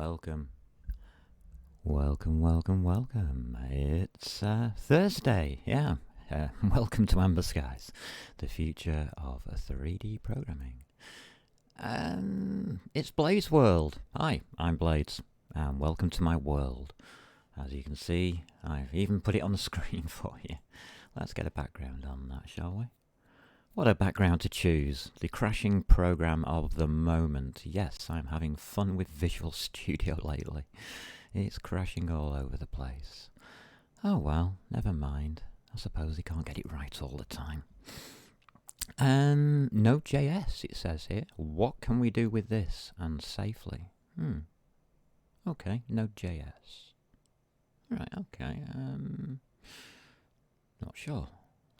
welcome. Welcome. It's Thursday, yeah. Welcome to Amberskies, the future of 3D programming. It's Blade's World. Hi, I'm Blades, and welcome to my world. As you can see, I've even put it on the screen for you. Let's get a background on that, shall we? What a background to choose. The crashing program of the moment. Yes, I'm having fun with Visual Studio lately. It's crashing all over the place. Oh well, never mind. I suppose he can't get it right all the time. Node.js, it says here. What can we do with this and safely? Okay, Node.js. Right, okay. Not sure.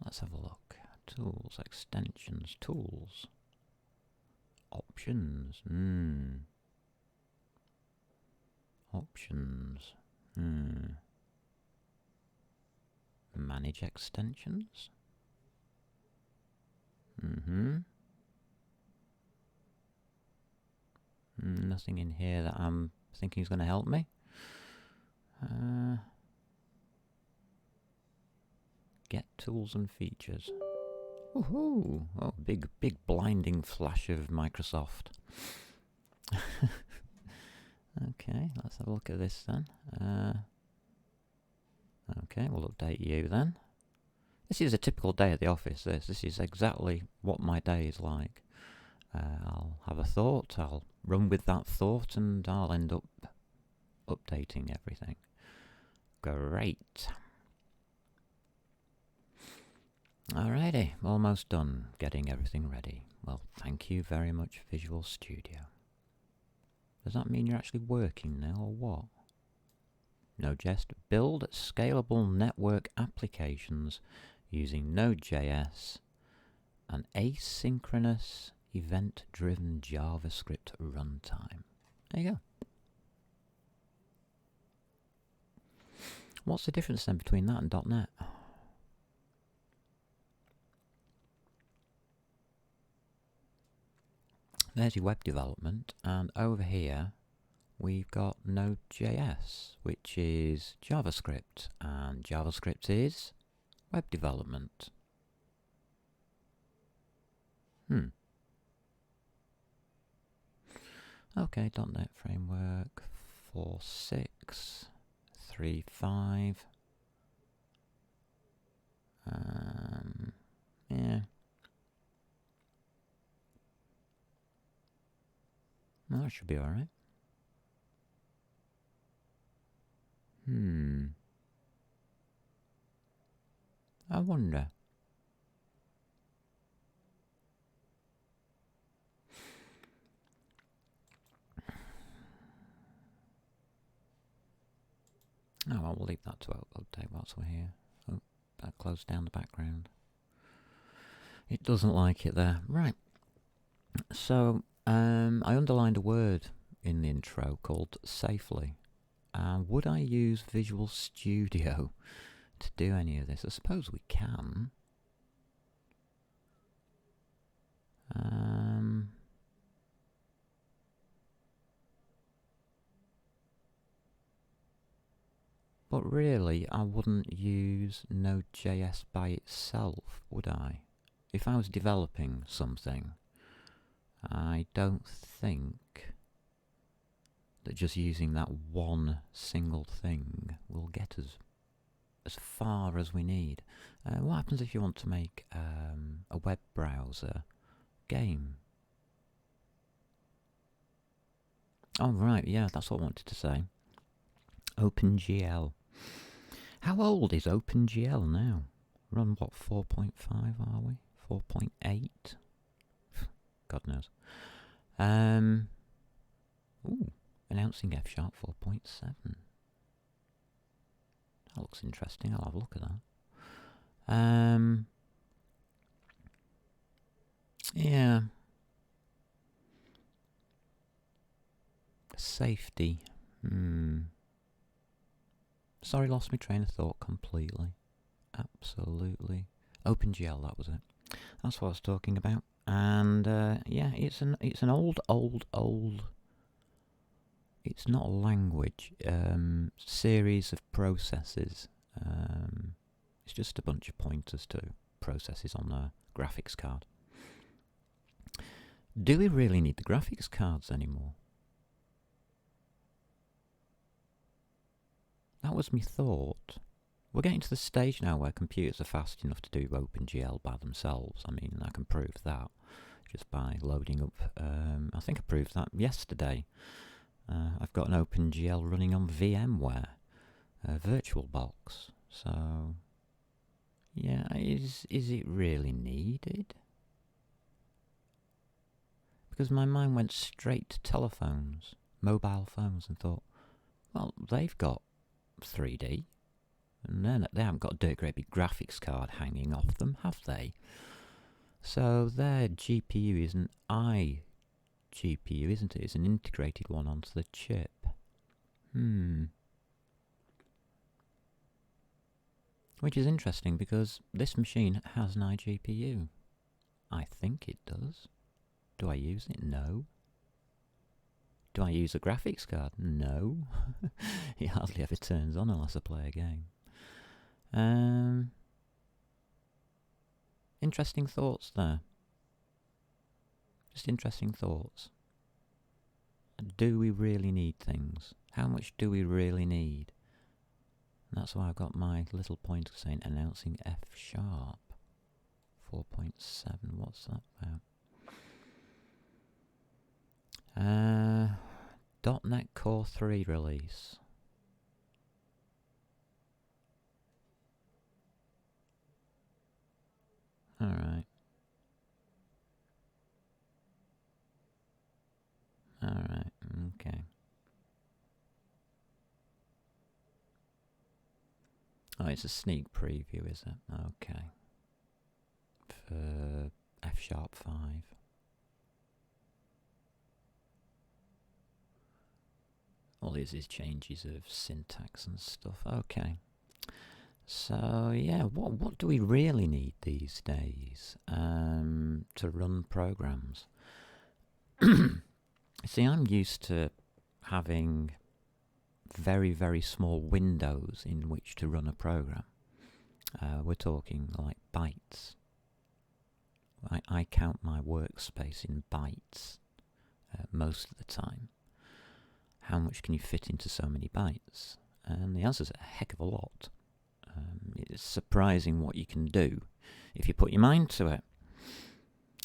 Let's have a look. Tools, extensions, tools. Options. Options. Manage extensions. Nothing in here that I'm thinking is going to help me. Get tools and features. Woohoo! Oh, big blinding flash of Microsoft. Okay, let's have a look at this then. Okay, we'll update you then. This is a typical day at the office, this is exactly what my day is like. I'll have a thought, I'll run with that thought, and I'll end up updating everything. Great. Alrighty, almost done getting everything ready. Well, thank you very much, Visual Studio. Does that mean you're actually working now, or what? Node.js, build scalable network applications using Node.js and asynchronous event-driven JavaScript runtime. There you go. What's the difference then between that and .NET? There's your web development, and over here we've got Node.js, which is JavaScript, and JavaScript is web development. Okay, .NET Framework 4.6.3.5. Yeah. Well, that should be alright. I wonder. Oh, well, we'll leave that to update whilst we're here. Oh, that closed down the background. It doesn't like it there. Right. So, I underlined a word in the intro called safely. Would I use Visual Studio to do any of this? I suppose we can. But really, I wouldn't use Node.js by itself, would I? If I was developing something, I don't think that just using that one single thing will get us as far as we need. What happens if you want to make a web browser game? Oh, right, yeah, that's what I wanted to say. OpenGL. How old is OpenGL now? We're on, what, 4.5 are we? 4.8? God knows. Announcing F# 4.7. That looks interesting. I'll have a look at that. Yeah. Safety. Sorry, lost my train of thought completely. Absolutely. OpenGL, that was it. That's what I was talking about. And yeah, it's an old It's not a language. Series of processes. It's just a bunch of pointers to processes on a graphics card. Do we really need the graphics cards anymore? That was my thought. We're getting to the stage now where computers are fast enough to do OpenGL by themselves. I mean, I can prove that just by loading up. I think I proved that yesterday. I've got an OpenGL running on VMware, VirtualBox. So, yeah, is it really needed? Because my mind went straight to telephones, mobile phones, and thought, well, they've got 3D, and then they haven't got a great big graphics card hanging off them, have they? So their GPU is an iGPU, isn't it? It's an integrated one onto the chip. Which is interesting because this machine has an iGPU. I think it does. Do I use it? No. Do I use a graphics card? No. It hardly ever turns on unless I play a game. Interesting thoughts there. Just interesting thoughts. Do we really need things? How much do we really need? And that's why I've got my little pointer saying announcing F#. 4.7, what's that about? .NET Core 3 release. Alright. Alright, okay. Oh, it's a sneak preview, is it? Okay. For F#5. All these is changes of syntax and stuff. Okay. So, yeah, what do we really need these days to run programs? See, I'm used to having very, very small windows in which to run a program. We're talking like bytes. I count my workspace in bytes most of the time. How much can you fit into so many bytes? And the answer is a heck of a lot. It's surprising what you can do if you put your mind to it.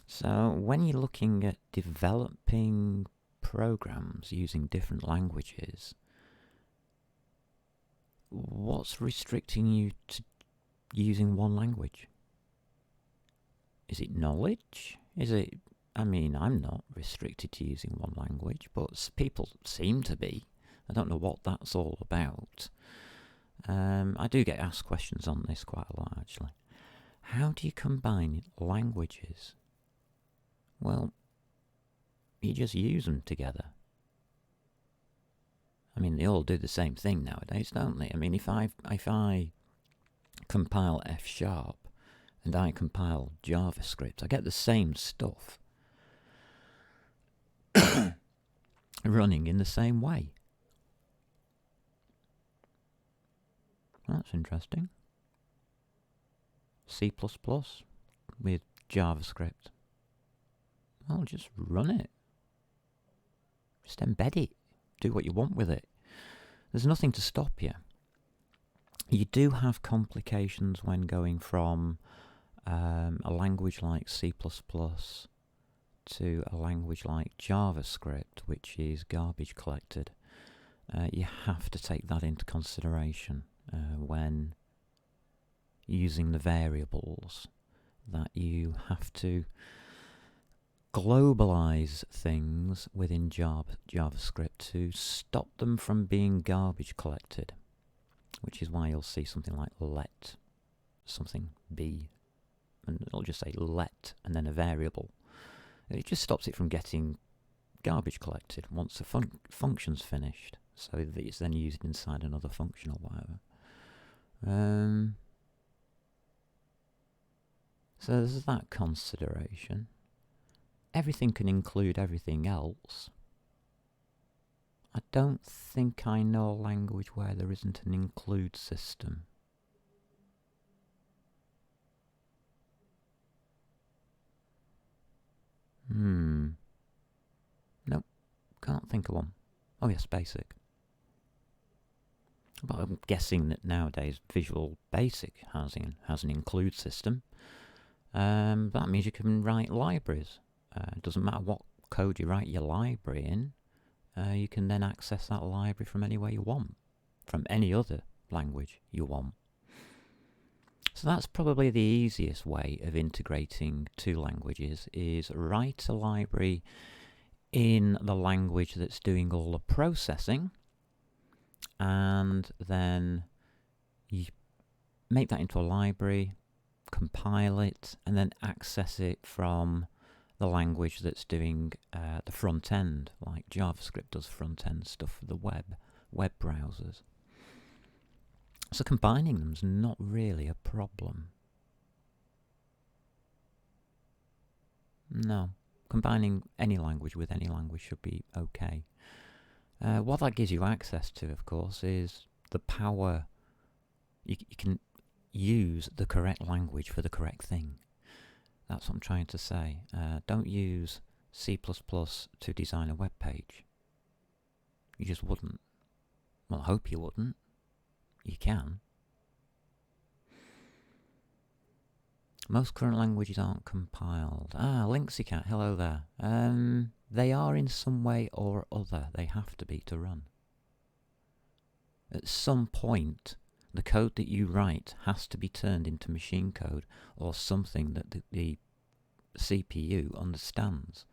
So when you're looking at developing programs using different languages, what's restricting you to using one language? Is it knowledge? Is it... I mean, I'm not restricted to using one language, but people seem to be. I don't know what that's all about. I do get asked questions on this quite a lot, actually. How do you combine languages? Well, you just use them together. I mean, they all do the same thing nowadays, don't they? I mean, if I compile F# and I compile JavaScript, I get the same stuff running in the same way. That's interesting. C++ with JavaScript. Well, just run it. Just embed it. Do what you want with it. There's nothing to stop you. You do have complications when going from a language like C++ to a language like JavaScript, which is garbage collected. You have to take that into consideration when using the variables, that you have to globalize things within JavaScript to stop them from being garbage collected, which is why you'll see something like let something be, and it'll just say let and then a variable. It just stops it from getting garbage collected once the function's finished, so that it's then used inside another function or whatever. So there's that consideration. Everything can include everything else. I don't think I know a language where there isn't an include system. Nope, can't think of one. Oh yes, Basic. But I'm guessing that nowadays Visual Basic has an include system. That means you can write libraries. It doesn't matter what code you write your library in. You can then access that library from anywhere you want, from any other language you want. So that's probably the easiest way of integrating two languages, is write a library in the language that's doing all the processing, and then you make that into a library, compile it, and then access it from the language that's doing the front end, like JavaScript does front end stuff for the web browsers. So combining them's not really a problem. No, combining any language with any language should be okay. What that gives you access to, of course, is the power. You can use the correct language for the correct thing. That's what I'm trying to say. Don't use C++ to design a web page. You just wouldn't. Well, I hope you wouldn't. You can. Most current languages aren't compiled. Linksy hello there. They are in some way or other. They have to be to run. At some point, the code that you write has to be turned into machine code or something that the CPU understands.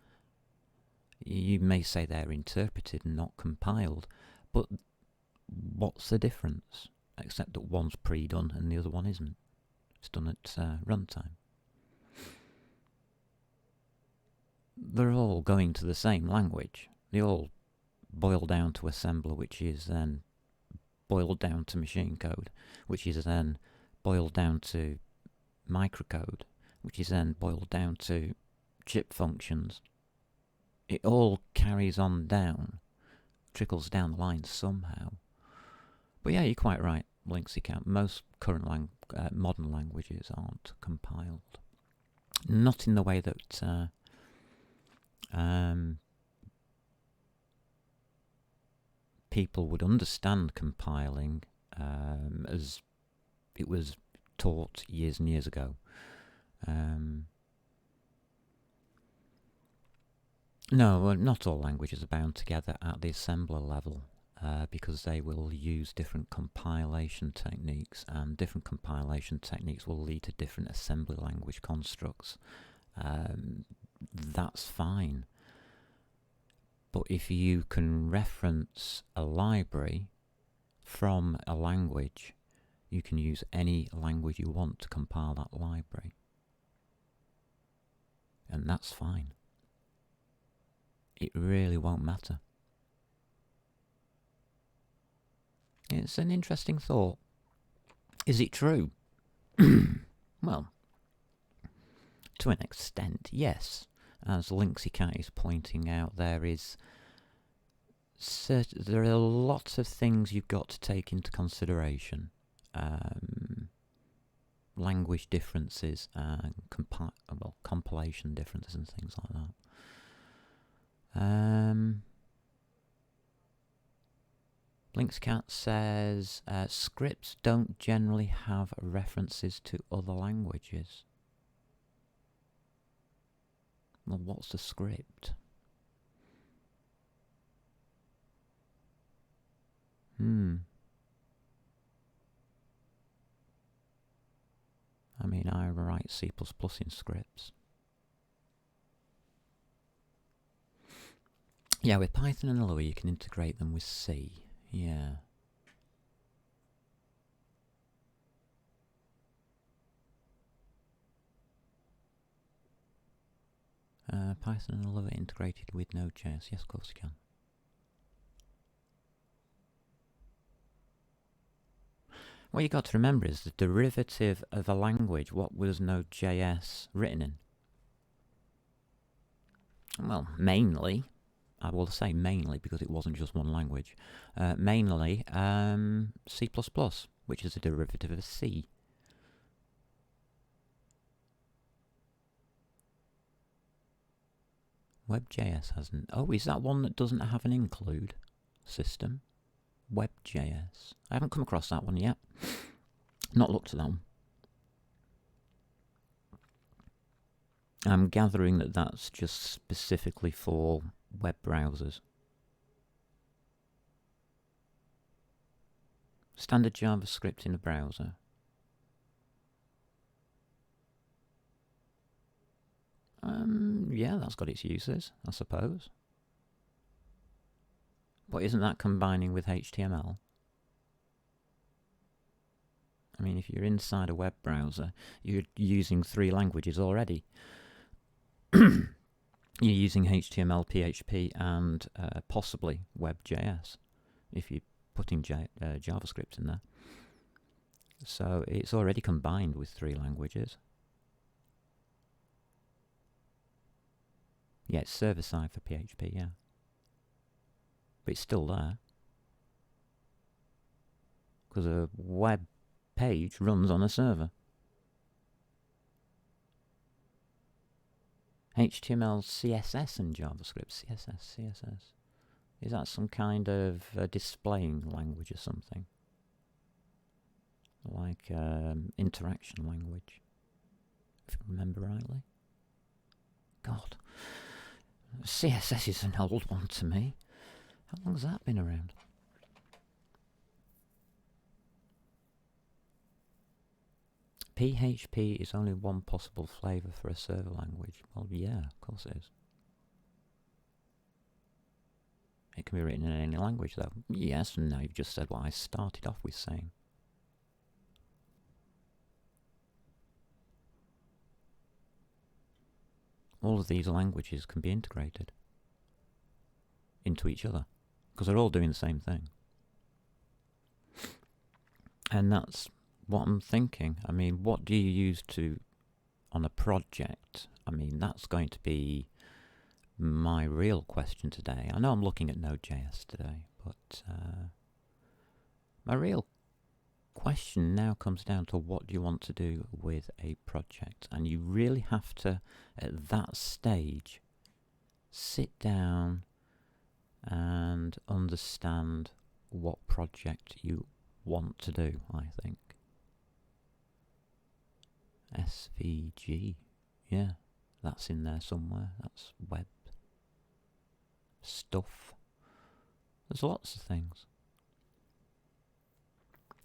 You may say they're interpreted and not compiled, but what's the difference? Except that one's pre-done and the other one isn't. It's done at runtime. They're all going to the same language. They all boil down to assembler, which is then boiled down to machine code, which is then boiled down to microcode, which is then boiled down to chip functions. It all carries on down, trickles down the line somehow. But yeah, you're quite right, Linksy. Most current modern languages aren't compiled. Not in the way that people would understand compiling as it was taught years and years ago. No, not all languages are bound together at the assembler level, because they will use different compilation techniques, and different compilation techniques will lead to different assembly language constructs. That's fine. But if you can reference a library from a language, you can use any language you want to compile that library. And that's fine. It really won't matter. It's an interesting thought. Is it true? Well, to an extent, yes. As Linksy is pointing out, there are lots of things you've got to take into consideration. Language differences and compilation differences and things like that. Linkscat says scripts don't generally have references to other languages. Well, what's a script? I mean, I write C++ in scripts. Yeah, with Python and Lua you can integrate them with C. Yeah. Python and Lua integrated with Node.js. Yes, of course you can. What you got to remember is the derivative of a language. What was Node.js written in? Well, mainly I will say mainly because it wasn't just one language. Mainly C++, which is a derivative of C. Web.js hasn't. Oh, is that one that doesn't have an include system? Web.js. I haven't come across that one yet. Not looked at that one. I'm gathering that that's just specifically for web browsers. Standard JavaScript in a browser. Yeah, that's got its uses, I suppose. But isn't that combining with HTML? I mean, if you're inside a web browser, you're using 3 languages already. You're using HTML, PHP, and possibly Web.js, if you're putting JavaScript in there. So it's already combined with 3 languages. Yeah, it's server-side for PHP, yeah. But it's still there. Because a web page runs on a server. HTML, CSS, and JavaScript. CSS. Is that some kind of displaying language or something? Like interaction language, if I remember rightly. God. CSS is an old one to me. How long has that been around? PHP is only one possible flavour for a server language. Well, yeah, of course it is. It can be written in any language, though. Yes, and now you've just said what I started off with saying. All of these languages can be integrated into each other, because they're all doing the same thing. And that's what I'm thinking. I mean, what do you use on a project? I mean, that's going to be my real question today. I know I'm looking at Node.js today, but my real question now comes down to what do you want to do with a project? And you really have to, at that stage, sit down and understand what project you want to do, I think. SVG, yeah, that's in there somewhere. That's web stuff. There's lots of things.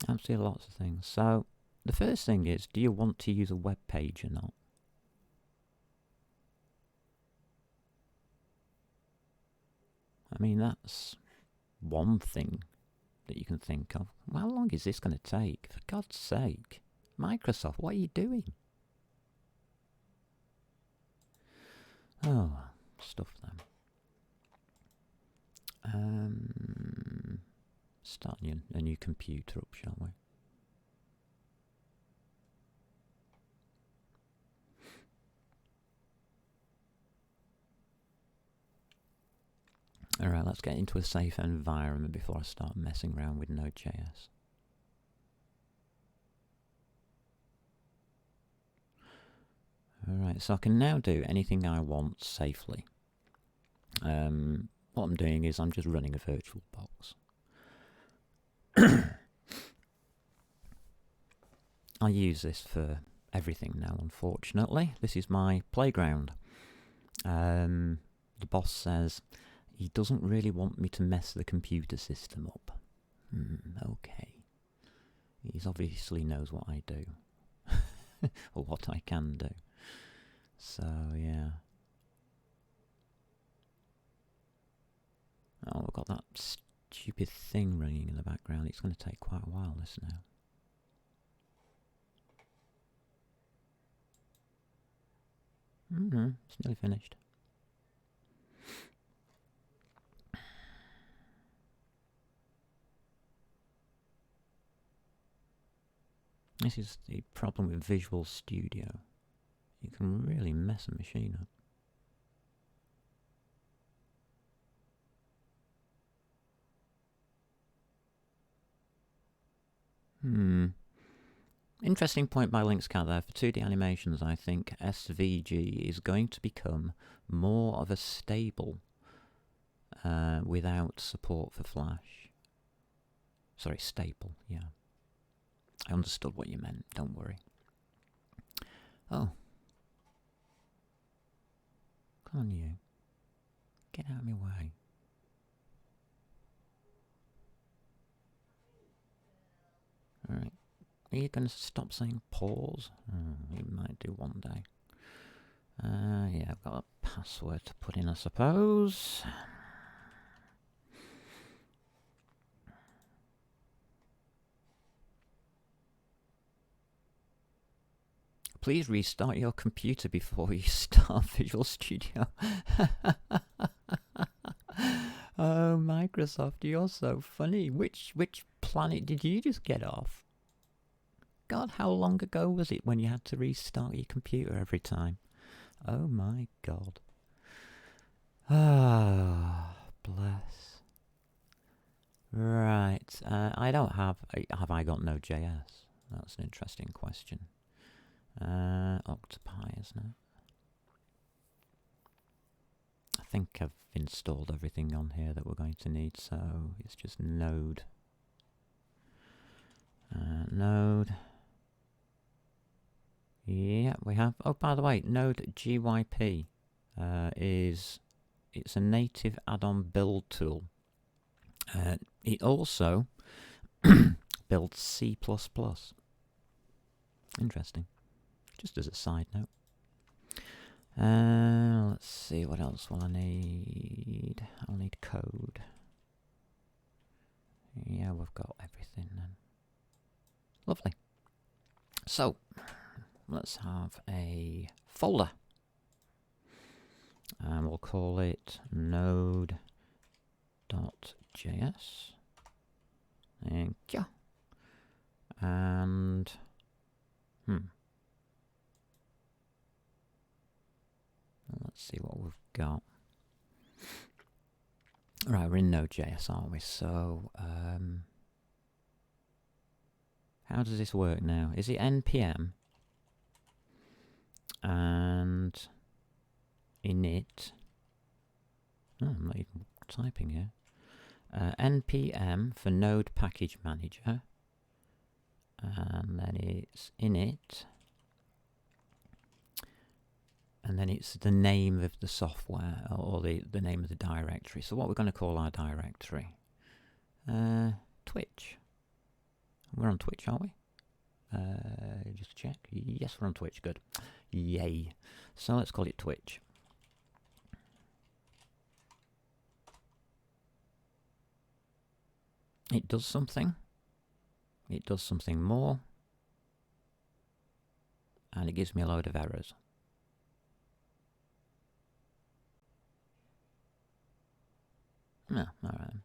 Absolutely lots of things. So the first thing is, do you want to use a web page or not? I mean, that's one thing that you can think of. Well, how long is this going to take? For God's sake. Microsoft, what are you doing? Oh, stuff them. Start a new computer up, shall we? Alright, let's get into a safe environment before I start messing around with Node.js. Alright, so I can now do anything I want safely. What I'm doing is I'm just running a virtual box. I use this for everything now, unfortunately. This is my playground. The boss says he doesn't really want me to mess the computer system up. Okay. He obviously knows what I do. Or what I can do. So, yeah. Oh, I've got that stupid thing running in the background. It's going to take quite a while, this now. It's nearly finished. This is the problem with Visual Studio. You can really mess a machine up. Interesting point by Linkscat there. For 2D animations, I think SVG is going to become more of a stable without support for Flash. Sorry, staple, yeah. I understood what you meant, don't worry. Oh. Come on, you. Get out of my way. Alright. Are you going to stop saying pause? You might do one day. Yeah, I've got a password to put in, I suppose. Please restart your computer before you start Visual Studio. Oh, Microsoft, you're so funny. Which planet did you just get off? God, how long ago was it when you had to restart your computer every time? Oh my God. Ah, bless. Right, I don't have I got Node.js? That's an interesting question. Octopi, isn't it? I think I've installed everything on here that we're going to need, so it's just Node. Node. Yeah, we have. Oh, by the way, Node.js it's a native add-on build tool. It also builds C++. Interesting. Just as a side note. Let's see, what else will I need? I'll need code. Yeah, we've got everything then. Lovely. So, let's have a folder. And we'll call it Node.js. Thank you. And let's see what we've got. Right, we're in Node.js, aren't we? So, how does this work now? Is it npm and init? Oh, I'm not even typing here. npm for Node Package Manager, and then it's init, and then it's the name of the software, or the name of the directory. So what we're going to call our directory? Twitch. We're on Twitch, aren't we? Just check. Yes, we're on Twitch. Good. Yay. So let's call it Twitch. It does something. It does something more. And it gives me a load of errors. No, alright.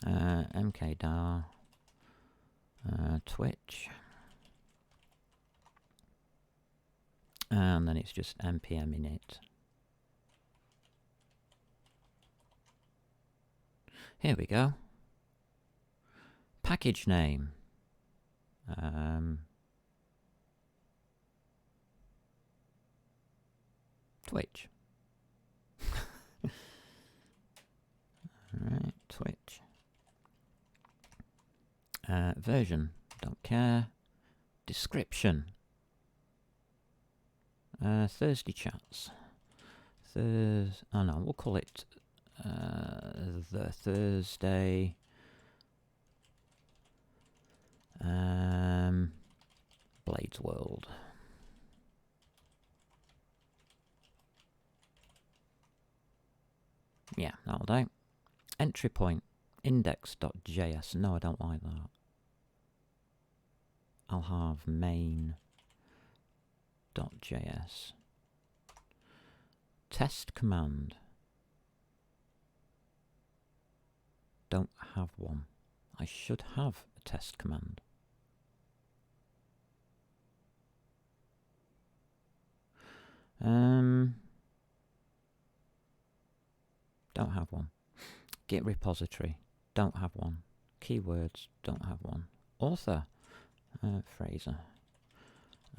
mkdar Twitch. And then it's just npm init. Here we go. Package name. Twitch. Alright, Twitch. Version, don't care. Description. Thursday chats. Oh no, we'll call it the Thursday Blades World. Yeah, that'll do. Entry point, index.js. No, I don't like that. I'll have main.js. Test command. Don't have one. I should have a test command. Don't have one. Git repository. Don't have one. Keywords. Don't have one. author, Fraser,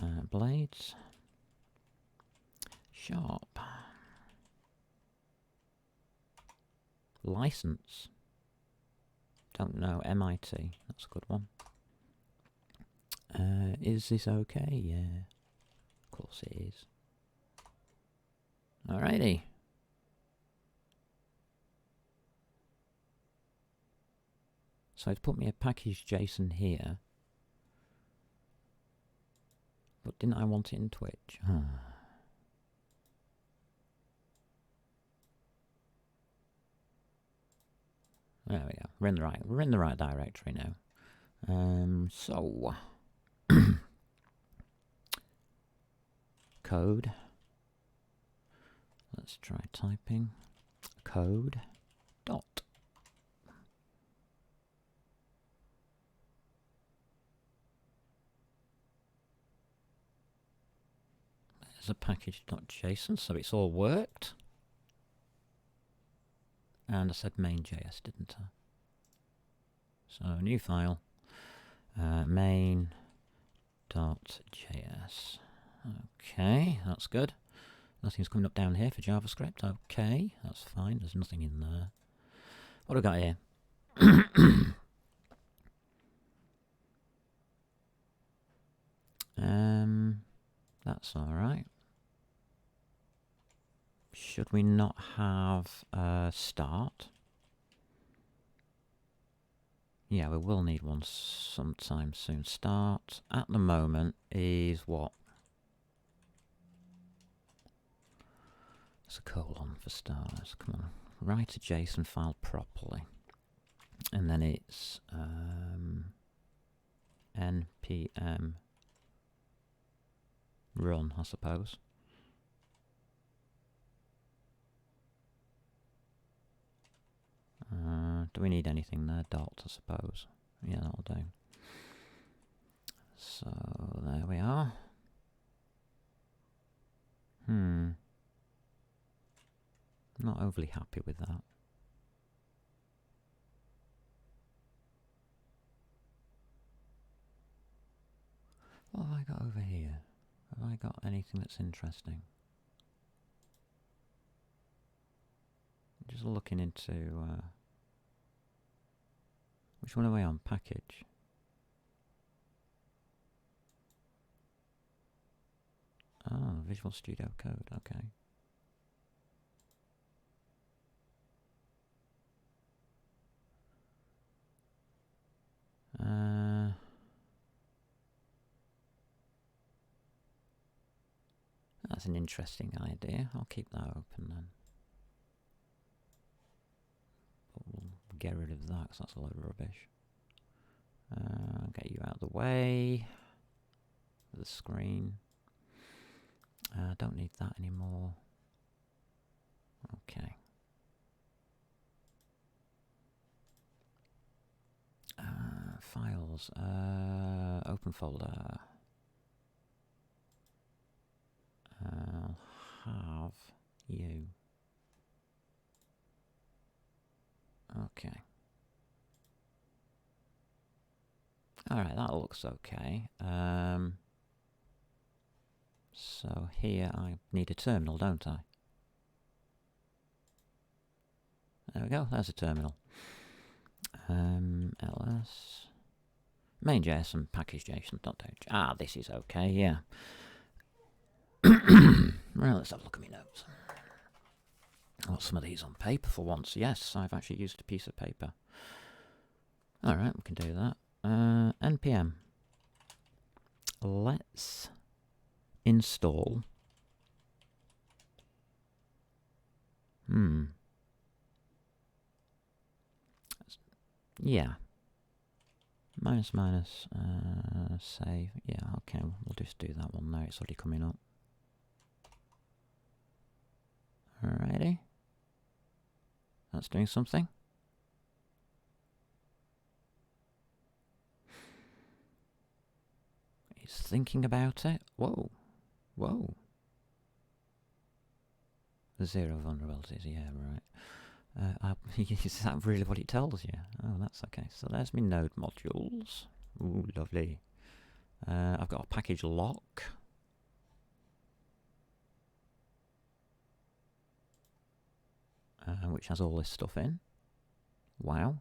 Bladez, sharp, license, don't know, MIT, that's a good one. Is this okay? Yeah, of course it is. Alrighty. So it's put me a package JSON here. But didn't I want it in Twitch? There we go. We're in the right directory now. So code. Let's try typing. Code dot. There's a package.json, so it's all worked. And I said main.js, didn't I? So new file, main.js. Okay, that's good. Nothing's coming up down here for JavaScript. Okay, that's fine. There's nothing in there. What have I got here? That's all right. Should we not have a start? Yeah, we will need one sometime soon. Start at the moment is what? It's a colon for stars. Come on, write a JSON file properly, and then it's npm run, I suppose. Do we need anything there? Dot, I suppose. Yeah, that'll do. So there we are. Not overly happy with that. What have I got over here? Have I got anything that's interesting? Just looking into which one are we on? Package. Oh, Visual Studio Code, okay. That's an interesting idea. I'll keep that open then. But we'll get rid of that because that's a load of rubbish. Get you out of the way of the screen. Don't need that anymore. Okay. Files. Open folder. I'll have you. Okay. Alright, that looks okay. So here I need a terminal, don't I? There we go, there's a terminal. ls main.js and package.json.h. Ah, this is okay, yeah. Right, let's have a look at my notes. I want some of these on paper for once. Yes, I've actually used a piece of paper. Alright, we can do that. npm. Let's install. Yeah. Minus, save. Yeah, okay, we'll just do that one now. It's already coming up. Alrighty. That's doing something. He's thinking about it. Whoa. Whoa. 0 vulnerabilities, yeah, right. Is that really what it tells you? Oh, that's okay. So there's my node modules. Ooh, lovely. I've got a package lock. Which has all this stuff in. Wow.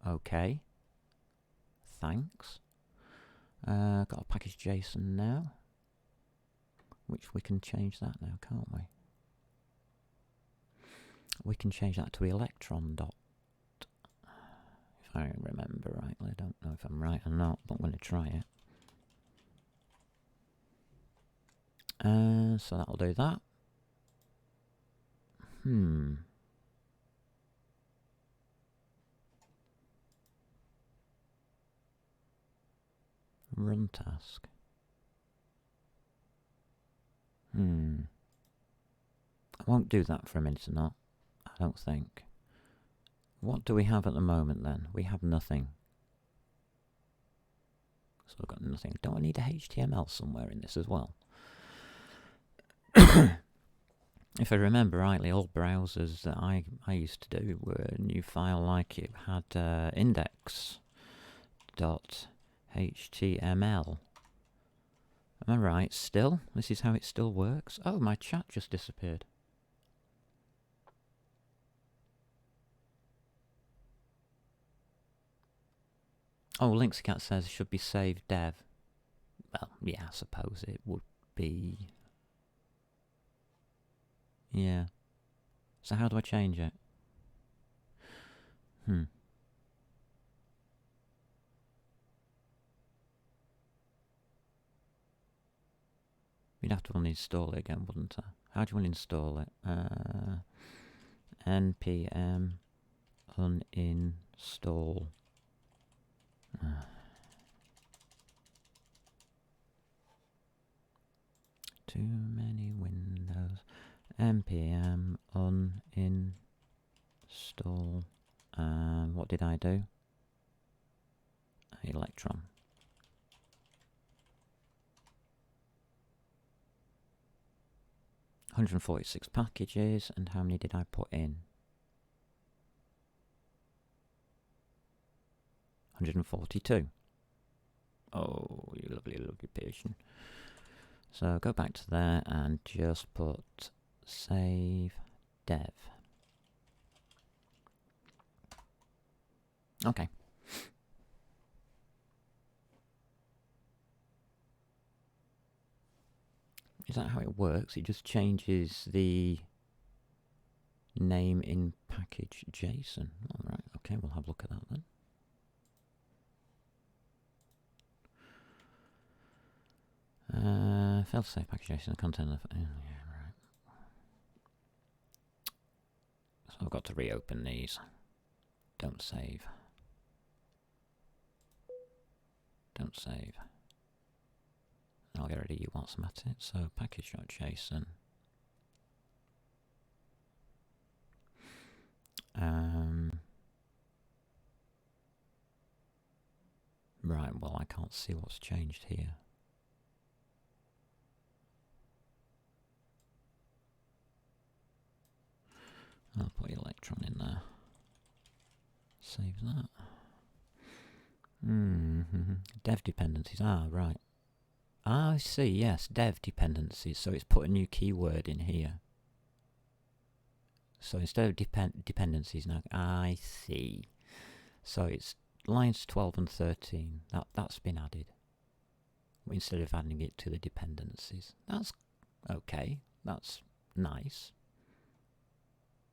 Okay. Thanks. Got a package JSON now. Which we can change that now, can't we? We can change that to electron dot. If I remember rightly. I don't know if I'm right or not, but I'm going to try it. So that'll do that. Run task. I won't do that for a minute or not. I don't think. What do we have at the moment then? We have nothing. So we've got nothing. Don't I need a HTML somewhere in this as well? If I remember rightly, all browsers that I used to do were a new file like it had index.html. Am I right? Still? This is how it still works? Oh, my chat just disappeared. Oh, Linkscat says it should be save dev. Well, yeah, I suppose it would be. Yeah. So how do I change it? You'd have to uninstall it again, wouldn't I? How do you uninstall it? npm uninstall. Too many windows. npm uninstall. What did I do? Electron. $146 packages, and how many did I put in? 142. Oh, you lovely, lovely patient. So go back to there and just put save dev. Okay. Is that how it works? It just changes the name in package JSON. Alright, okay, we'll have a look at that then. Failed to save package JSON, the content of. Yeah, right. So I've got to reopen these. Don't save. Don't save. I'll get rid of you whilst I'm at it. So package.json. Right, well I can't see what's changed here. I'll put electron in there. Save that. Dev dependencies. Ah, right. Ah, I see, yes, dev dependencies. So it's put a new keyword in here. So instead of dependencies now, I see. So it's lines 12 and 13. That's been added. Instead of adding it to the dependencies. That's okay. That's nice.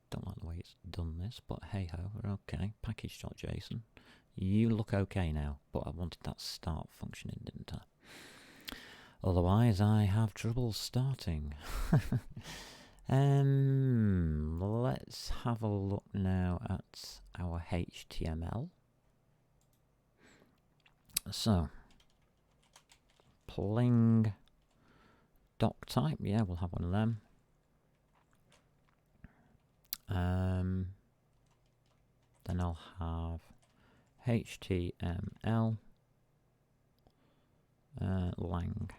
Don't like the way it's done this, but hey ho, we're okay. Package.json. You look okay now, but I wanted that start functioning, didn't I? Otherwise, I have trouble starting. Let's have a look now at our HTML. So, pling doc type, yeah, we'll have one of them. Then I'll have HTML lang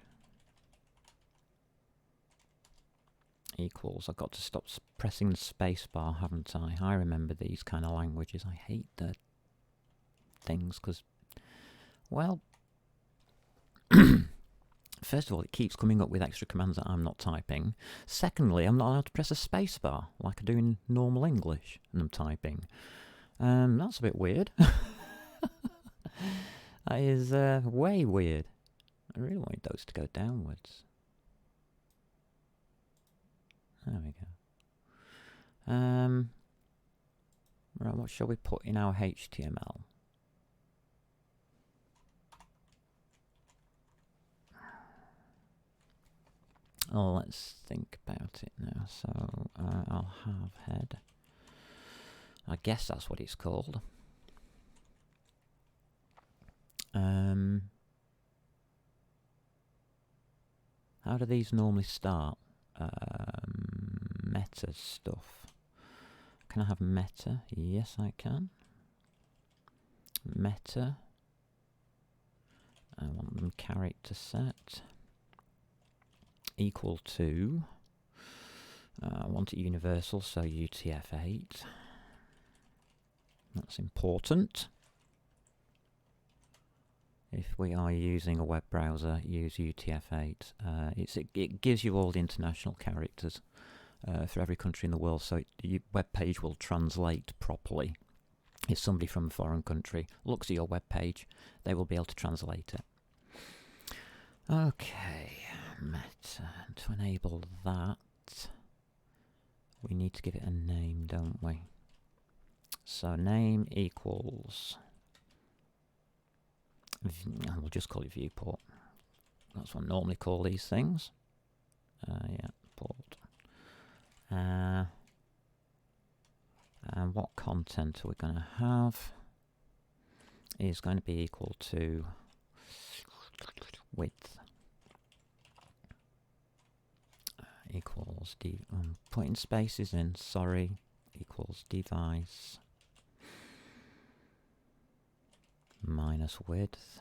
equals. I've got to stop pressing the space bar, haven't I? I remember these kind of languages. I hate the things because Well, first of all, it keeps coming up with extra commands that I'm not typing. Secondly, I'm not allowed to press a spacebar like I do in normal English and I'm typing. That's a bit weird. That is way weird. I really wanted those to go downwards. There we go. Right, what shall we put in our HTML? Oh, let's think about it now. So I'll have head. I guess that's what it's called. How do these normally start? Meta stuff. Can I have meta? Yes, I can. Meta. I want them character set. Equal to. I want it universal, so UTF-8. That's important. If we are using a web browser, use UTF-8. It gives you all the international characters for every country in the world, so your web page will translate properly. If somebody from a foreign country looks at your web page, they will be able to translate it. Okay, meta. To enable that, we need to give it a name, don't we? So name equals... we'll just call it viewport. That's what I normally call these things. Yeah, port. And what content are we going to have? Is going to be equal to width equals putting spaces in. Sorry, equals device minus width.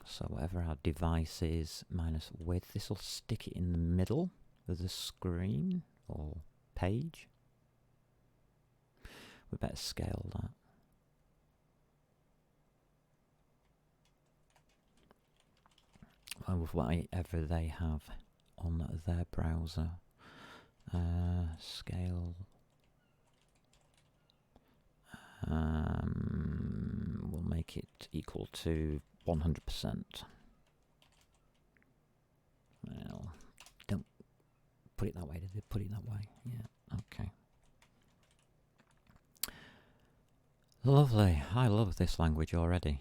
So whatever our device is minus width, this will stick it in the middle of the screen or page. We better scale that. With whatever they have on their browser. Scale. We'll make it equal to 100%. Well, don't put it that way, did they? Put it that way. Yeah, okay. Lovely. I love this language already.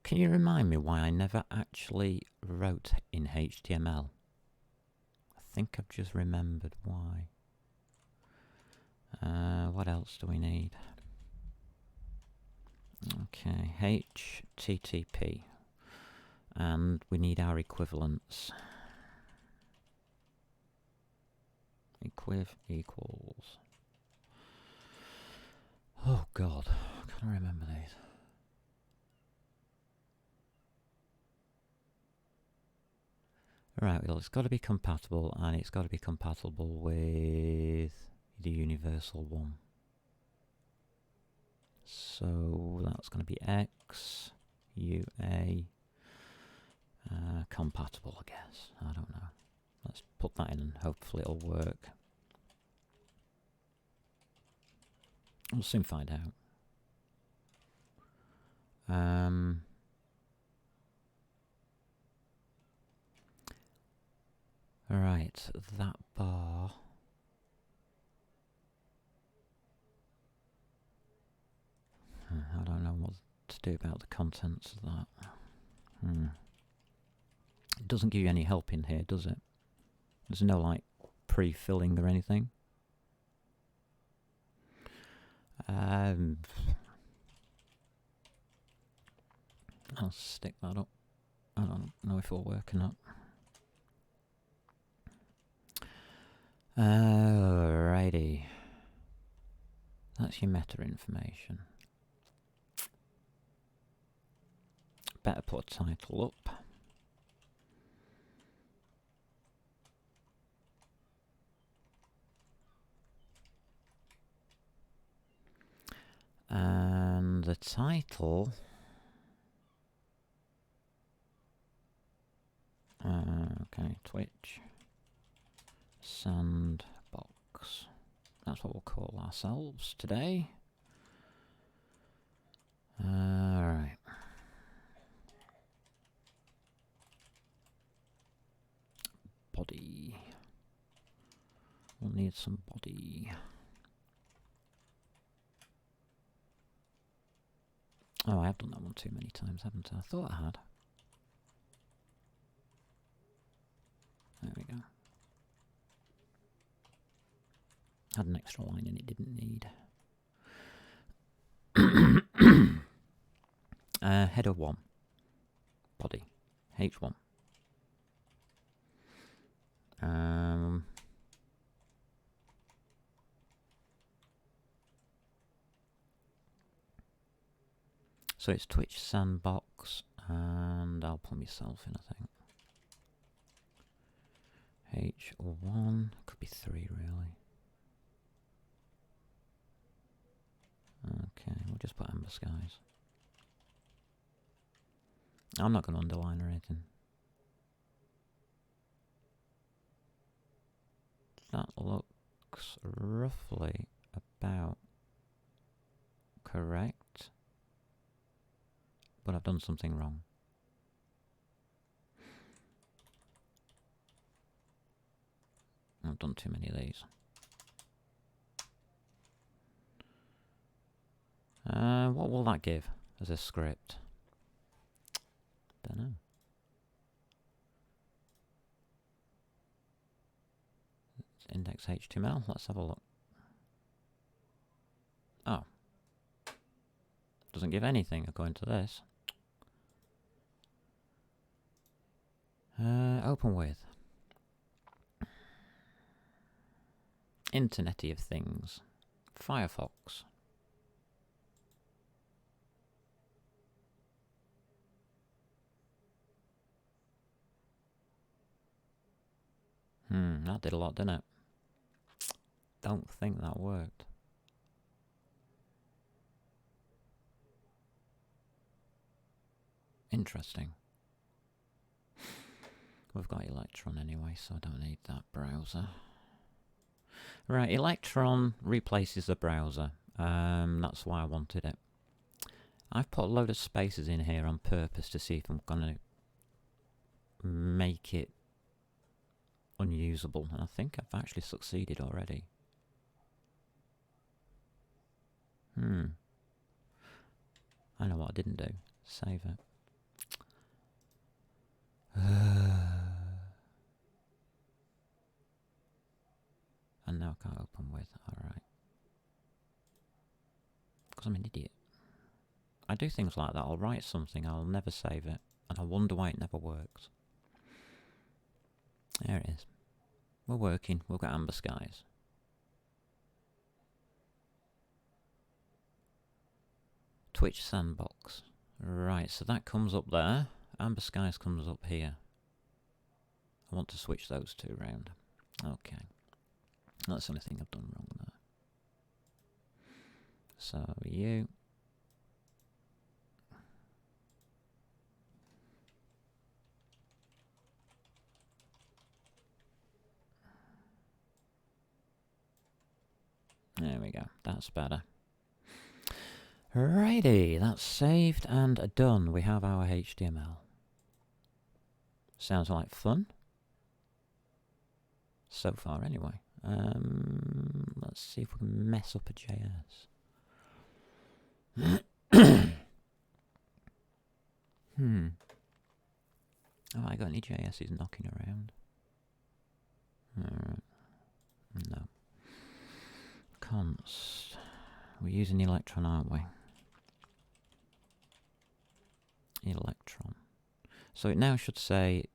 Can you remind me why I never actually wrote in HTML? I think I've just remembered why. What else do we need? Okay, HTTP. And we need our equivalents. Equiv equals. Oh God, can I remember these? Right, well, it's got to be compatible, and it's got to be compatible with the universal one. So that's going to be X, UA, compatible, I guess. I don't know. Let's put that in and hopefully it'll work. We'll soon find out. Right, that bar. I don't know what to do about the contents of that. It doesn't give you any help in here, does it? There's no, like, pre-filling or anything. I'll stick that up. I don't know if it'll work or not. Alrighty. That's your meta information. Better put a title up. And the title Okay, Twitch Sandbox. That's what we'll call ourselves today. Alright. Body. We'll need some body. Oh, I have done that one too many times, haven't I? I thought I had. There we go. Had an extra line in it didn't need. Header 1. Body. H1. So it's Twitch Sandbox, and I'll put myself in, I think. H1, could be 3 really. Okay, we'll just put Amberskies. I'm not going to underline or anything. That looks roughly about correct. But I've done something wrong. I've done too many of these. What will that give as a script? Don't know. It's index HTML. Let's have a look. Oh. Doesn't give anything according to this. Open with. Internet-y of Things. Firefox. That did a lot, didn't it? Don't think that worked. Interesting. We've got Electron anyway, so I don't need that browser. Right, Electron replaces the browser. That's why I wanted it. I've put a load of spaces in here on purpose to see if I'm going to make it unusable, and I think I've actually succeeded already. I know what I didn't do. Save it. And now I can't open with. Alright. Because I'm an idiot. I do things like that. I'll write something, I'll never save it, and I wonder why it never works. There it is. We're working. We've got Amberskies. Twitch Sandbox. Right, so that comes up there. Amberskies comes up here. I want to switch those two around. Okay. That's the only thing I've done wrong there. So, you. There we go. That's better. Righty, that's saved and done. We have our HTML. Sounds like fun. So far, anyway. Let's see if we can mess up a JS. Have I got any JS's knocking around? No. Const. We're using Electron, aren't we? Electron. So it now should say,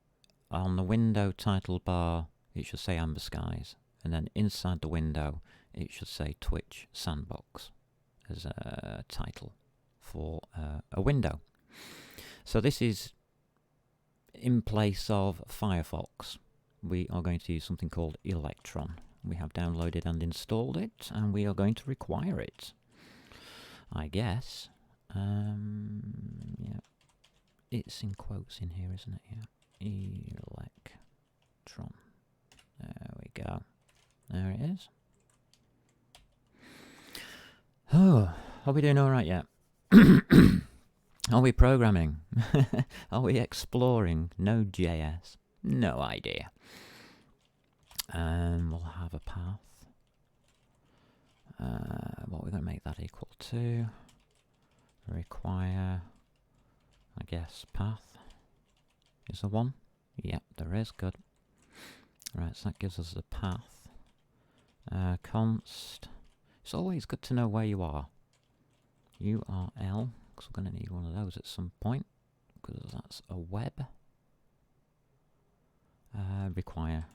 on the window title bar, it should say Amberskies. And then inside the window, it should say Twitch Sandbox as a title for a window. So this is in place of Firefox. We are going to use something called Electron. We have downloaded and installed it, and we are going to require it, I guess. Yeah. It's in quotes in here, isn't it? Yeah. Electron. There it is. Oh, are we doing all right yet? Are we programming? Are we exploring Node.js? No idea. We'll have a path. What we're going to make that equal to? Require, I guess, path. Is there one? Yep, there is. Good. Right, so that gives us the path. Const. It's always good to know where you are. URL, because we're going to need one of those at some point, because that's a web. Require.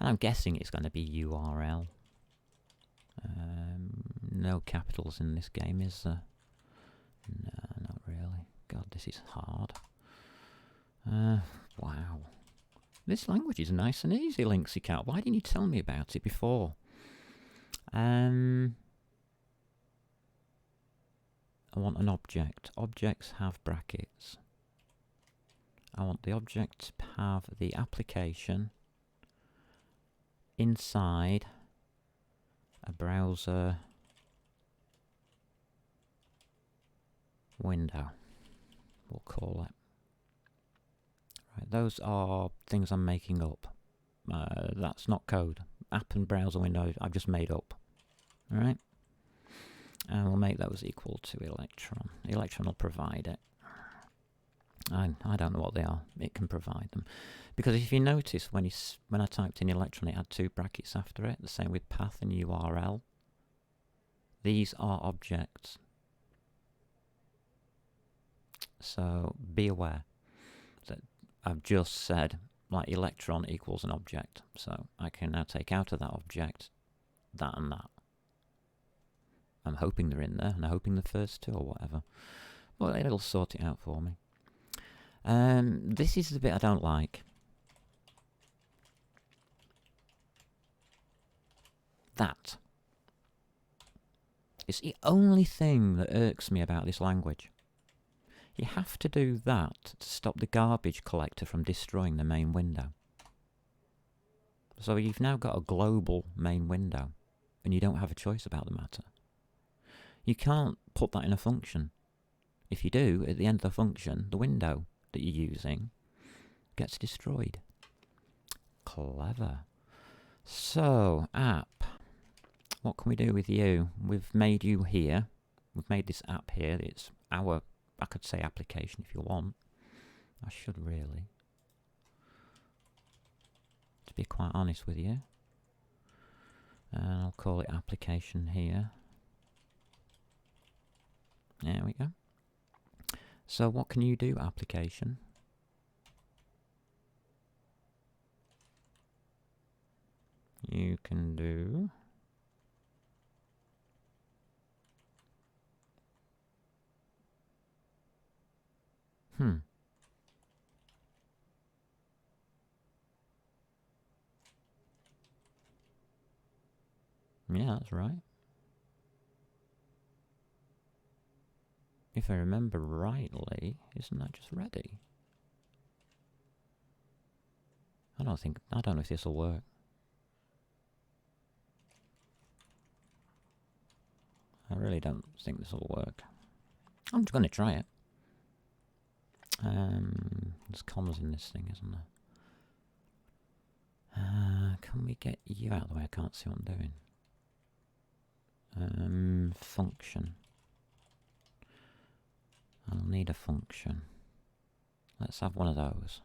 And I'm guessing it's going to be URL. No capitals in this game, is there? No, not really. God, this is hard. Wow. This language is nice and easy, Linksy Cat. Why didn't you tell me about it before? I want an object. Objects have brackets. I want the object to have the application inside a browser window, we'll call it. Right, those are things I'm making up. That's not code. App and browser window I've just made up. Alright? And we'll make those equal to Electron. Electron will provide it. I don't know what they are. It can provide them. Because if you notice, when I typed in Electron, it had two brackets after it. The same with path and URL. These are objects. So be aware that I've just said, like, Electron equals an object. So I can now take out of that object that and that. I'm hoping they're in there, and I'm hoping the first two or whatever. Well, it'll sort it out for me. This is the bit I don't like. That. It's the only thing that irks me about this language. You have to do that to stop the garbage collector from destroying the main window. So you've now got a global main window, and you don't have a choice about the matter. You can't put that in a function. If you do, at the end of the function, the window that you're using gets destroyed. Clever. So, app. What can we do with you? We've made you here. We've made this app here. It's our, I could say, application if you want. I should really. To be quite honest with you. And I'll call it application here. There we go. So what can you do, application? You can do yeah, that's right. If I remember rightly, isn't that just ready? I don't know if this will work. I really don't think this will work. I'm just going to try it. There's commas in this thing, isn't there? Can we get you out of the way? I can't see what I'm doing. Function. I'll need a function. Let's have one of those.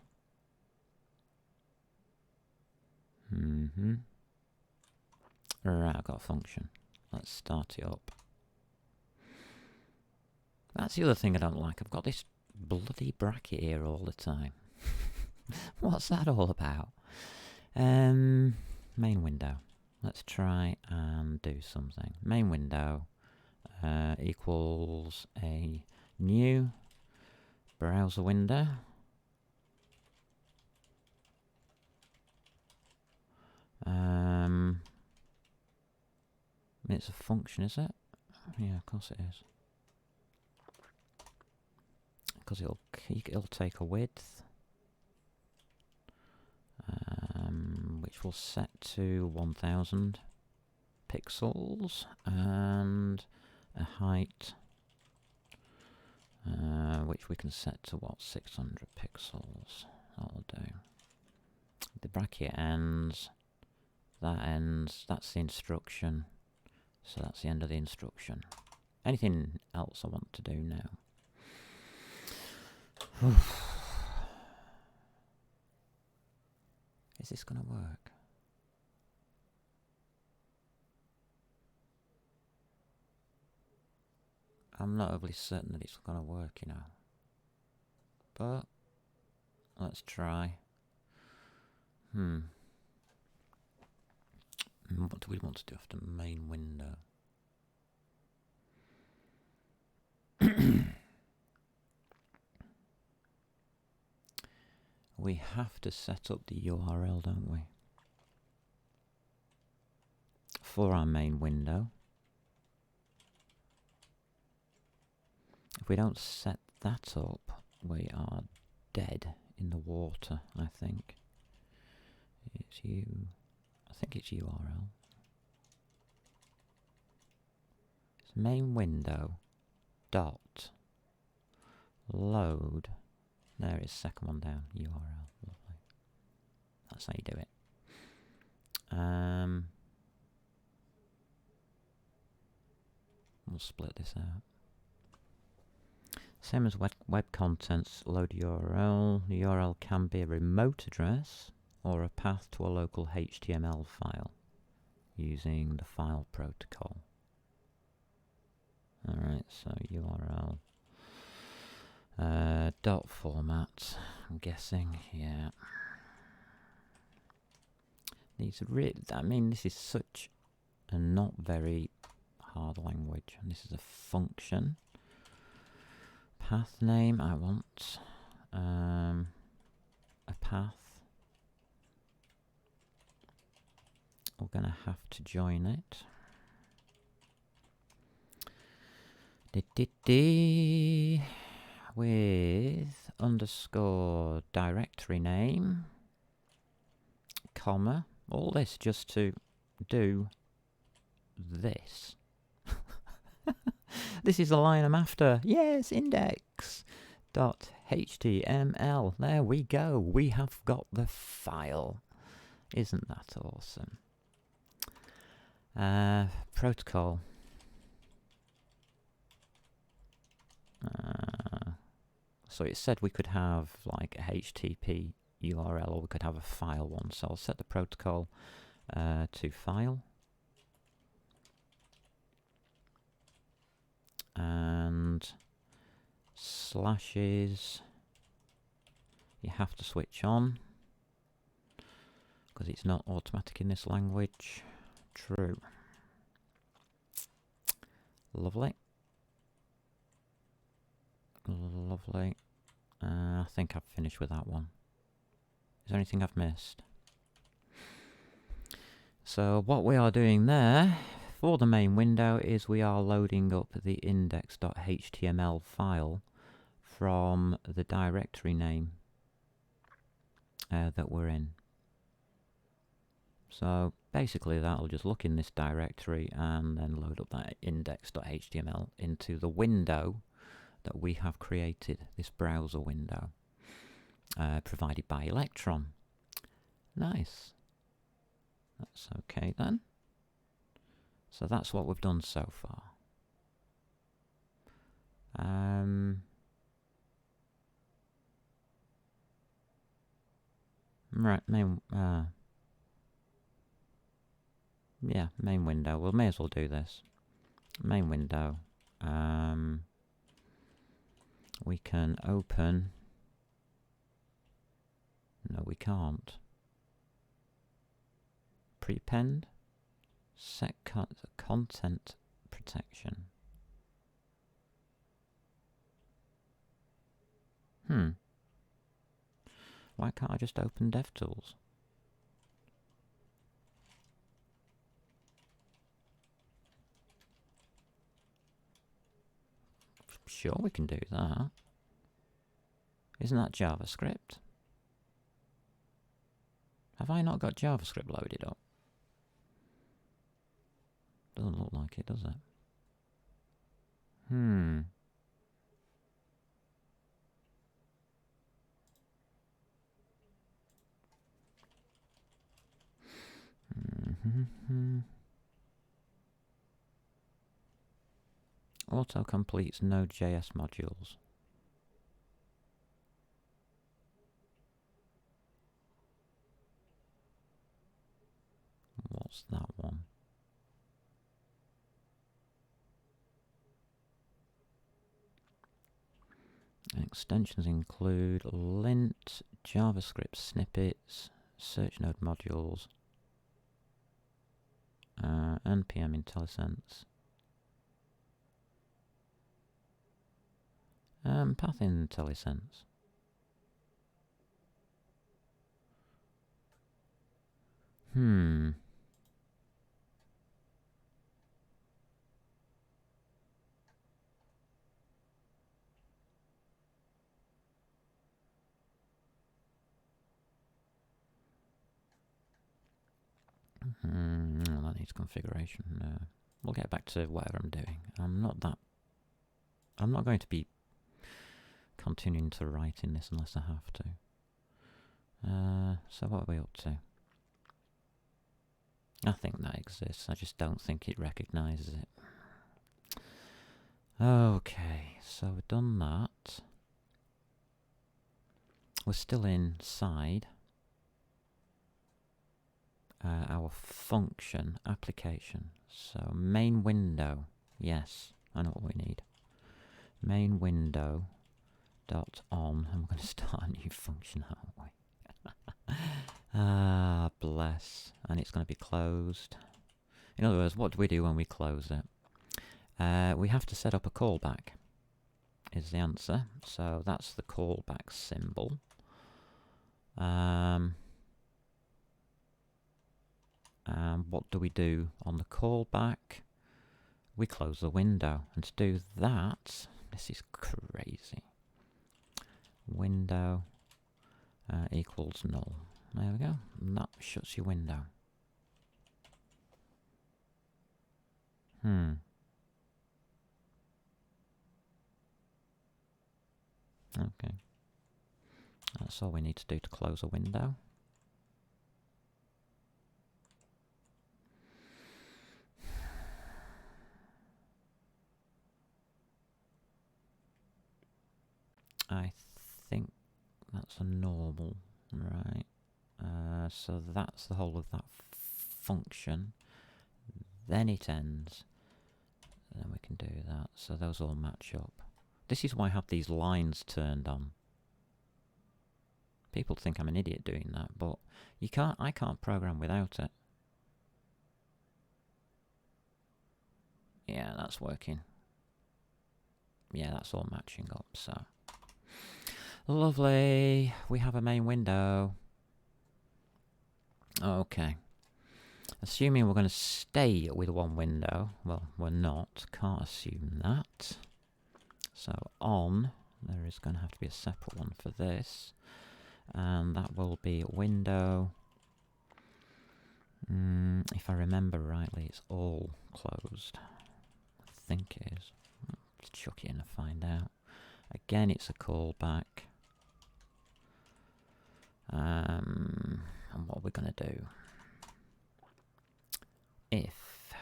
Right, I've got a function. Let's start it up. That's the other thing I don't like. I've got this bloody bracket here all the time. What's that all about? Main window. Let's try and do something. Main window equals a new browser window. It's a function, is it? Yeah, of course it is. Because it'll take a width. which we'll set to 1000 pixels, and a height which we can set to what, 600 pixels. That'll do. The bracket ends, that's the instruction, so that's the end of the instruction. Anything else I want to do now? Is this going to work? I'm not overly certain that it's going to work, you know. But let's try. What do we want to do after main window? We have to set up the URL, don't we? For our main window. If we don't set that up, we are dead in the water, I think. I think it's URL. It's main window dot load. There it is, second one down, URL. Lovely. That's how you do it. We'll split this out. Same as web contents, load URL. The URL can be a remote address or a path to a local HTML file using the file protocol. Alright, so URL dot format, I'm guessing, yeah. I mean, this is such a not very hard language, and this is a function. Path name, I want a path. We're going to have to join it. With underscore directory name, comma, all this just to do this. This is the line I'm after. Yes, index.html. There we go. We have got the file. Isn't that awesome? Protocol. So it said we could have like a HTTP URL, or we could have a file one. So I'll set the protocol to file. And slashes, you have to switch on because it's not automatic in this language. True. Lovely. Lovely. I think I've finished with that one. Is there anything I've missed? So what we are doing there for the main window is we are loading up the index.html file from the directory name that we're in. So basically that'll just look in this directory and then load up that index.html into the window that we have created, this browser window provided by Electron. Nice. That's okay then. So that's what we've done so far. Right, main window. We may as well do this. Main window. We can open. No, we can't. Prepend. Set content protection. Why can't I just open DevTools? Sure, we can do that. Isn't that JavaScript? Have I not got JavaScript loaded up? Doesn't look like it, does it? Hmm. Auto completes Node.js modules. What's that one? Extensions include lint, JavaScript snippets, search node modules, npm IntelliSense, path IntelliSense. That needs configuration. We'll get back to whatever I'm doing. I'm not going to be continuing to write in this unless I have to. So what are we up to? I think that exists. I just don't think it recognises it. Okay, so we've done that. We're still inside our function application. So main window. Yes, I know what we need. Main window dot on. And we're going to start a new function, aren't we? Ah, bless. And it's going to be closed. In other words, what do we do when we close it? We have to set up a callback, is the answer. So that's the callback symbol. And what do we do on the callback? We close the window. And to do that, this is crazy. Window equals null. There we go. And that shuts your window. Okay. That's all we need to do to close a window. I think that's a normal, right? So that's the whole of that function. Then it ends. And then we can do that. So those all match up. This is why I have these lines turned on. People think I'm an idiot doing that, but I can't program without it. Yeah, that's working. Yeah, that's all matching up, so. Lovely. We have a main window. Okay. Assuming we're going to stay with one window. Well, we're not. Can't assume that. So on, there is going to have to be a separate one for this. And that will be window. If I remember rightly, it's all closed. I think it is. Let's chuck it in and find out. Again, it's a callback. And what are we going to do? If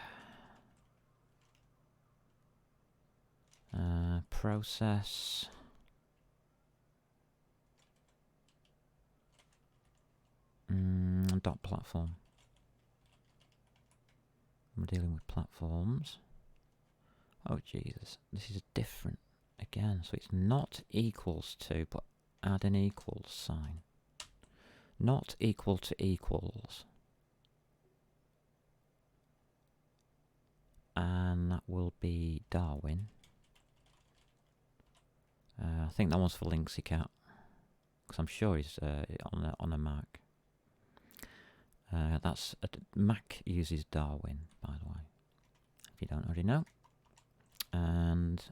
process dot platform. We're dealing with platforms. Oh Jesus, this is different again. So it's not equals to, but add an equals sign. Not equal to equals. And that will be Darwin. I think that one's for Linksy Cat, because I'm sure he's on a Mac. Mac uses Darwin, by the way, if you don't already know. And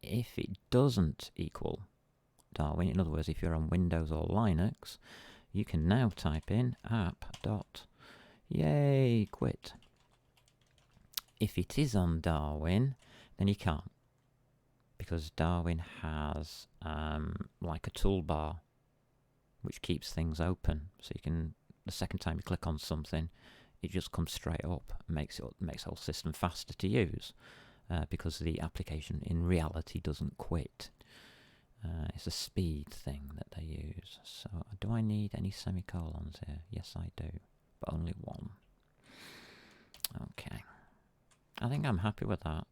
if it doesn't equal Darwin, in other words, if you're on Windows or Linux, you can now type in app.yay quit. If it is on Darwin, then you can't, because Darwin has like a toolbar which keeps things open, so you can, the second time you click on something, it just comes straight up and makes the whole system faster to use, because the application in reality doesn't quit. It's a speed thing that they use. So do I need any semicolons here? Yes, I do, but only one. Okay, I think I'm happy with that.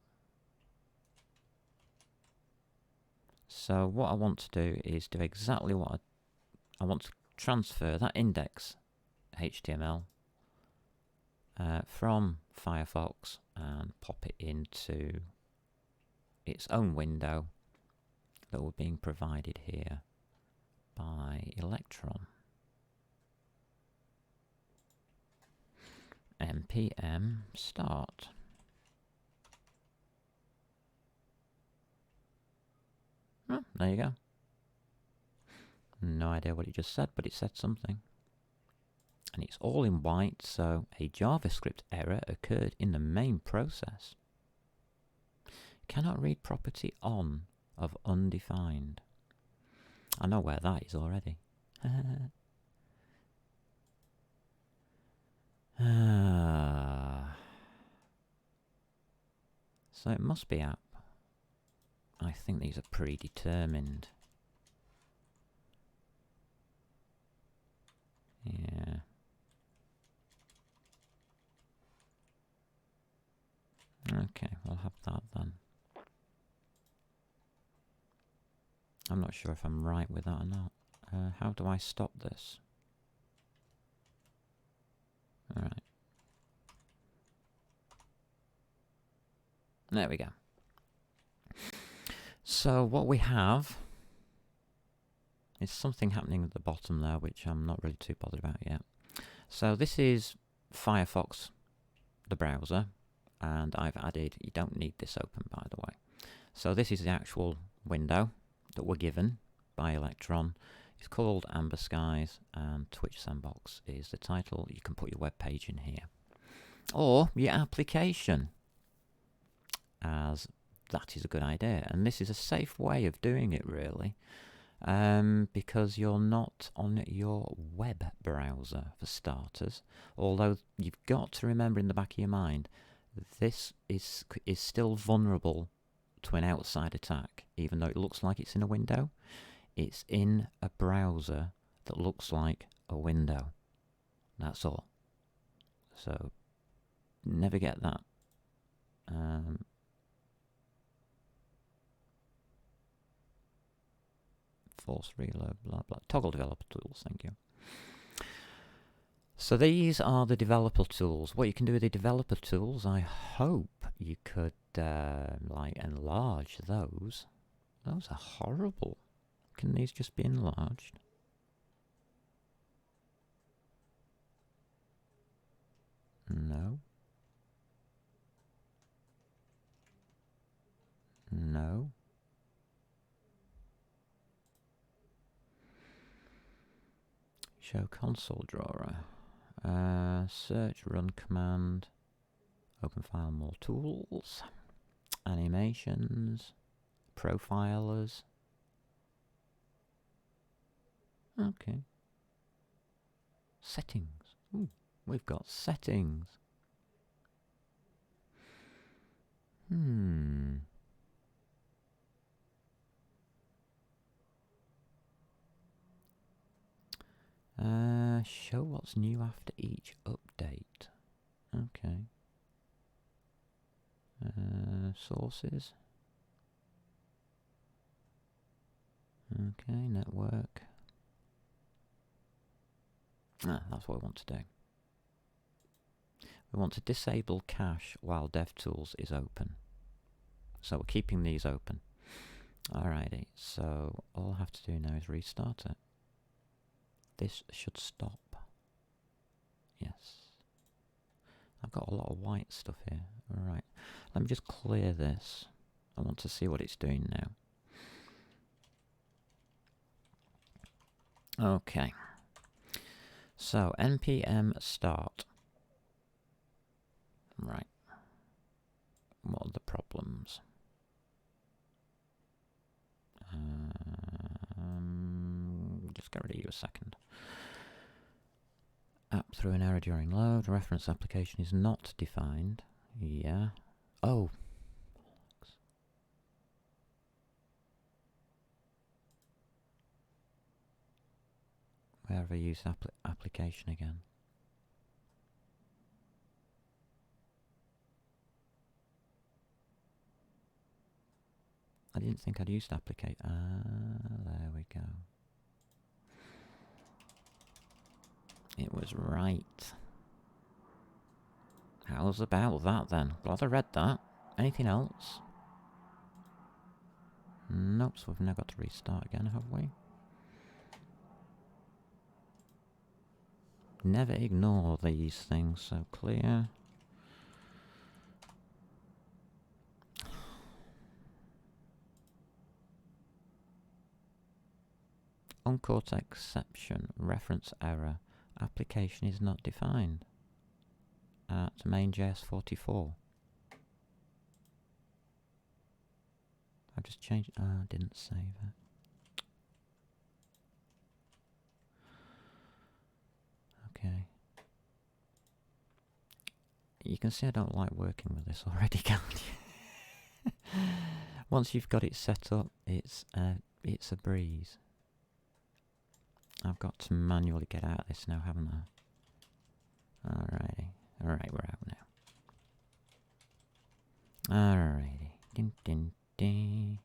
So what I want to do is do exactly what I want to transfer that index HTML from Firefox and pop it into its own window that we're being provided here by Electron. npm start. Oh, there you go. No idea what it just said, but it said something. And it's all in white, so a JavaScript error occurred in the main process. Cannot read property on of undefined. I know where that is already. So it must be app. I think these are predetermined. Yeah. Okay, we'll have that then. I'm not sure if I'm right with that or not. How do I stop this? Alright. There we go. So what we have is something happening at the bottom there, which I'm not really too bothered about yet. So this is Firefox, the browser, and I've added, you don't need this open by the way. So this is the actual window that we're given by Electron. It's called Amberskies, and Twitch Sandbox is the title. You can put your web page in here, or your application, as that is a good idea. And this is a safe way of doing it, really, because you're not on your web browser, for starters. Although you've got to remember in the back of your mind, this is still vulnerable to an outside attack, even though it looks like it's in a window. It's in a browser that looks like a window. That's all. So never get that. Force reload, blah blah. Toggle developer tools, thank you. So these are the developer tools. What you can do with the developer tools, I hope you could like enlarge those. Those are horrible. Can these just be enlarged? No. No. Show console drawer. Search run command. Open file, more tools. Animations. Profilers. Okay. Settings. Ooh, we've got settings. Show what's new after each update. Okay. Sources. Okay, network. That's what we want to do. We want to disable cache while DevTools is open. So we're keeping these open. Alrighty, so all I have to do now is restart it. This should stop. Yes. I've got a lot of white stuff here. Alright, let me just clear this. I want to see what it's doing now. Okay. So, npm start. Right. What are the problems? Just get rid of you a second. App through an error during load. Reference application is not defined. Yeah. Oh. Where have I used application again? I didn't think I'd used application. There we go. It was right. How's about that then? Glad I read that. Anything else? Nope, so we've now got to restart again, have we? Never ignore these things, so clear. Uncaught exception, reference error, application is not defined at main.js 44. I've just changed, didn't save it. Okay. You can see I don't like working with this already, can't you? Once you've got it set up, it's a breeze. I've got to manually get out of this now, haven't I? Alrighty. Alright, we're out now. Alrighty. Din, din, din.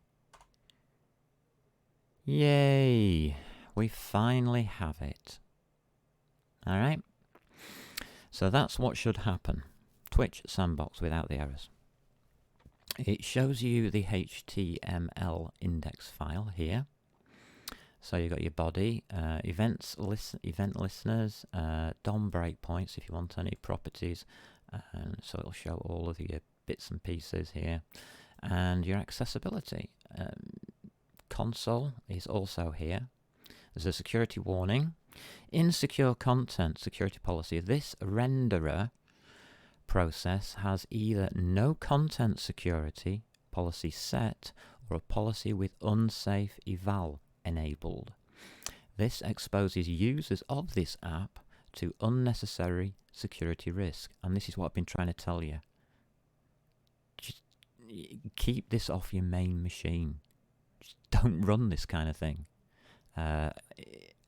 Yay! We finally have it. Alright. So that's what should happen. Twitch sandbox without the errors. It shows you the HTML index file here. So you've got your body, event listeners, DOM breakpoints if you want any properties, and so it'll show all of your bits and pieces here, and your accessibility. Console is also here. There's a security warning. Insecure content security policy. This renderer process has either no content security policy set or a policy with unsafe eval enabled. This exposes users of this app to unnecessary security risk, and this is what I've been trying to tell you. Just keep this off your main machine. Just don't run this kind of thing out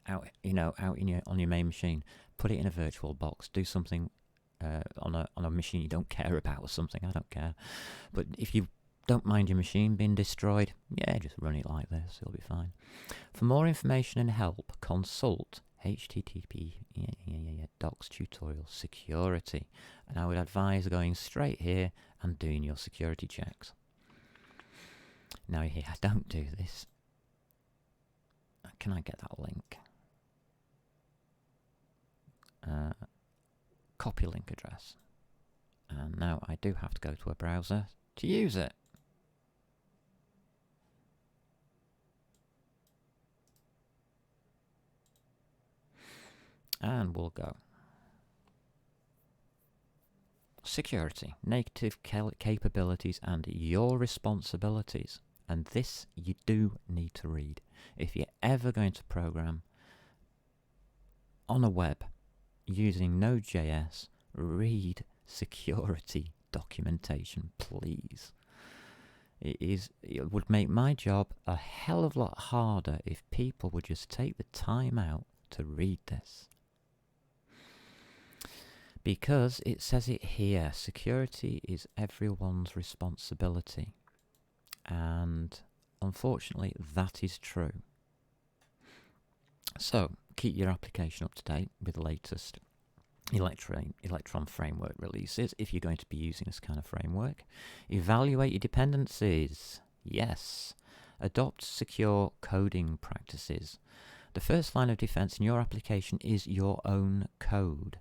on your main machine. Put it in a virtual box. Do something on a machine you don't care about or something. I don't care. But if you don't mind your machine being destroyed, yeah, just run it like this, it'll be fine. For more information and help, consult http docs tutorial security. And I would advise going straight here and doing your security checks. Now here, don't do this. Can I get that link? Copy link address. And now I do have to go to a browser to use it. And we'll go. Security, native capabilities and your responsibilities. And this you do need to read. If you're ever going to program on a web using Node.js, read security documentation, please. It would make my job a hell of a lot harder if people would just take the time out to read this. Because it says it here, security is everyone's responsibility. And unfortunately, that is true. So, keep your application up to date with the latest Electron framework releases if you're going to be using this kind of framework. Evaluate your dependencies. Yes. Adopt secure coding practices. The first line of defense in your application is your own code.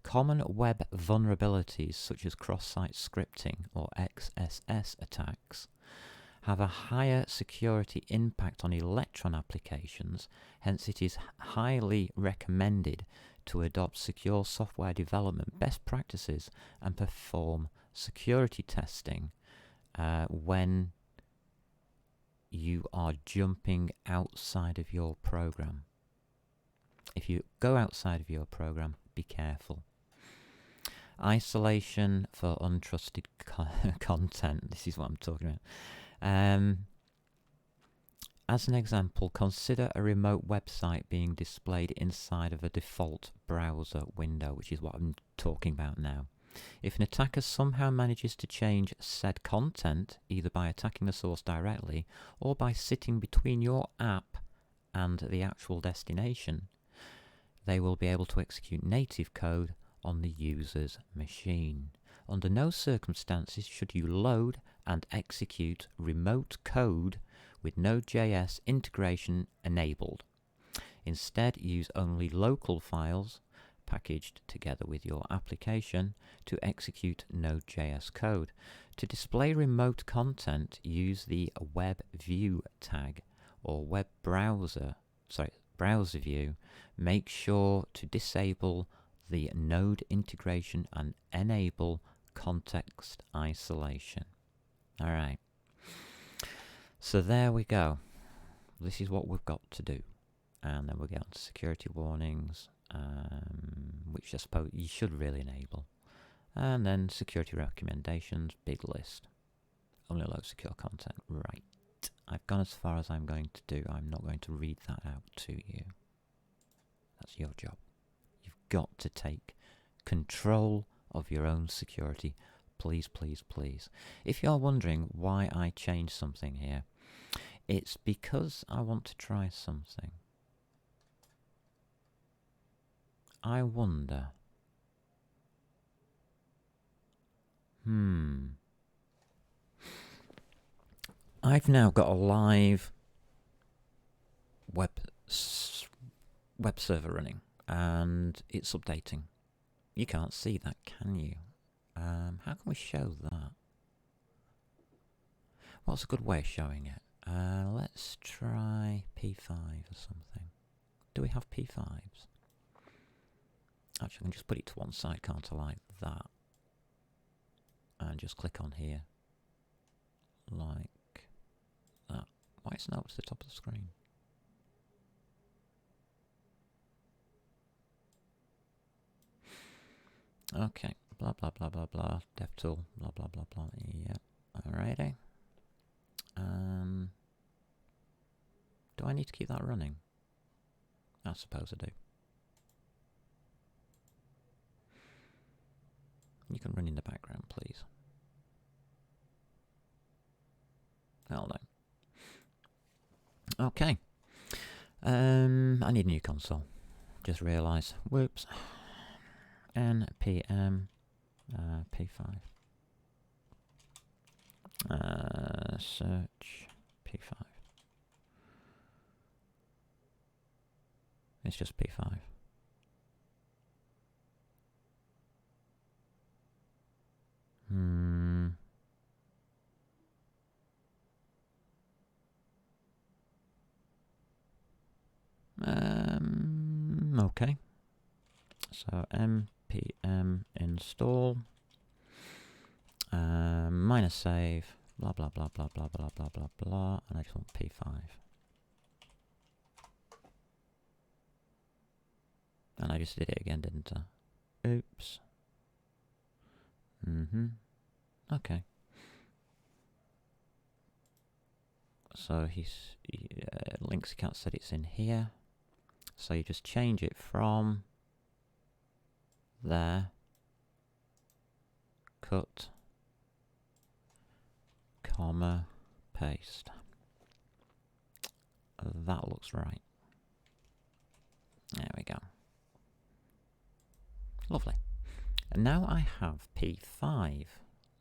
Common web vulnerabilities such as cross-site scripting or XSS attacks have a higher security impact on Electron applications, hence it is highly recommended to adopt secure software development best practices and perform security testing when you are jumping outside of your program. If you go outside of your program, be careful. Isolation for untrusted content. This is what I'm talking about. As an example, consider a remote website being displayed inside of a default browser window, which is what I'm talking about now. If an attacker somehow manages to change said content, either by attacking the source directly or by sitting between your app and the actual destination, they will be able to execute native code on the user's machine. Under no circumstances should you load and execute remote code with Node.js integration enabled. Instead, use only local files packaged together with your application to execute Node.js code. To display remote content, use the web view tag or web browser view. Make sure to disable the Node integration and enable context isolation. All right. So there we go. This is what we've got to do. And then we'll get on to security warnings, which I suppose you should really enable. And then security recommendations, big list. Only allow secure content. Right. I've gone as far as I'm going to do. I'm not going to read that out to you. That's your job. You've got to take control of your own security. Please, please, please. If you're wondering why I changed something here, it's because I want to try something. I wonder. I've now got a live web server running, and it's updating. You can't see that, can you? How can we show that? What's a good way of showing it? Let's try P5 or something. Do we have P5s? Actually, I can just put it to one side, can't I, like that? And just click on here. Like that. Why it's not at the top of the screen? Okay. Blah, blah, blah, blah, blah. DevTool. Blah, blah, blah, blah. Yep. Alrighty. Do I need to keep that running? I suppose I do. You can run in the background, please. That'll do. Okay. I need a new console. Just realised. Whoops. npm p5. Search p5. It's just p5. Okay. So npm install minus save blah blah blah blah blah blah blah blah blah, and I just want p5. And I just did it again, didn't I? Oops. Okay. So links account said it's in here. So you just change it from there, cut, comma, paste. That looks right. There we go. Lovely. And now I have P5.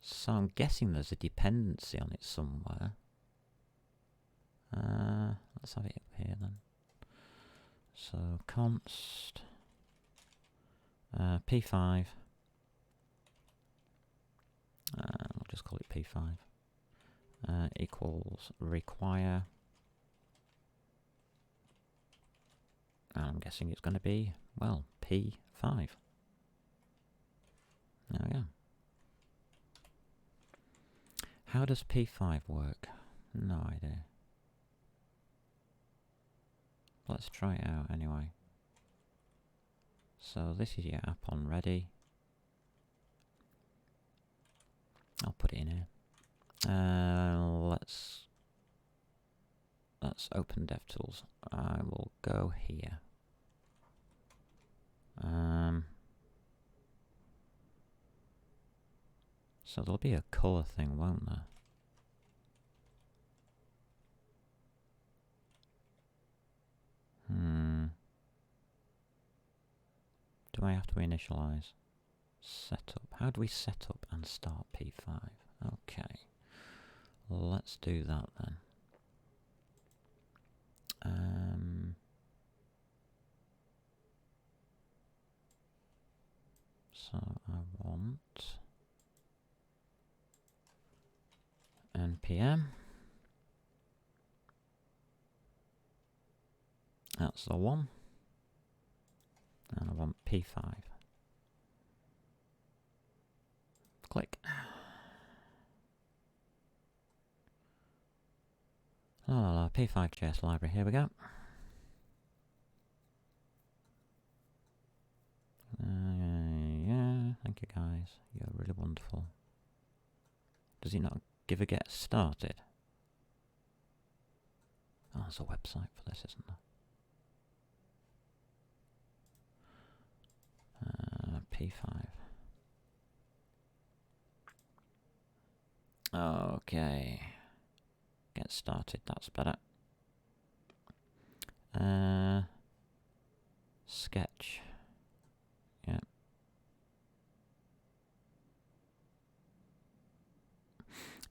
So I'm guessing there's a dependency on it somewhere. Let's have it up here then. So const P5. I'll just call it P5. Equals require. And I'm guessing it's going to be, well, P5. There we go. How does P5 work? No idea. Let's try it out anyway. So this is your app on ready. I'll put it in here. Let's open DevTools. I will go here. So there'll be a colour thing, won't there? Do I have to initialize? Setup. How do we set up and start P5? Okay. Let's do that then. So I want npm. That's the one. And I want P5. Click. P5.js library, here we go. Yeah, thank you guys. You're really wonderful. Does he not give a get started? Oh, there's a website for this, isn't there? P5. Okay. Get started, that's better. Sketch. Yeah.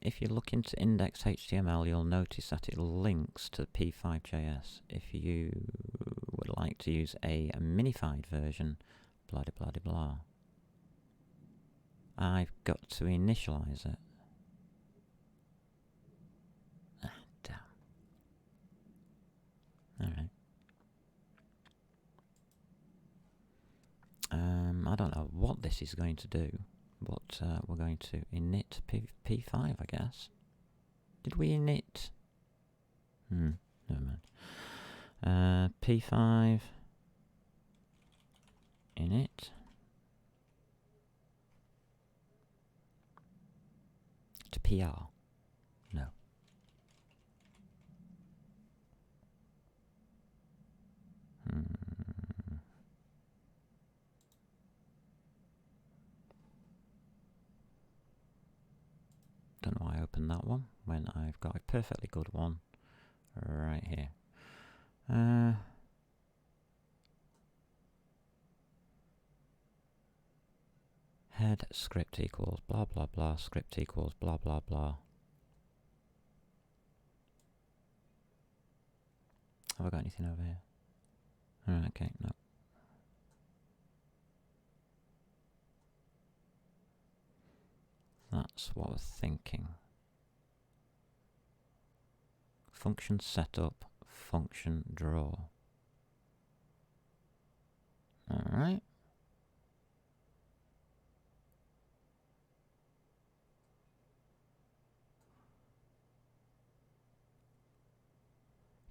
If you look into index.html, you'll notice that it links to P5.js. If you would like to use a minified version, blah de blah de blah. I've got to initialize it. Ah, damn. Alright. I don't know what this is going to do, but we're going to init P5, I guess. Did we init? Never mind. P5 init to PR. No. Don't know why I opened that one when I've got a perfectly good one right here. Head script equals blah blah blah, script equals blah blah blah. Have I got anything over here? Alright, okay, no. That's what we're thinking. Function setup, function draw. Alright.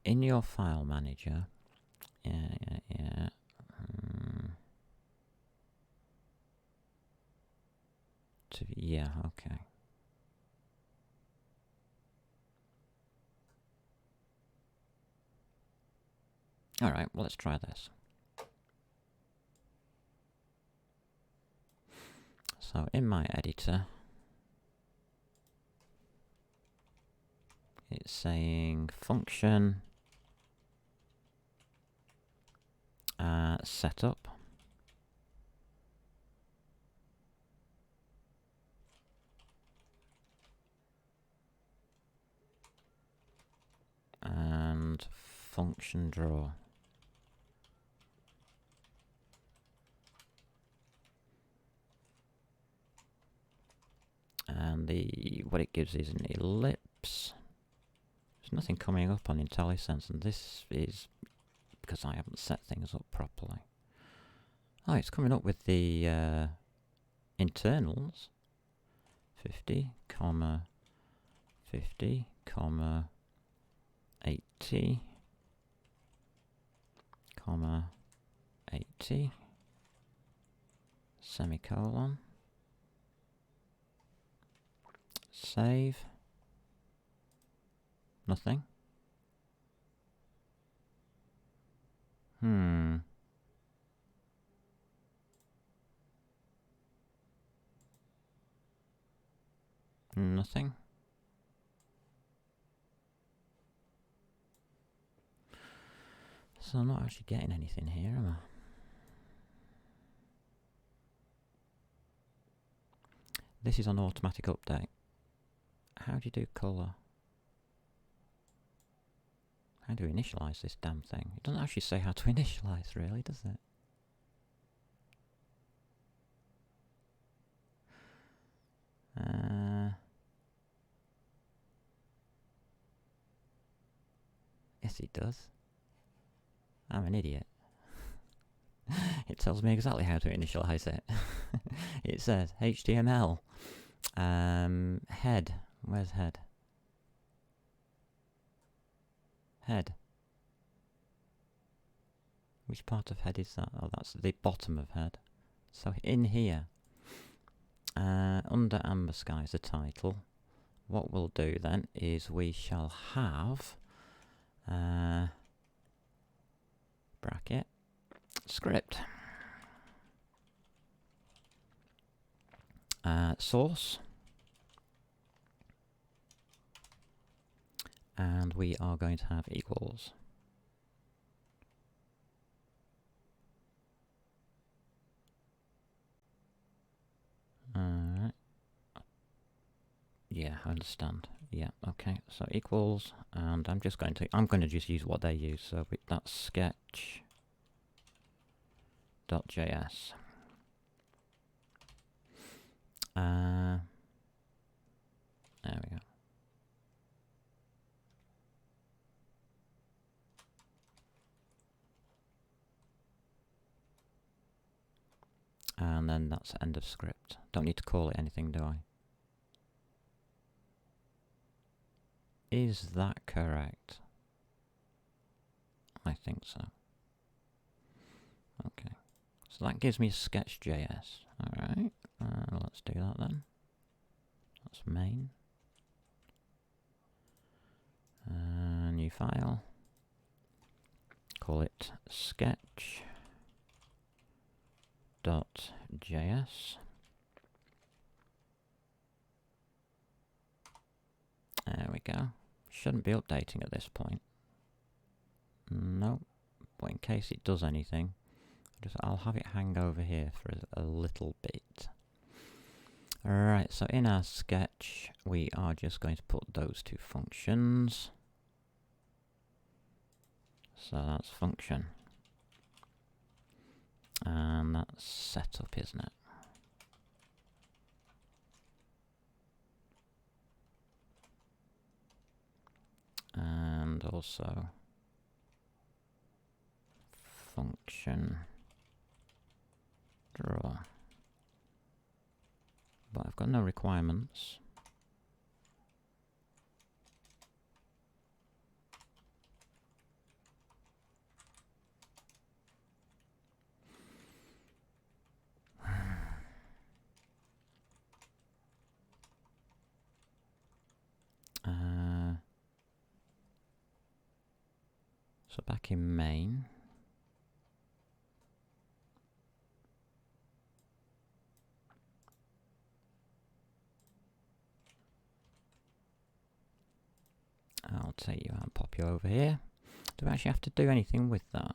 In your file manager, yeah. Yeah, okay. Alright, well, let's try this. So in my editor, it's saying function setup. And function draw. And what it gives is an ellipse. There's nothing coming up on IntelliSense, and this is because I haven't set things up properly. it's coming up with the internals. 50, comma 50, comma 80, comma 80, semicolon, save, nothing. Nothing. So I'm not actually getting anything here, am I? This is on automatic update. How do you do colour? How do we initialise this damn thing? It doesn't actually say how to initialise, really, does it? Yes, it does. I'm an idiot. It tells me exactly how to initialise it. It says HTML. Head. Where's head? Head. Which part of head is that? Oh, that's the bottom of head. So in here, under Amberskies, the title, what we'll do then is we shall have bracket script source, and we are going to have equals. Alright. Yeah, I understand. Yeah, okay. So equals, and I'm going to just use what they use. So that's sketch.js. There we go. And then that's end of script. Don't need to call it anything, do I? Is that correct? I think so. Okay. So that gives me sketch.js. Alright. Let's do that then. That's main. New file. Call it sketch.js. There we go. Shouldn't be updating at this point. No, but in case it does anything, I'll have it hang over here for a little bit. Alright, so in our sketch, we are just going to put those two functions. So that's function. And that's setup, isn't it? And also function draw. But I've got no requirements. So back in main, I'll take you out and pop you over here. Do I actually have to do anything with that?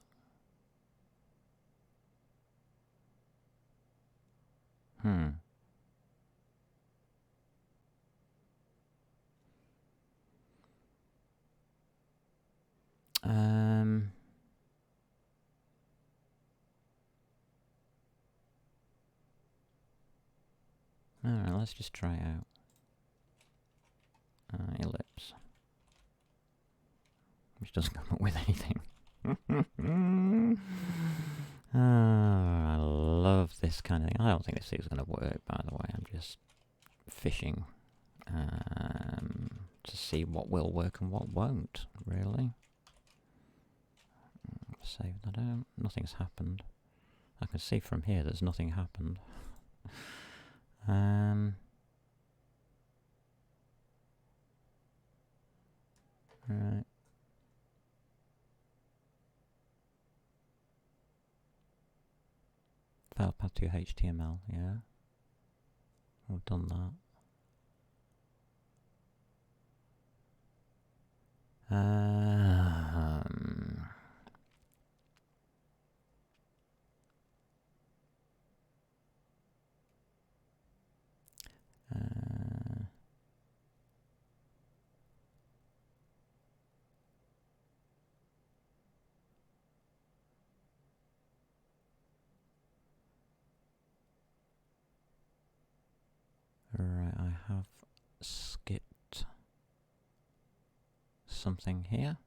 Alright, let's just try it out. Ellipse. Which doesn't come up with anything. I this kind of thing. I don't think this is going to work, by the way. I'm just fishing to see what will work and what won't, really. Save that out. Nothing's happened. I can see from here there's nothing happened. Right. File path to HTML, yeah. We've done that. Right, I have skipped something here.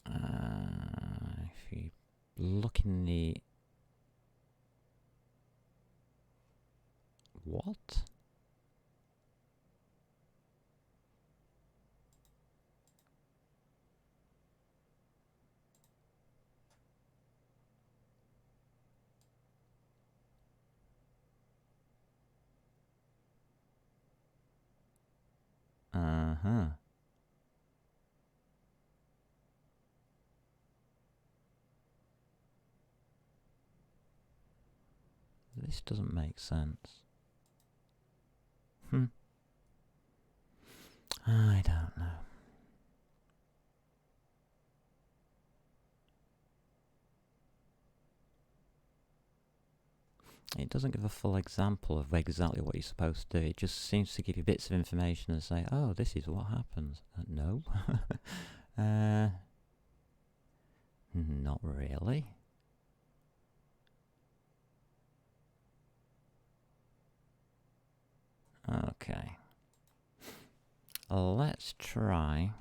If you look in the... What? Uh-huh. This doesn't make sense. I don't know. It doesn't give a full example of exactly what you're supposed to do. It just seems to give you bits of information and say, oh, this is what happens. No. Not really. Okay. Let's try.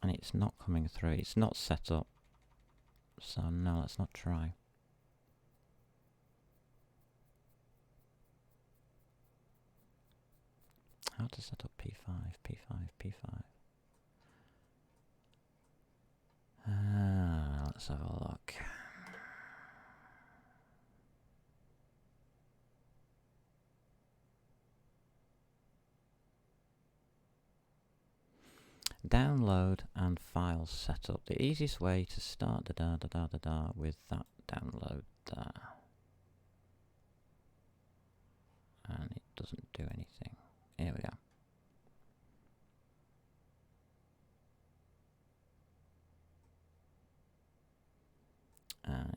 And it's not coming through. It's not set up. So no, let's not try. How to set up P5, P5, P5. Let's have a look. Download and file setup. The easiest way to start with that download there. And it doesn't do anything. Here we go.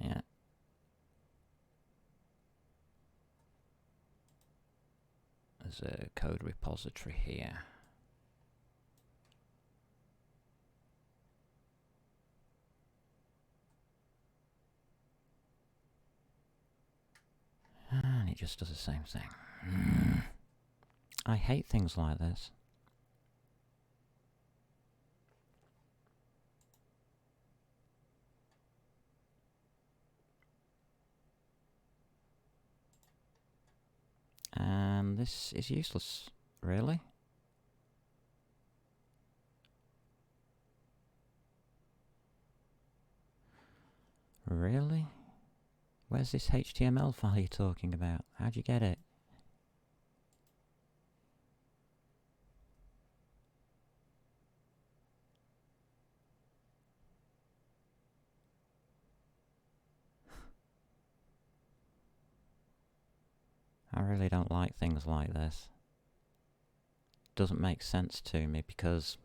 Yeah. There's a code repository here. And it just does the same thing. I hate things like this. And this is useless, really. Really? Where's this HTML file you're talking about? How'd you get it? I really don't like things like this. Doesn't make sense to me because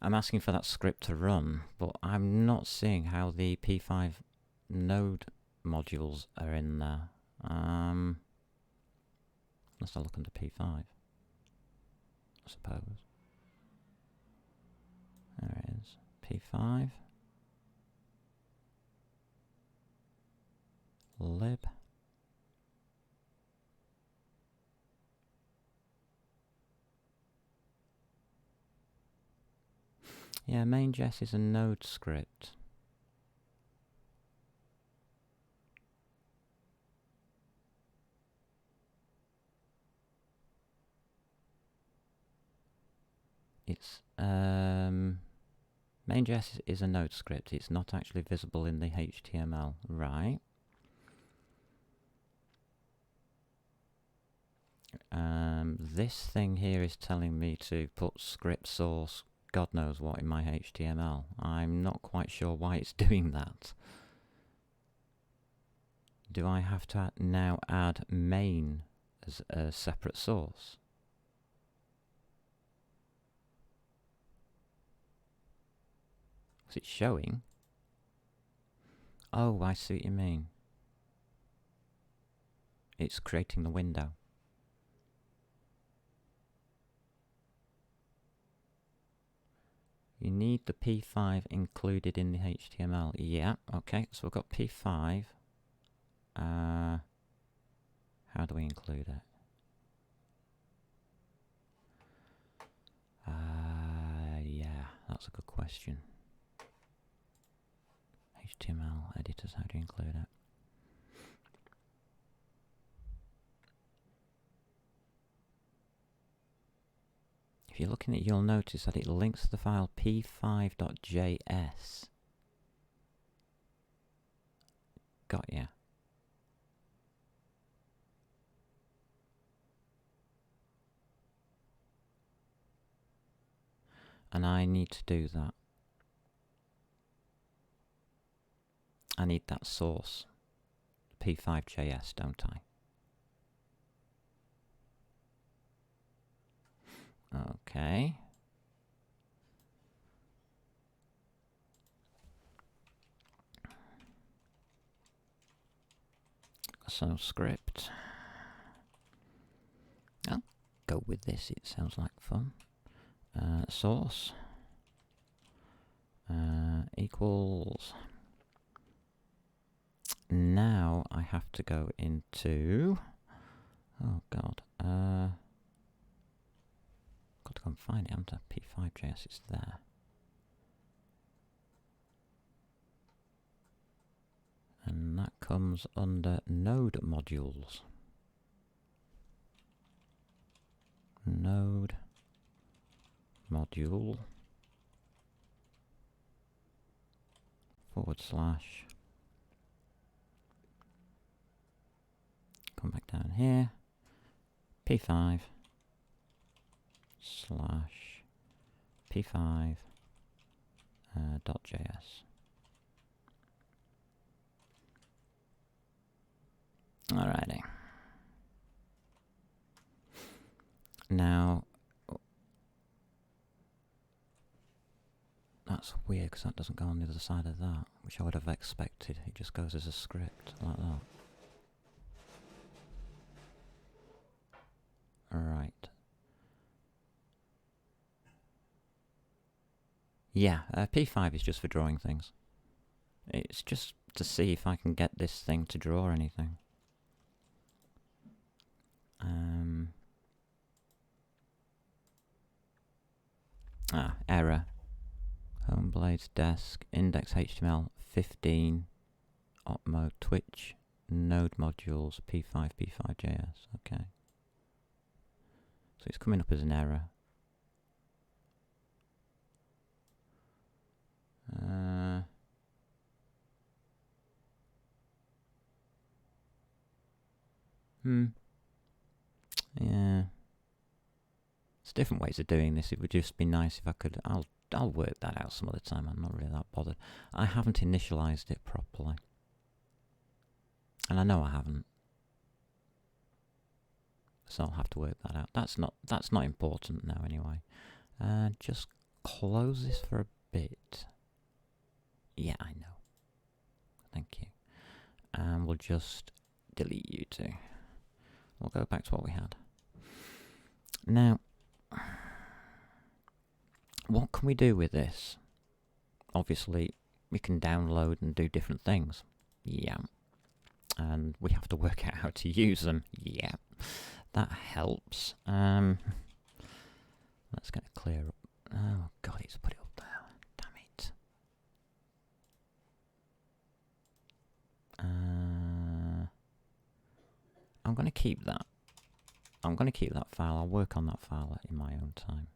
I'm asking for that script to run, but I'm not seeing how the P5 node modules are in there. Let's look under P5, I suppose. There it is. P5. Lib. Yeah, main.js is a Node script. It's main.js is a Node script. It's not actually visible in the HTML, right? This thing here is telling me to put script source God knows what in my HTML. I'm not quite sure why it's doing that. Do I have to now add main as a separate source? Is it showing? Oh, I see what you mean. It's creating the window. You need the P5 included in the HTML. Yeah, okay, so we've got P5. How do we include it? Yeah, that's a good question. HTML editors, how do you include it? If you're looking at it, you'll notice that it links to the file p5.js. Got ya. And I need to do that. I need that source, p5.js, don't I? Okay. So script. I'll go with this, it sounds like fun. Source equals. Now I have to go into. Oh god. Got to go and find it. I'm to p5.js. It's there. And that comes under Node modules. Node module / come back down here, p5 / p5 .js. Alrighty. Now, that's weird because that doesn't go on the other side of that, which I would have expected. It just goes as a script like that. Right. Yeah, P5 is just for drawing things. It's just to see if I can get this thing to draw anything. Error. Home Bladez desk, index HTML 15, op mode Twitch, node modules, P5, P5.js. Okay. So it's coming up as an error. Yeah. There's different ways of doing this. It would just be nice if I could. I'll work that out some other time. I'm not really that bothered. I haven't initialized it properly, and I know I haven't. So I'll have to work that out. That's not important now anyway. Just close this for a bit. Yeah, I know. Thank you. And we'll just delete you two. We'll go back to what we had. Now, what can we do with this? Obviously, we can download and do different things. Yeah. And we have to work out how to use them. Yeah. That helps. Let's get it clear up. Oh god, it's put it up there. I'm going to keep that. I'm going to keep that file. I'll work on that file in my own time.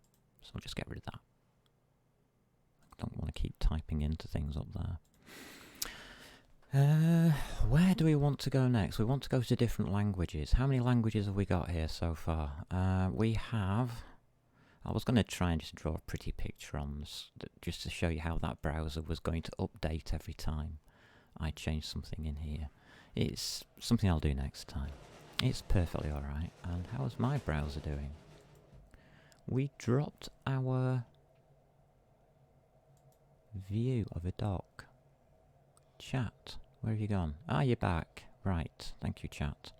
So I'll just get rid of that. I don't want to keep typing into things up there. Where do we want to go next? We want to go to different languages. How many languages have we got here so far? We have... I was going to try and just draw a pretty picture on this, just to show you how that browser was going to update every time I change something in here. It's something I'll do next time. It's perfectly alright. And how is my browser doing? We dropped our view of a dock. Chat, where have you gone? Ah, you're back. Right, thank you, chat.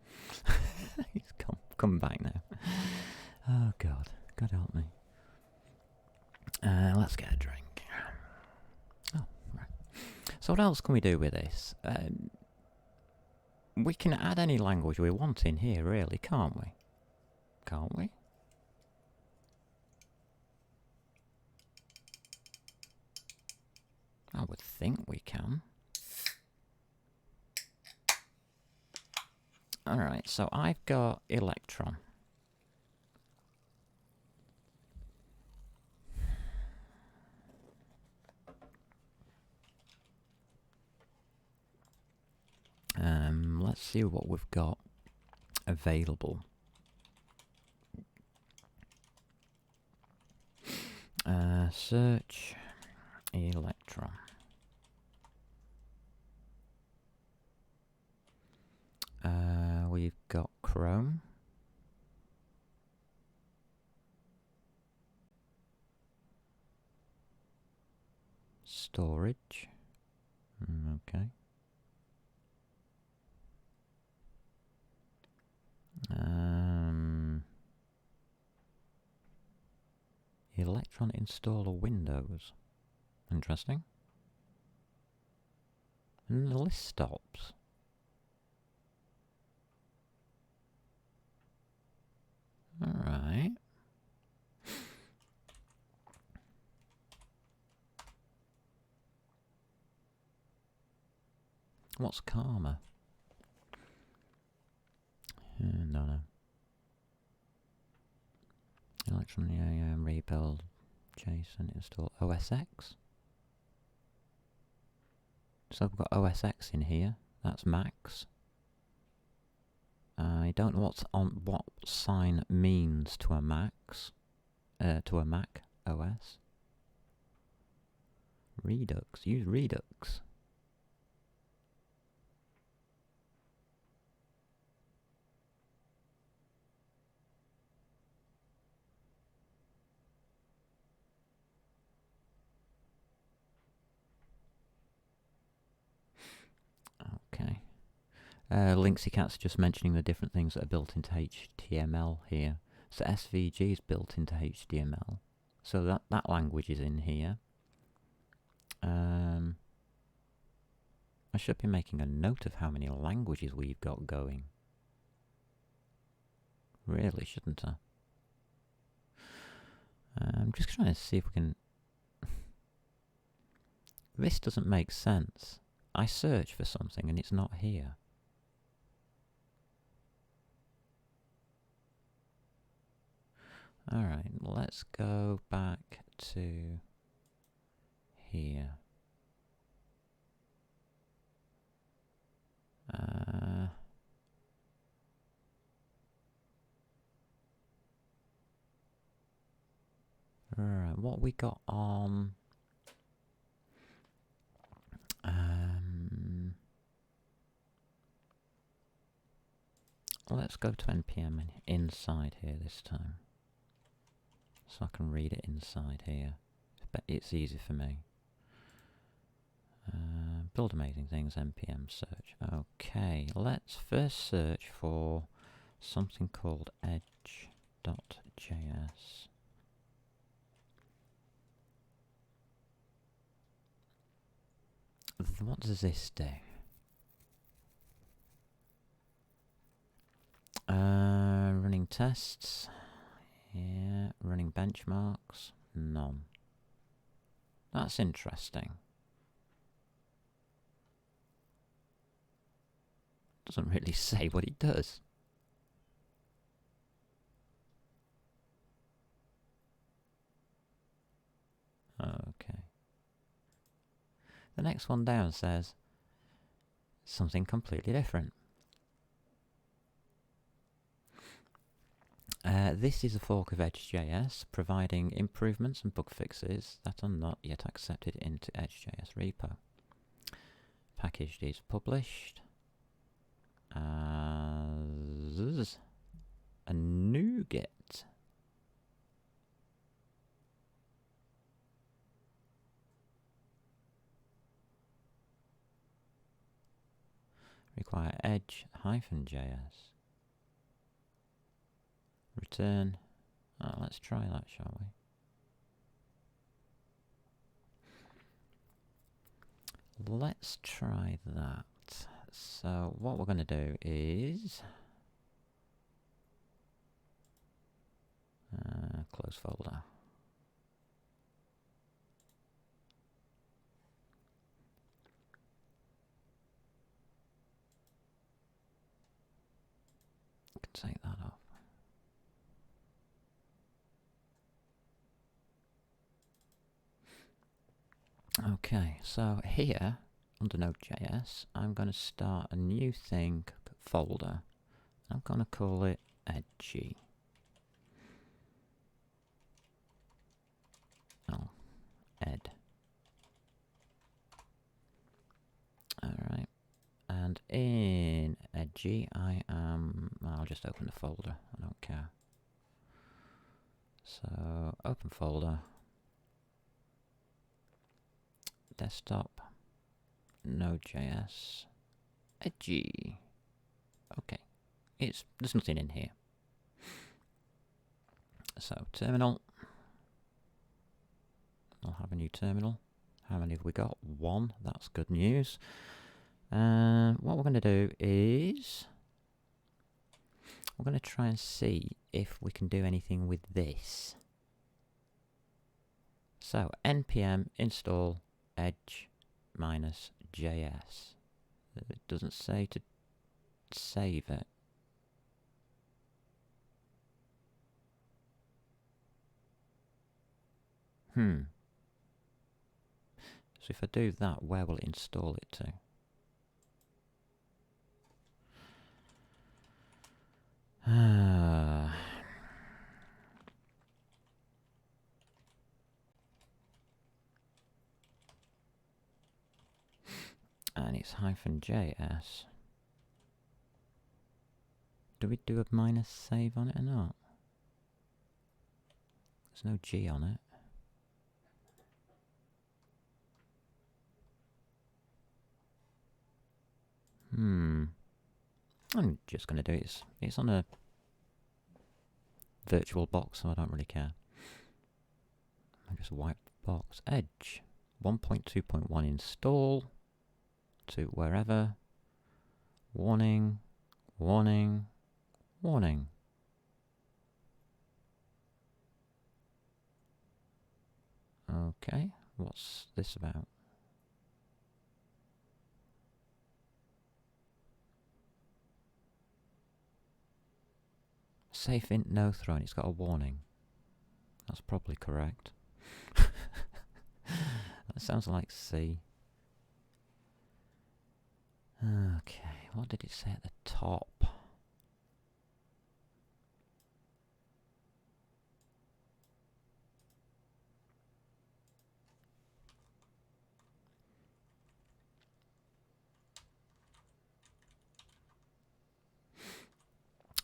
He's come back now. Oh God, God help me. Let's get a drink. Oh, right. So what else can we do with this? We can add any language we want in here, really, can't we? Can't we? I would think we can. Alright, so I've got Electron. Let's see what we've got available. Search Electron. We've got Chrome. Storage. Okay. Electron installer Windows. Interesting. And the list stops. Alright. What's Karma? No. Electron rebuild JSON install OSX. So I've got OSX in here. That's Macs. I don't know what sign means to a Macs. To a Mac OS. Redux. Use Redux. Okay. Linksy Cat's just mentioning the different things that are built into HTML here. So SVG is built into HTML. So that language is in here. I should be making a note of how many languages we've got going. Really, shouldn't I? I'm just trying to see if we can... This doesn't make sense. I search for something and it's not here. Alright, let's go back to here. Right, what we got on... let's go to npm inside here this time. So I can read it inside here. But it's easy for me. Build amazing things, npm search. Okay, let's first search for something called edge.js. What does this do? Running tests. Yeah, running benchmarks. None. That's interesting. Doesn't really say what it does. Okay. The next one down says something completely different. This is a fork of Edge.js, providing improvements and bug fixes that are not yet accepted into Edge.js repo. Packaged is published as a NuGet. Require Edge-js. Return. Oh, let's try that, shall we? Let's try that. So what we're going to do is close folder. Take that off. Okay, so here under Node.js, I'm going to start a new thing folder. I'm going to call it Edgy. Oh, Ed. Alright. And in Edgy, I'll just open the folder, I don't care. So, open folder, desktop, Node.js, Edgy. Okay, there's nothing in here. So, terminal, I'll have a new terminal. How many have we got? 1, that's good news. What we're going to do is we're going to try and see if we can do anything with this. So npm install edge-js. It doesn't say to save it. So if I do that, where will it install it to? And it's -js. Do we do a minus save on it or not? There's no G on it. I'm just going to do it. It's on a virtual box, so I don't really care. I just wipe the box. Edge 1.2.1 install to wherever. Warning, warning, warning. Okay, what's this about? Safe int no thrown, it's got a warning. That's probably correct. That sounds like C. Okay, what did it say at the top?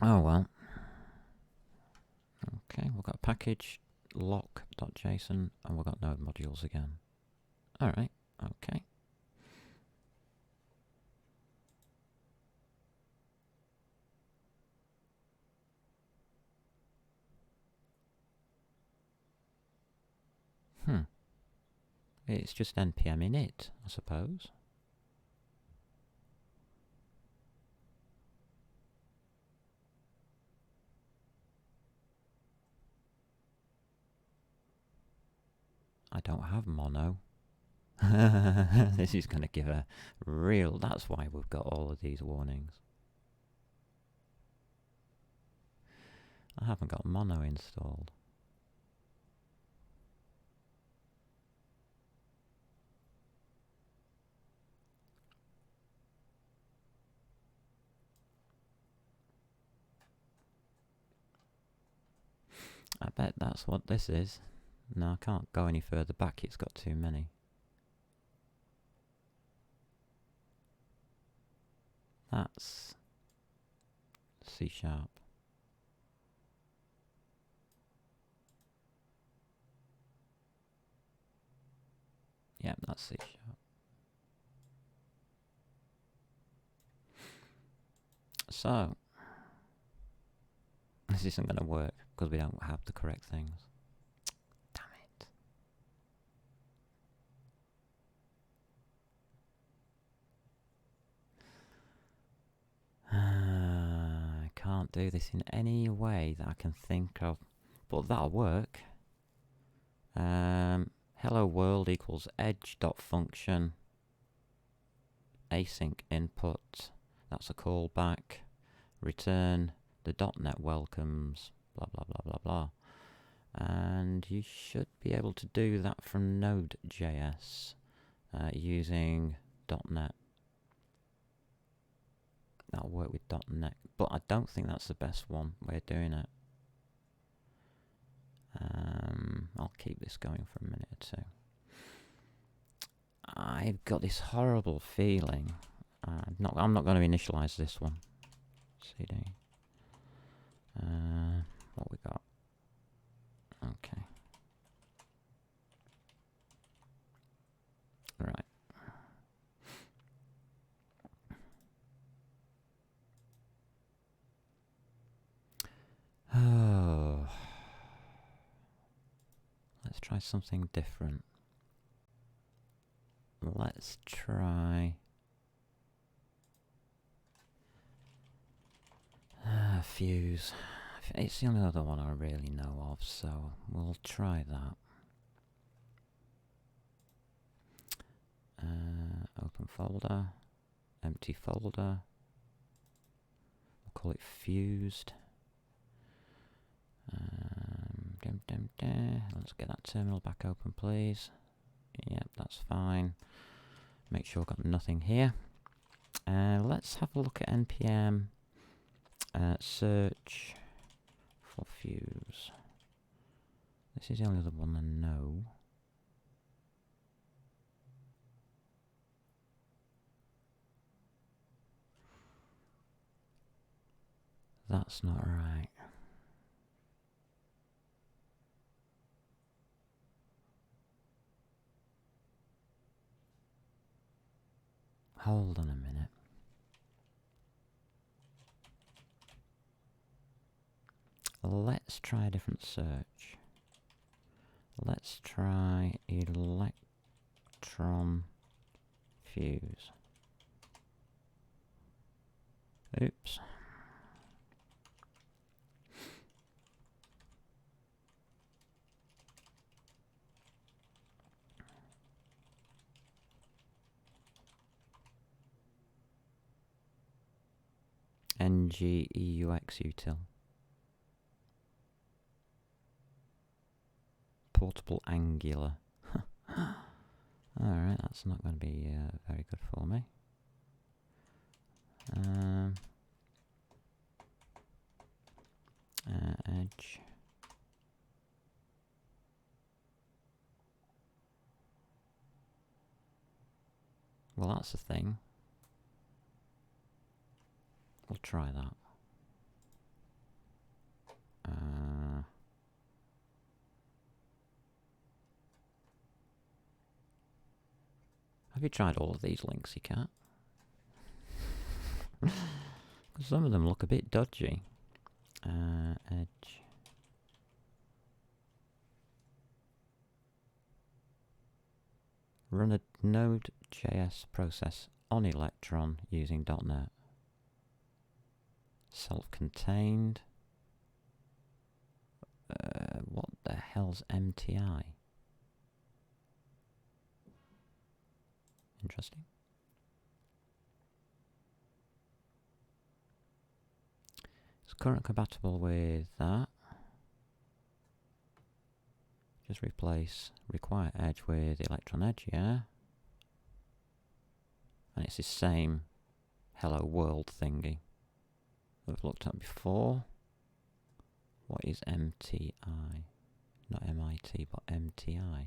Oh well. Okay, we've got package lock.json and we've got node modules again. Alright, okay. It's just npm init, I suppose. I don't have mono. This is going to give a real... That's why we've got all of these warnings. I haven't got Mono installed. I bet that's what this is. No, I can't go any further back, it's got too many. That's C#. Yep, that's C#. So, this isn't going to work because we don't have the correct things. Damn it. I can't do this in any way that I can think of, but that'll work. Hello world equals edge.function async input. That's a callback. Return the .NET welcomes. Blah blah blah blah blah. And you should be able to do that from Node.js using .NET. That'll work with .NET, but I don't think that's the best way of doing it. I'll keep this going for a minute or two. I've got this horrible feeling. I'm not going to initialize this one. CD. What we got? Okay. Right. Oh. Let's try something different. Let's try Fuse. It's the only other one I really know of, so we'll try that. Open folder, empty folder. We'll call it Fused. Let's get that terminal back open, please. Yep, that's fine. Make sure I've got nothing here. Let's have a look at npm search for Fuse. This is the only other one I know. That's not right. Hold on a minute. Let's try a different search. Let's try Electron Fuse. Oops. NGEUX util. Portable Angular. Alright, that's not going to be very good for me. Edge. Well, that's the thing. We'll try that. Have you tried all of these links? You can't. Some of them look a bit dodgy. Edge. Run a Node.js process on Electron using .NET. Self-contained. What the hell's MTI? Interesting. It's It's current compatible with that. Just replace require edge with electron edge, yeah. And it's the same hello world thingy we've looked at before. What is MTI? Not MIT, but MTI.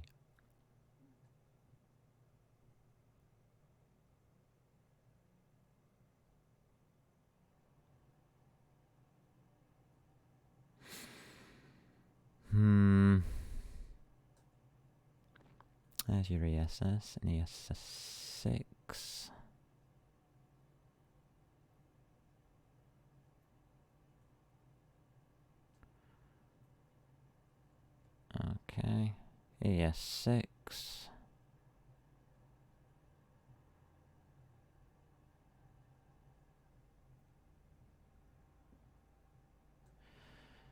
There's your ESS and ESS6. Okay, ES6.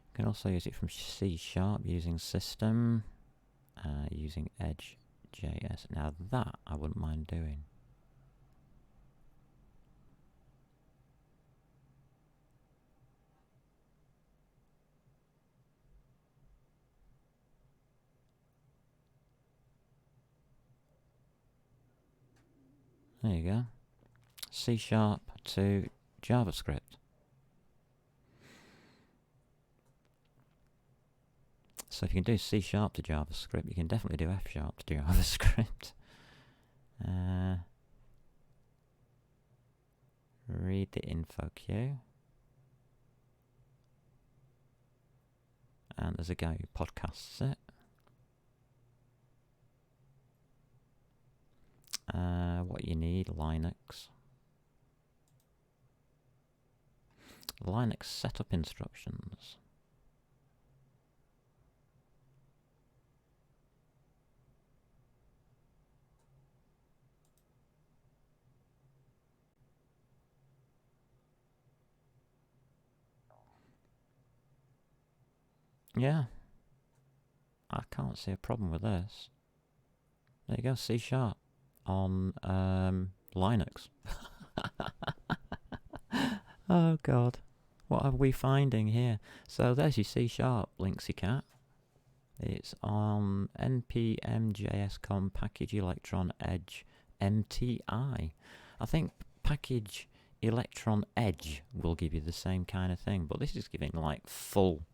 You can also use it from C# using system, using Edge.js. Now that I wouldn't mind doing. There you go. C# to JavaScript. So if you can do C# to JavaScript, you can definitely do F# to JavaScript. Read the info queue. And there's a guy who podcasts it. What you need, Linux. Linux setup instructions. Yeah. I can't see a problem with this. There you go, C# on Linux. Oh god. What are we finding here? So there's your C# Linksy cat. It's on npm.js.com package electron edge MTI. I think package electron edge will give you the same kind of thing, but this is giving like full.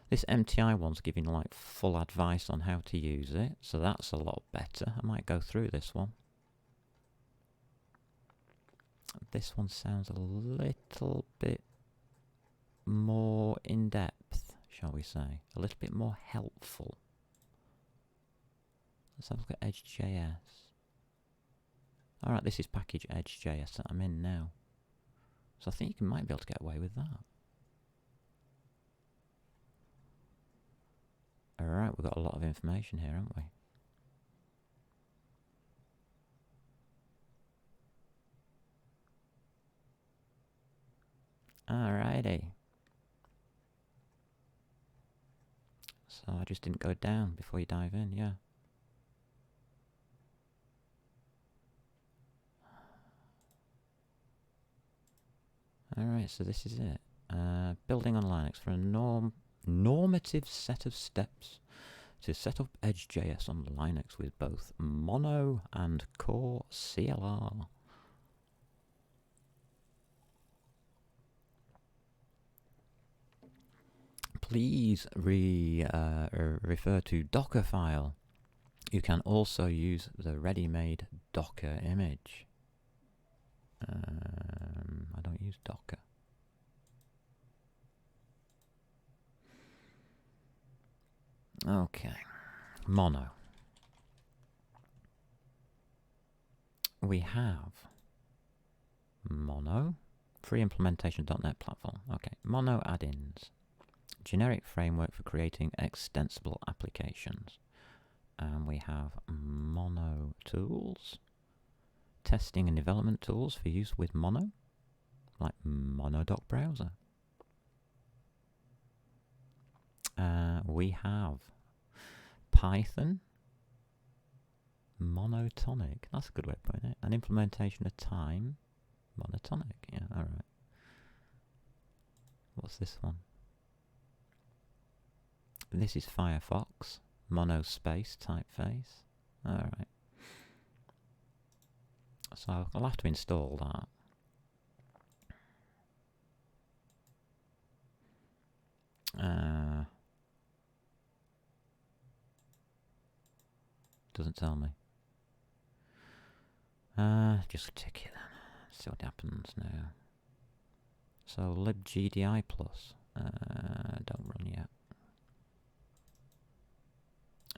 This MTI one's giving like full advice on how to use it, so that's a lot better. I might go through this one. This one sounds a little bit more in-depth, shall we say. A little bit more helpful. Let's have a look at Edge.js. Alright, this is package Edge.js that I'm in now. So I think you might be able to get away with that. Alright, we've got a lot of information here, haven't we? Alrighty. So I just didn't go down before you dive in, yeah. Alright, so this is it. Building on Linux for a normative set of steps to set up Edge.js on Linux with both Mono and Core CLR. Please refer to Docker file. You can also use the ready-made Docker image. I don't use Docker. Okay, Mono. We have Mono, free implementation.NET platform. Okay, Mono add-ins. Generic framework for creating extensible applications. And we have Mono tools. Testing and development tools for use with Mono, like Monodoc browser. We have Python, monotonic. That's a good way of putting it. An implementation of time, monotonic. Yeah, all right. What's this one? This is Firefox, monospace typeface. Alright. So I'll have to install that. Doesn't tell me. Just tick it then. See what happens now. So libgdi plus. Don't run yet.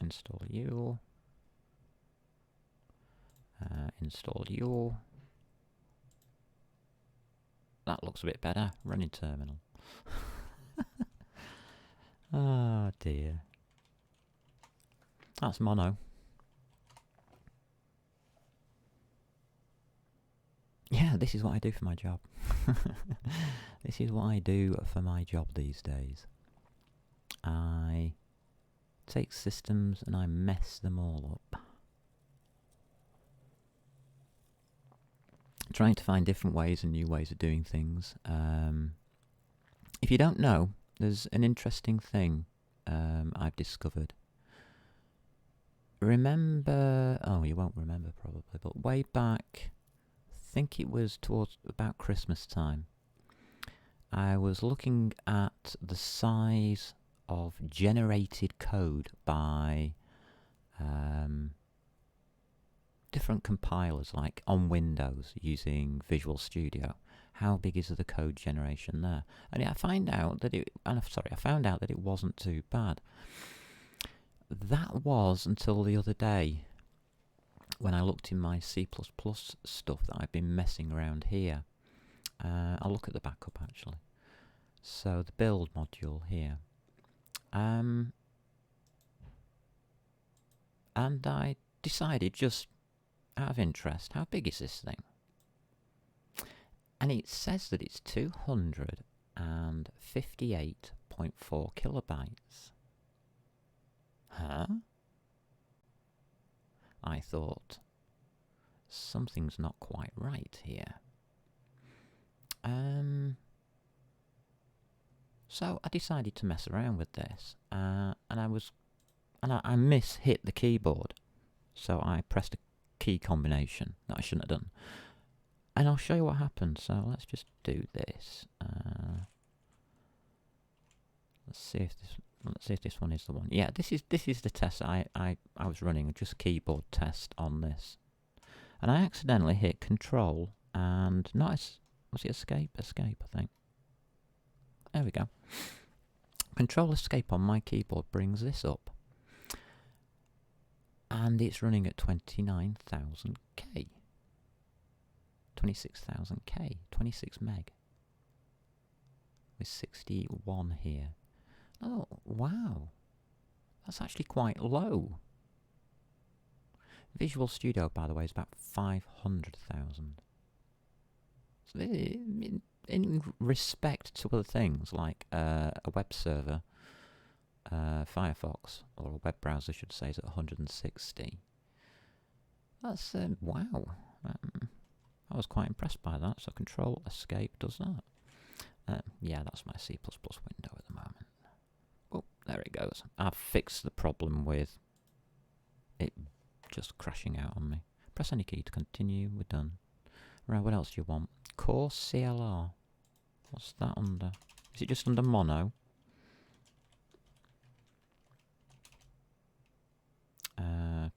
Install you. Install you. That looks a bit better. Running terminal. Oh dear. That's mono. Yeah, this is what I do for my job. This is what I do for my job these days. I take systems and I mess them all up. Trying to find different ways and new ways of doing things. If you don't know, there's an interesting thing I've discovered. Remember, oh, you won't remember probably, but way back, I think it was towards about Christmas time, I was looking at the size of generated code by different compilers, like on Windows using Visual Studio. How big is the code generation there? And I found out that it wasn't too bad. That was until the other day when I looked in my C++ stuff that I've been messing around here. I'll look at the backup actually. So the build module here. And I decided, just out of interest, how big is this thing? And it says that it's 258.4 kilobytes. Huh? I thought, something's not quite right here. So I decided to mess around with this, and I mishit the keyboard. So I pressed a key combination that I shouldn't have done. And I'll show you what happened. So let's just do this. Let's see if this one is the one. Yeah, this is the test I was running, just keyboard test on this. And I accidentally hit Control and was it Escape? Escape, I think. There we go. Control Escape on my keyboard brings this up. And it's running at 29,000K. 26,000K. 26 meg. With 61 here. Oh, wow. That's actually quite low. Visual Studio, by the way, is about 500,000. So in respect to other things, like a web server, Firefox, or a web browser, I should say, is at 160. That's, wow. I was quite impressed by that. So Control Escape does that. Yeah, that's my C++ window at the moment. Oh, there it goes. I've fixed the problem with it just crashing out on me. Press any key to continue. We're done. Right, what else do you want? Core CLR. What's that under? Is it just under mono?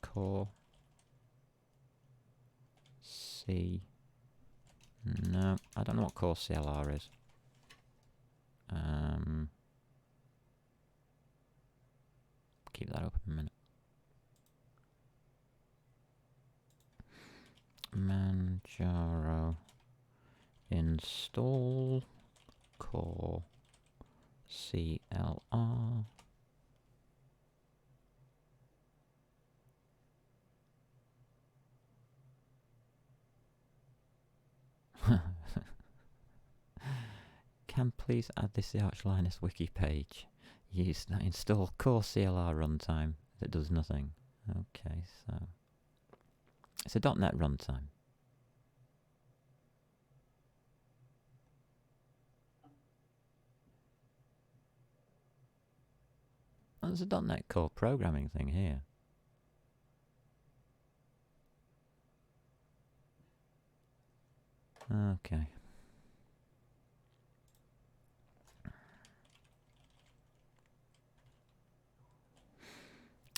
Core C. No, I don't know what Core CLR is. Keep that open a minute. Manjaro install core CLR. Can please add this to the Arch Linux wiki page. Use that install core CLR runtime that does nothing. Okay, so it's a .NET runtime. there's a .NET Core programming thing here. Okay.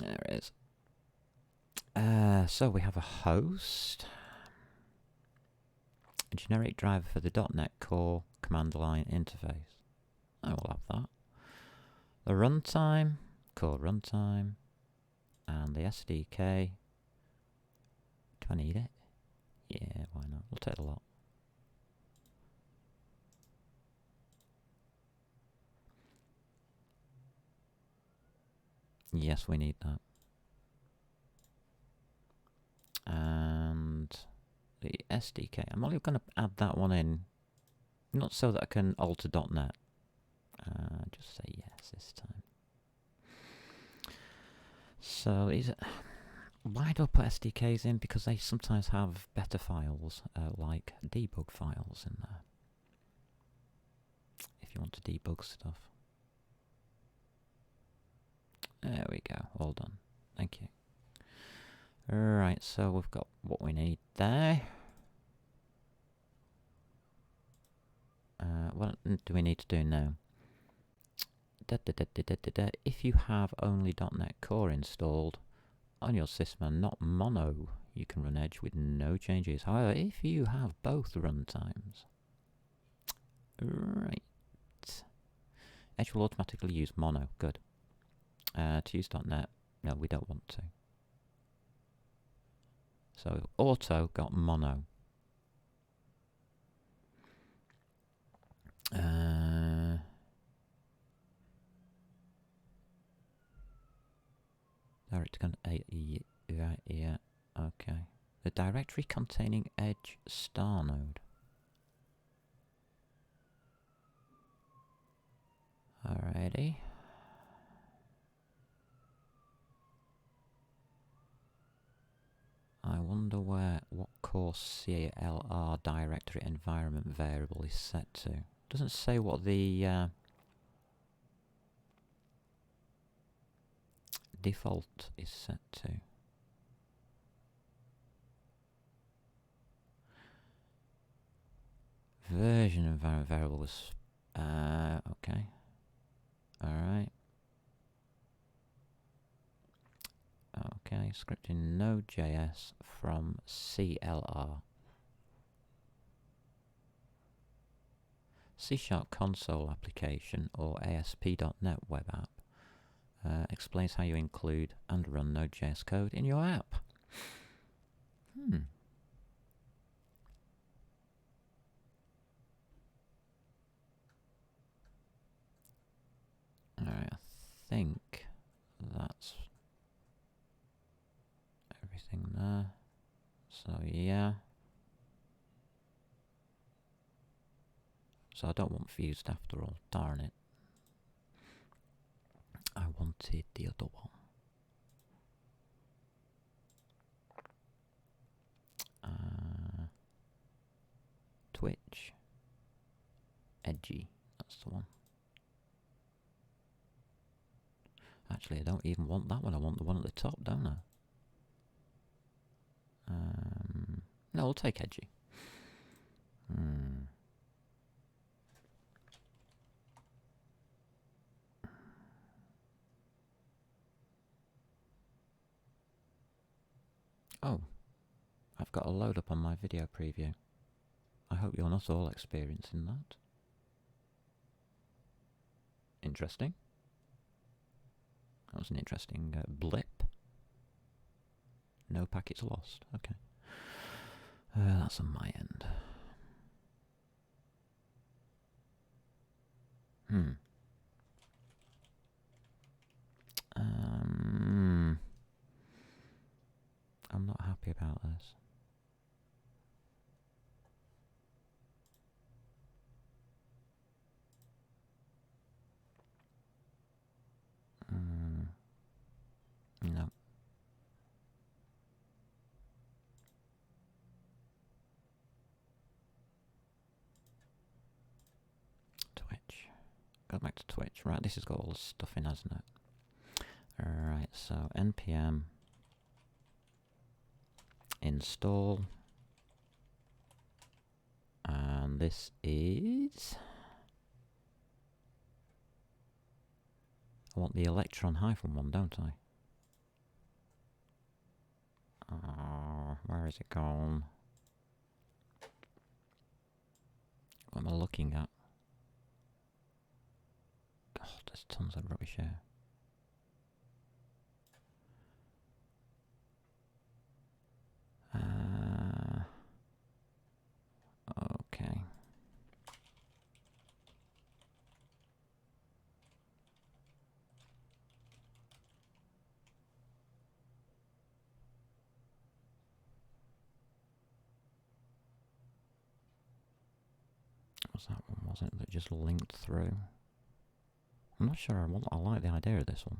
There it is. So we have a host, a generic driver for the .NET Core command line interface. I will have that. The runtime, core runtime, and the SDK. Do I need it? Yeah, why not? We'll take a lot. Yes, we need that. And the SDK. I'm only going to add that one in, not so that I can alter .NET. Just say yes this time. So why do I put SDKs in? Because they sometimes have better files, like debug files in there. If you want to debug stuff. There we go, all done. Thank you. Right, so we've got what we need there. What do we need to do now? If you have only .NET Core installed on your system and not Mono, you can run Edge with no changes. However, if you have both runtimes, right, Edge will automatically use Mono. Good. To use .NET, no, we don't want to. So auto got Mono. Yeah, okay. The directory containing Edge star node. Alrighty. I wonder what core CLR directory environment variable is set to. Doesn't say what the default is set to. Version environment variable was okay. Alright. Okay, scripting Node.js from CLR. C# console application or ASP.NET web app explains how you include and run Node.js code in your app. Alright, I think that's everything there. So yeah. So I don't want fused after all, darn it. I wanted the other one. Twitch. Edgy, that's the one. Actually, I don't even want that one, I want the one at the top, don't I? No, I'll take Edgy. Oh, I've got a load up on my video preview. I hope you're not all experiencing that. Interesting. That was an interesting blip. No packets lost. Okay. That's on my end. I'm not happy about this. No. Twitch. Go back to Twitch. Right, this has got all the stuff in, hasn't it? Alright, so npm install, and this is, I want the electron hyphen one, don't I? Where is it gone? What am I looking at? God, there's tons of rubbish here. Okay. Was that one, was it, that just linked through? I'm not sure I like the idea of this one.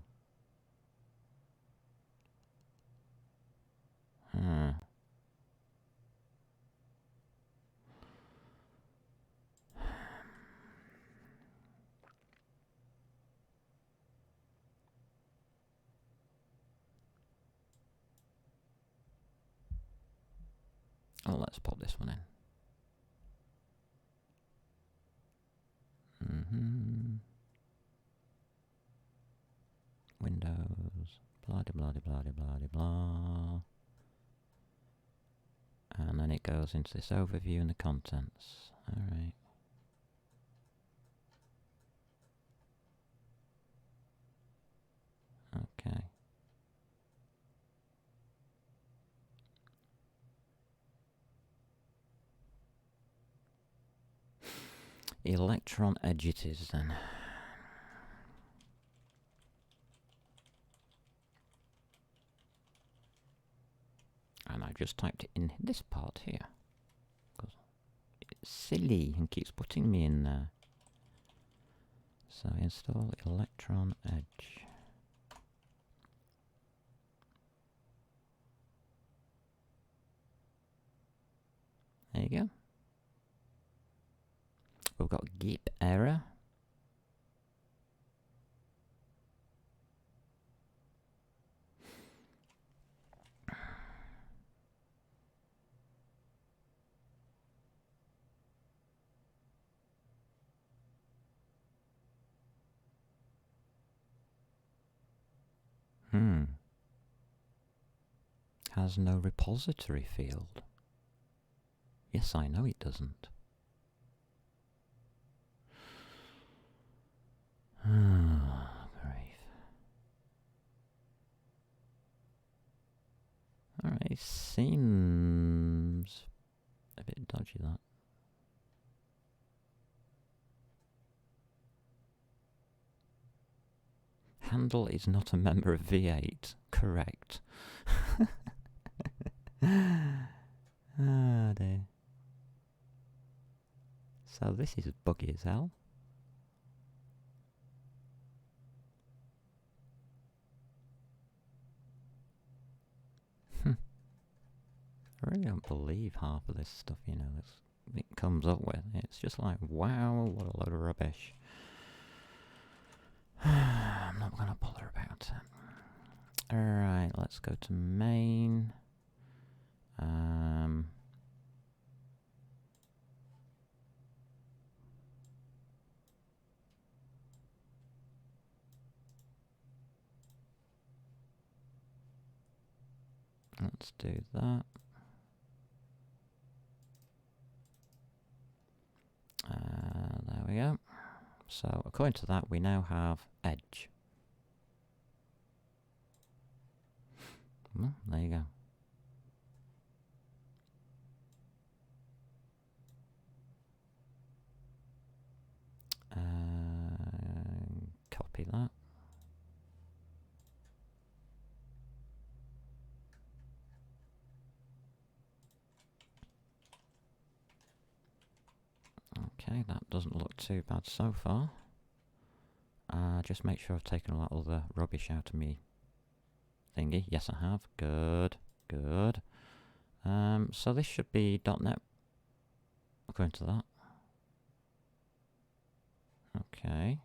Oh, let's pop this one in. Windows, blah de blah de blah de blah de blah. And then it goes into this overview and the contents. Alright. Okay. Electron edge it is then. And I just typed it in this part here, because it's silly and keeps putting me in there. So install electron edge. There you go. We've got git error. Has no repository field. Yes, I know it doesn't. Oh, grief. Alright, seems a bit dodgy, that. Handle is not a member of V8. Correct. Ah, dear. So this is buggy as hell. I really don't believe half of this stuff, you know, it comes up with. It's just like, wow, what a load of rubbish. I'm not going to bother about it. Alright, let's go to main. Let's do that. There we go. So according to that, we now have edge. Well, there you go. Copy that. Okay, that doesn't look too bad so far. Just make sure I've taken all that other rubbish out of me thingy. Yes, I have. Good, good. So this should be .NET according to that. Okay.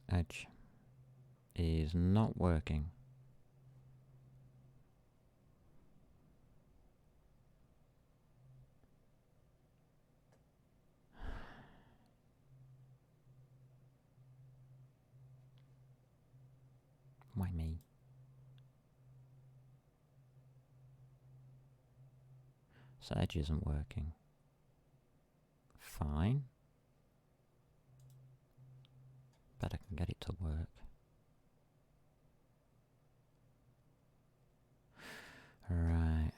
Edge is not working. Why me? So Edge isn't working. Fine. Bet I can get it to work. Right.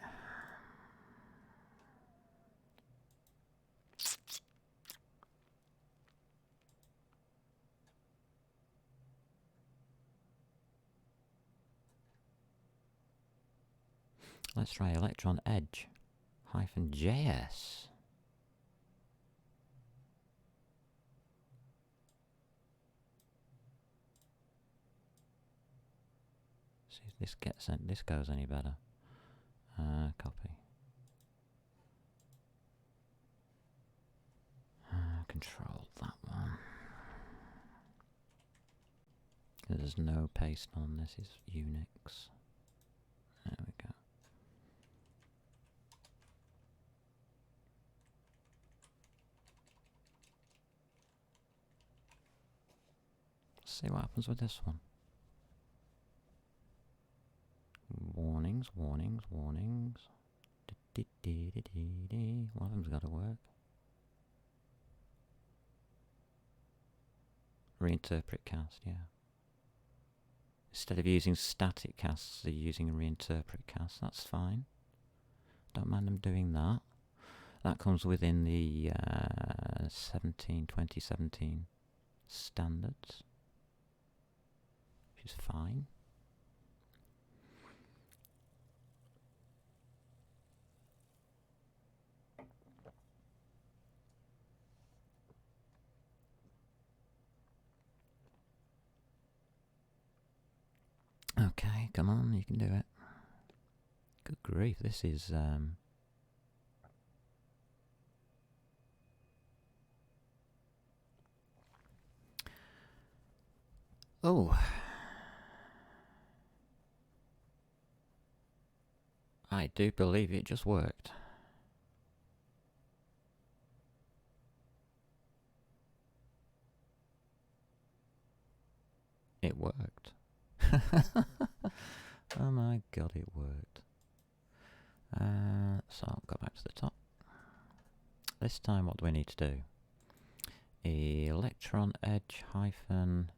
Let's try Electron Edge -JS. See if this goes any better. Copy. Control that one. There's no paste on this. Is Unix. There we go. See what happens with this one. Warnings, warnings, warnings. One of them's got to work. Reinterpret cast, yeah. Instead of using static casts, they're using a reinterpret cast. That's fine. Don't mind them doing that. That comes within the 2017 standards, which is fine. Okay, come on, you can do it. Good grief, this is oh, I do believe it just worked. It worked. Oh my god, it worked. So I'll go back to the top. This time what do we need to do? Electron Edge -JS.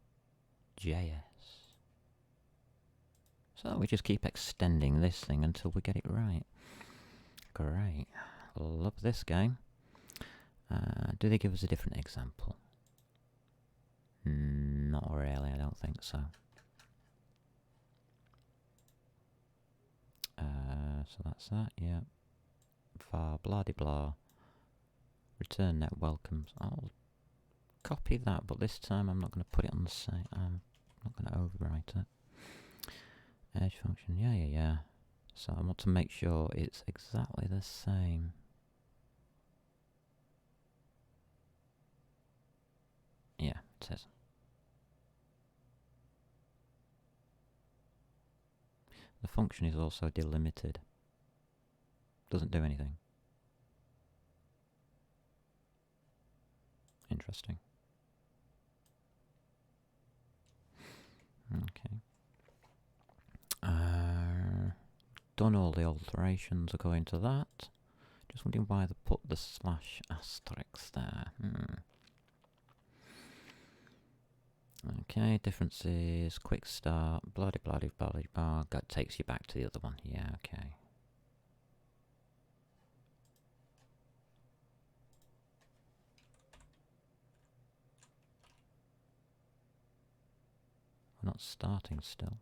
So we just keep extending this thing until we get it right. Great. Love this game. Do they give us a different example? Not really, I don't think so. So that's that, yeah. Var blah-de-blah. Return net welcomes. I'll copy that, but this time I'm not going to put it on the site. I'm not going to overwrite it. Edge function, yeah. So I want to make sure it's exactly the same. Yeah, it is. The function is also delimited. Doesn't do anything. Interesting. Okay. Done all the alterations according to that. Just wondering why they put the /* there. Okay, differences, quick start, blah-de-blah-de-blah-de-blah. That takes you back to the other one. Yeah, okay. We're not starting still.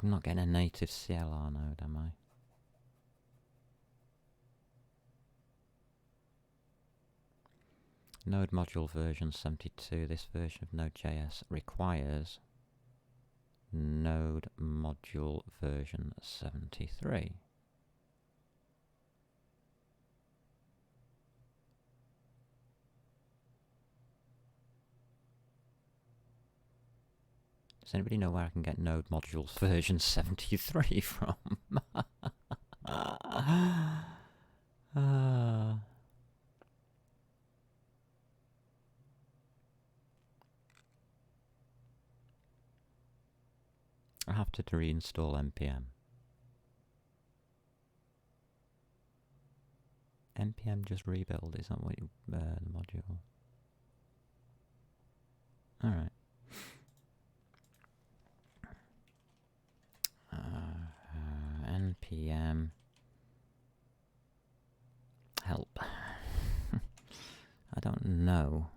I'm not getting a native CLR node, am I? Node module version 72. This version of Node.js requires Node module version 73. Does anybody know where I can get Node modules version 73 from? I have to reinstall npm. npm just rebuild, is that what you, the module? Alright. npm help. I don't know.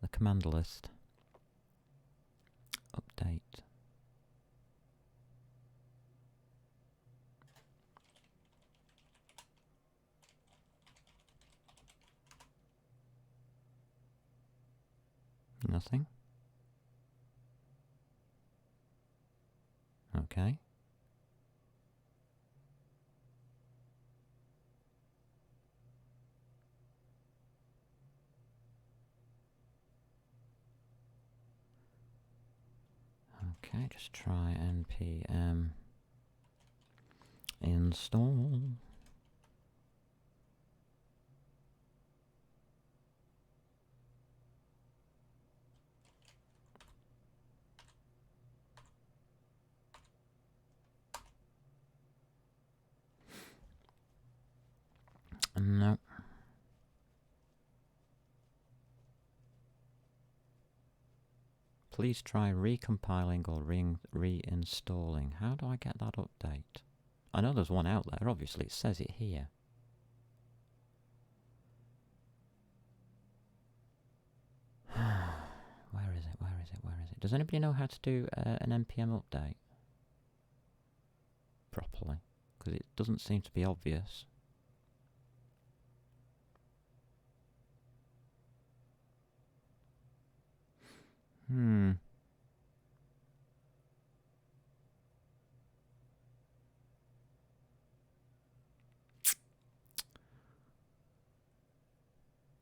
The command list. Update. Nothing. Okay. Okay, just try npm install. No. Please try recompiling or reinstalling. How do I get that update? I know there's one out there, obviously, it says it here. Where is it? Where is it? Where is it? Does anybody know how to do an npm update properly? Because it doesn't seem to be obvious.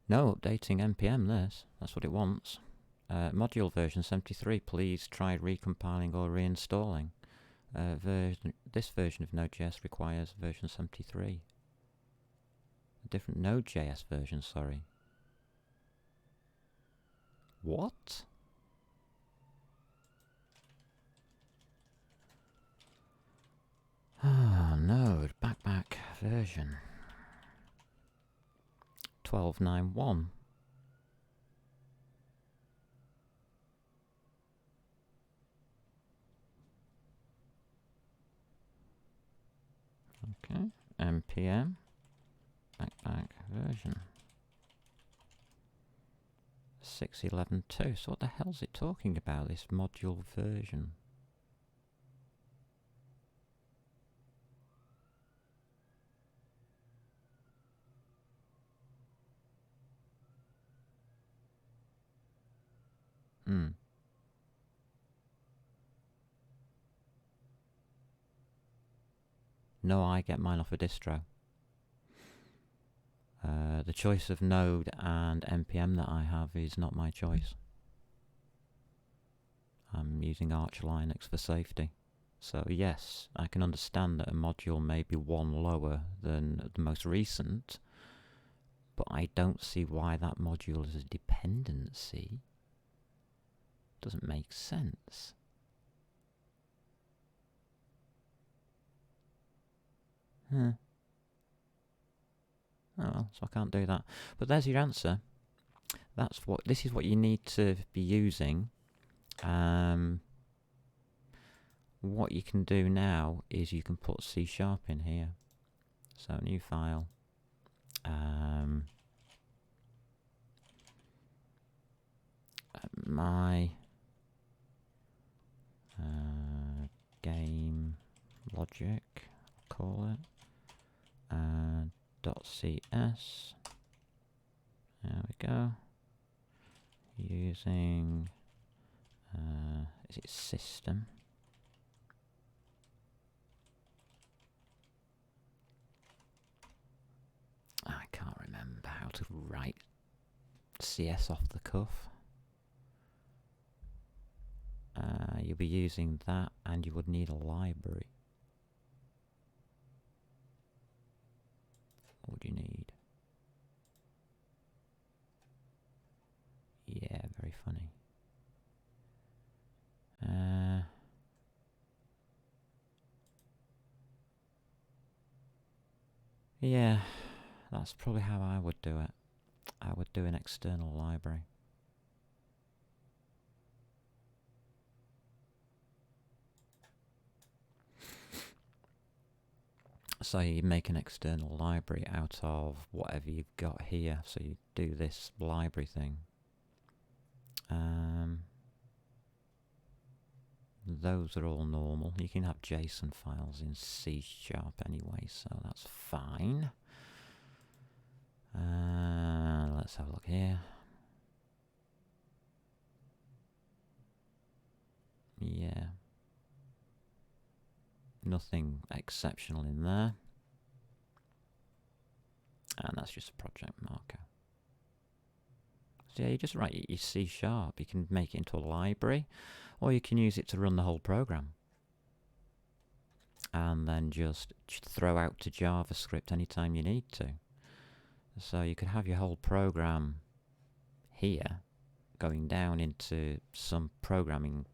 No, updating npm this. That's what it wants. Module version 73, please try recompiling or reinstalling. This version of Node.js requires version 73. A different Node.js version, sorry. What? Ah, Node, back version 12.9.1. Okay, npm back version 6.11.2. So what the hell's it talking about, this module version? No, I get mine off a distro. The choice of Node and npm that I have is not my choice. I'm using Arch Linux for safety. So yes, I can understand that a module may be one lower than the most recent, but I don't see why that module is a dependency. Doesn't make sense. Oh well, so I can't do that. But there's your answer. This is what you need to be using. What you can do now is you can put C# in here. So new file. My game logic, call it. .cs. There we go. Using Is it system? I can't remember how to write CS off the cuff. You'll be using that, and you would need a library. What would you need? Yeah, very funny. Yeah, that's probably how I would do it. I would do an external library. So you make an external library out of whatever you've got here. So you do this library thing. Those are all normal. You can have JSON files in C# anyway, so that's fine. Let's have a look here. Yeah. Nothing exceptional in there. And that's just a project marker. So yeah, you just write your C#. You can make it into a library, or you can use it to run the whole program. And then just throw out to JavaScript anytime you need to. So you could have your whole program here going down into some programming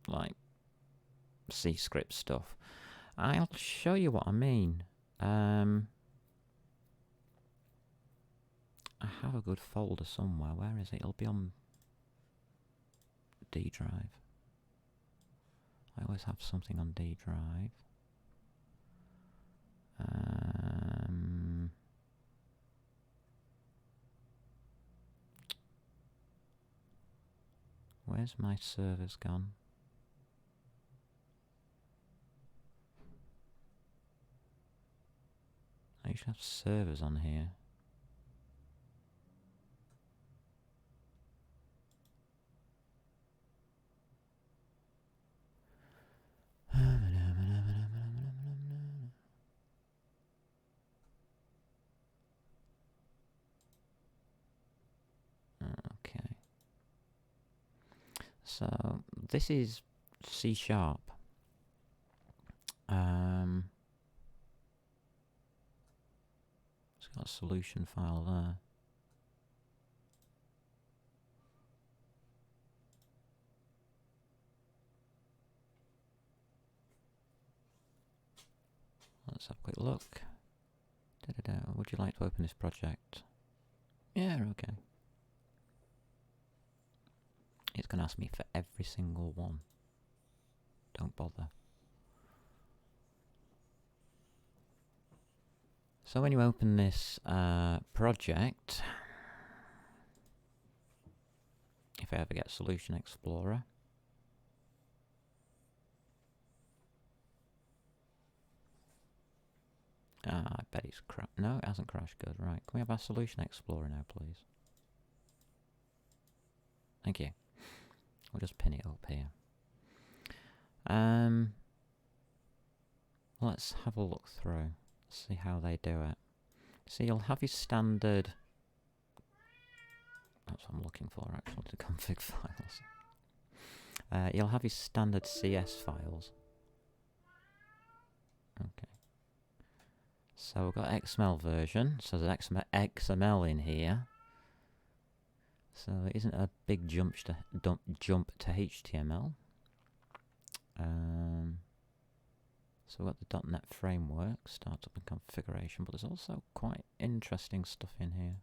like C script stuff. I'll show you what I mean. I have a good folder somewhere. Where is it? It'll be on D drive. I always have something on D drive. Where's my servers gone? I usually have servers on here. Okay. So this is C#. It's got a solution file there. Let's have a quick look. Would you like to open this project? Yeah, okay. It's going to ask me for every single one. Don't bother. So when you open this project, if I ever get Solution Explorer, I bet it's crashed. No, it hasn't crashed. Good. Right. Can we have our Solution Explorer now, please? Thank you. We'll just pin it up here. Let's have a look through. See how they do it. So you'll have your standard. That's what I'm looking for, actually, the config files. You'll have your standard CS files. Okay. So we've got XML version. So there's XML in here. So it isn't a big jump to HTML. So we've got the .NET framework, startup and configuration, but there's also quite interesting stuff in here.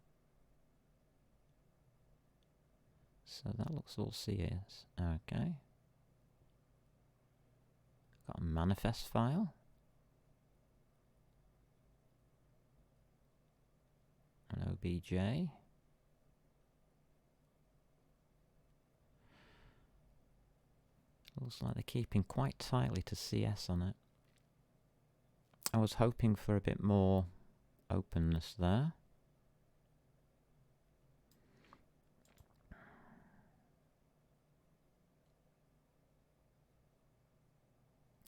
So that looks all CS. Okay. Got a manifest file. An OBJ. Looks like they're keeping quite tightly to CS on it. I was hoping for a bit more openness there.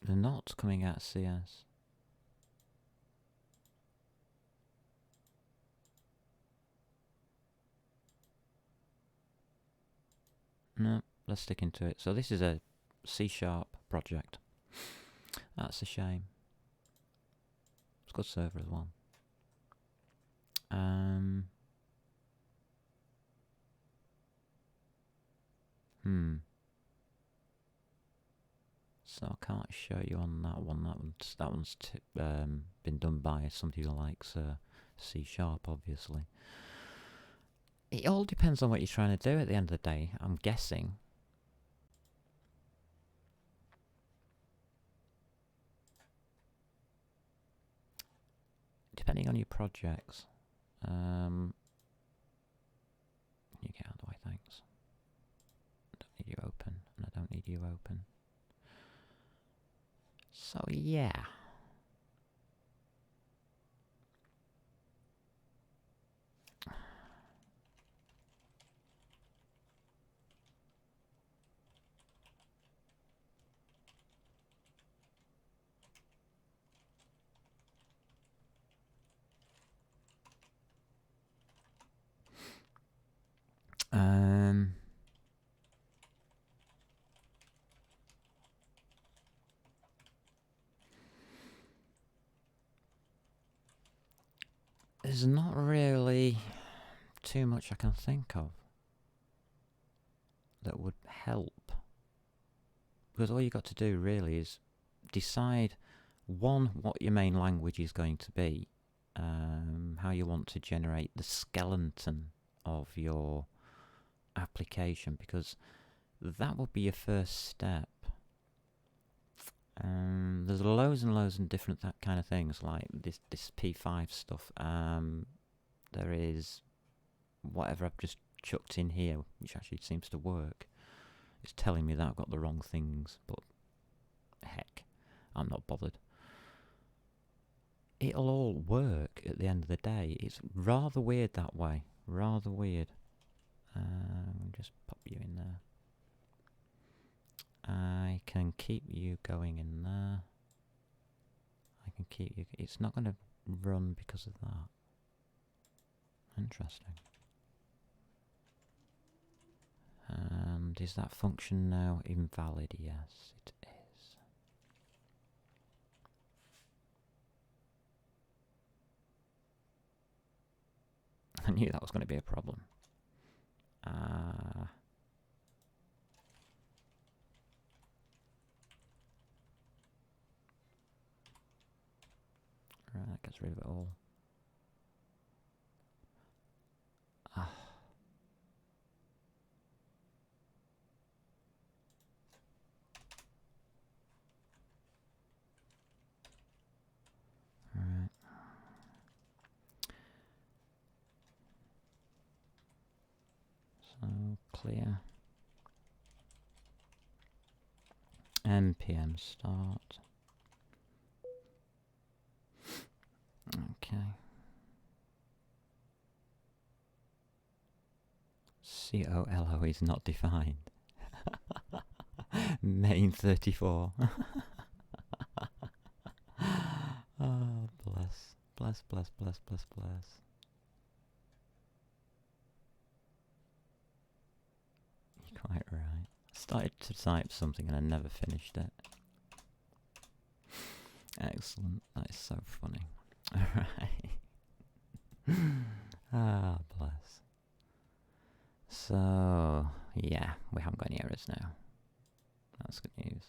They're not coming out CS. No, let's stick into it. So this is a C# project. That's a shame. It's a good server as well. So I can't show you on that one. That one's been done by somebody who likes C#, obviously. It all depends on what you're trying to do at the end of the day, I'm guessing. Depending on your projects. You get out of the way, thanks. I don't need you open, and I don't need you open. So yeah. There's not really too much I can think of that would help, because all you got to do really is decide, one, what your main language is going to be, how you want to generate the skeleton of your application, because that would be your first step. There's loads and loads of different kind of things, like this P5 stuff. There is whatever I've just chucked in here, which actually seems to work. It's telling me that I've got the wrong things, but heck, I'm not bothered. It'll all work at the end of the day. It's rather weird that way. Rather weird. Just pop you in there. I can keep you going in there. I can keep you... It's not going to run because of that. Interesting. And is that function now invalid? Yes, it is. I knew that was going to be a problem. Right, that gets rid of it all. Right. So clear. npm start. Okay. COLO is not defined. Main 34. Oh, bless. Bless, bless, bless, bless, bless. You're quite right. I started to type something and I never finished it. Excellent. That is so funny. Alright. Ah, bless. So, yeah, we haven't got any errors now. That's good news.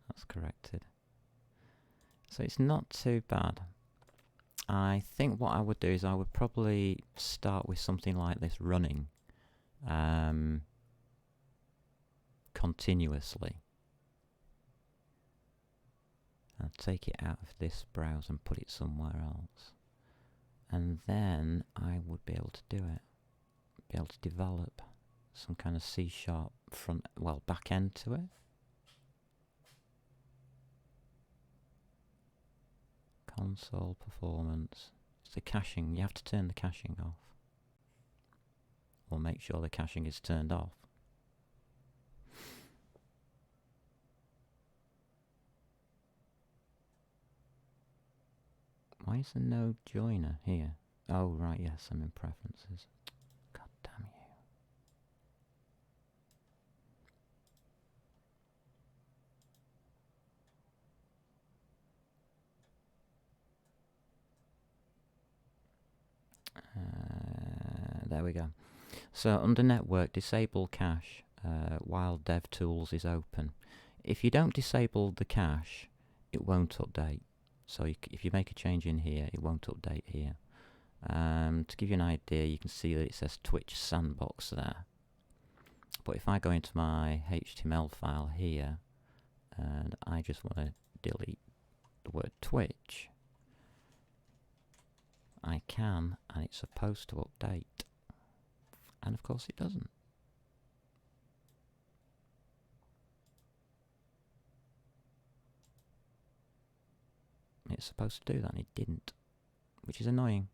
That's corrected. So it's not too bad. I think what I would do is I would probably start with something like this running continuously. I'll take it out of this browser and put it somewhere else. And then I would be able to do it. Be able to develop some kind of C# back end to it. Console performance. It's the caching. You have to turn the caching off. Or make sure the caching is turned off. Why is the node joiner here? Oh, right, yes, I'm in preferences. God damn you. There we go. So under network, disable cache while DevTools is open. If you don't disable the cache, it won't update. So if you make a change in here, it won't update here. To give you an idea, you can see that it says Twitch Sandbox there. But if I go into my HTML file here, and I just want to delete the word Twitch, I can, and it's supposed to update. And of course it doesn't. It's supposed to do that, and it didn't, which is annoying.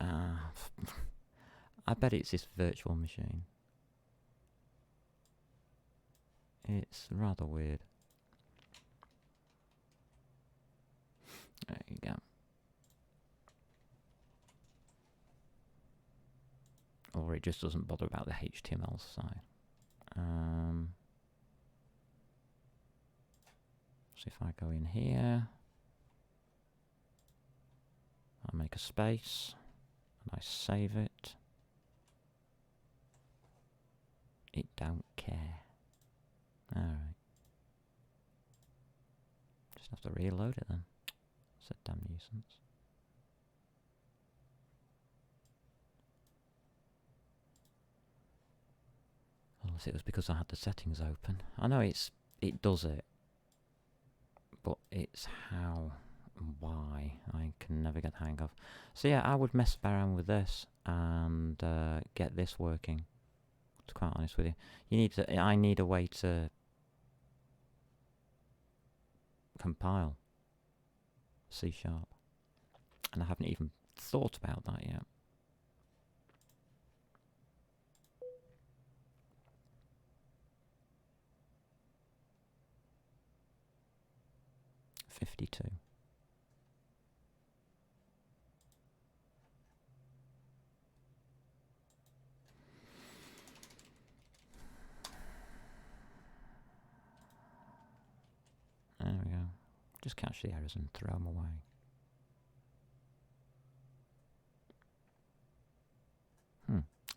I bet it's this virtual machine. It's rather weird. There you go. Or it just doesn't bother about the HTML side. So if I go in here, I make a space, and I save it. It don't care. Alright. Just have to reload it then. It's a damn nuisance. Unless it was because I had the settings open. I know it does it, but it's how and why I can never get the hang of. So yeah, I would mess around with this and get this working. To be quite honest with you, I need a way to compile C#, and I haven't even thought about that yet. .52. There we go. Just catch the errors and throw them away.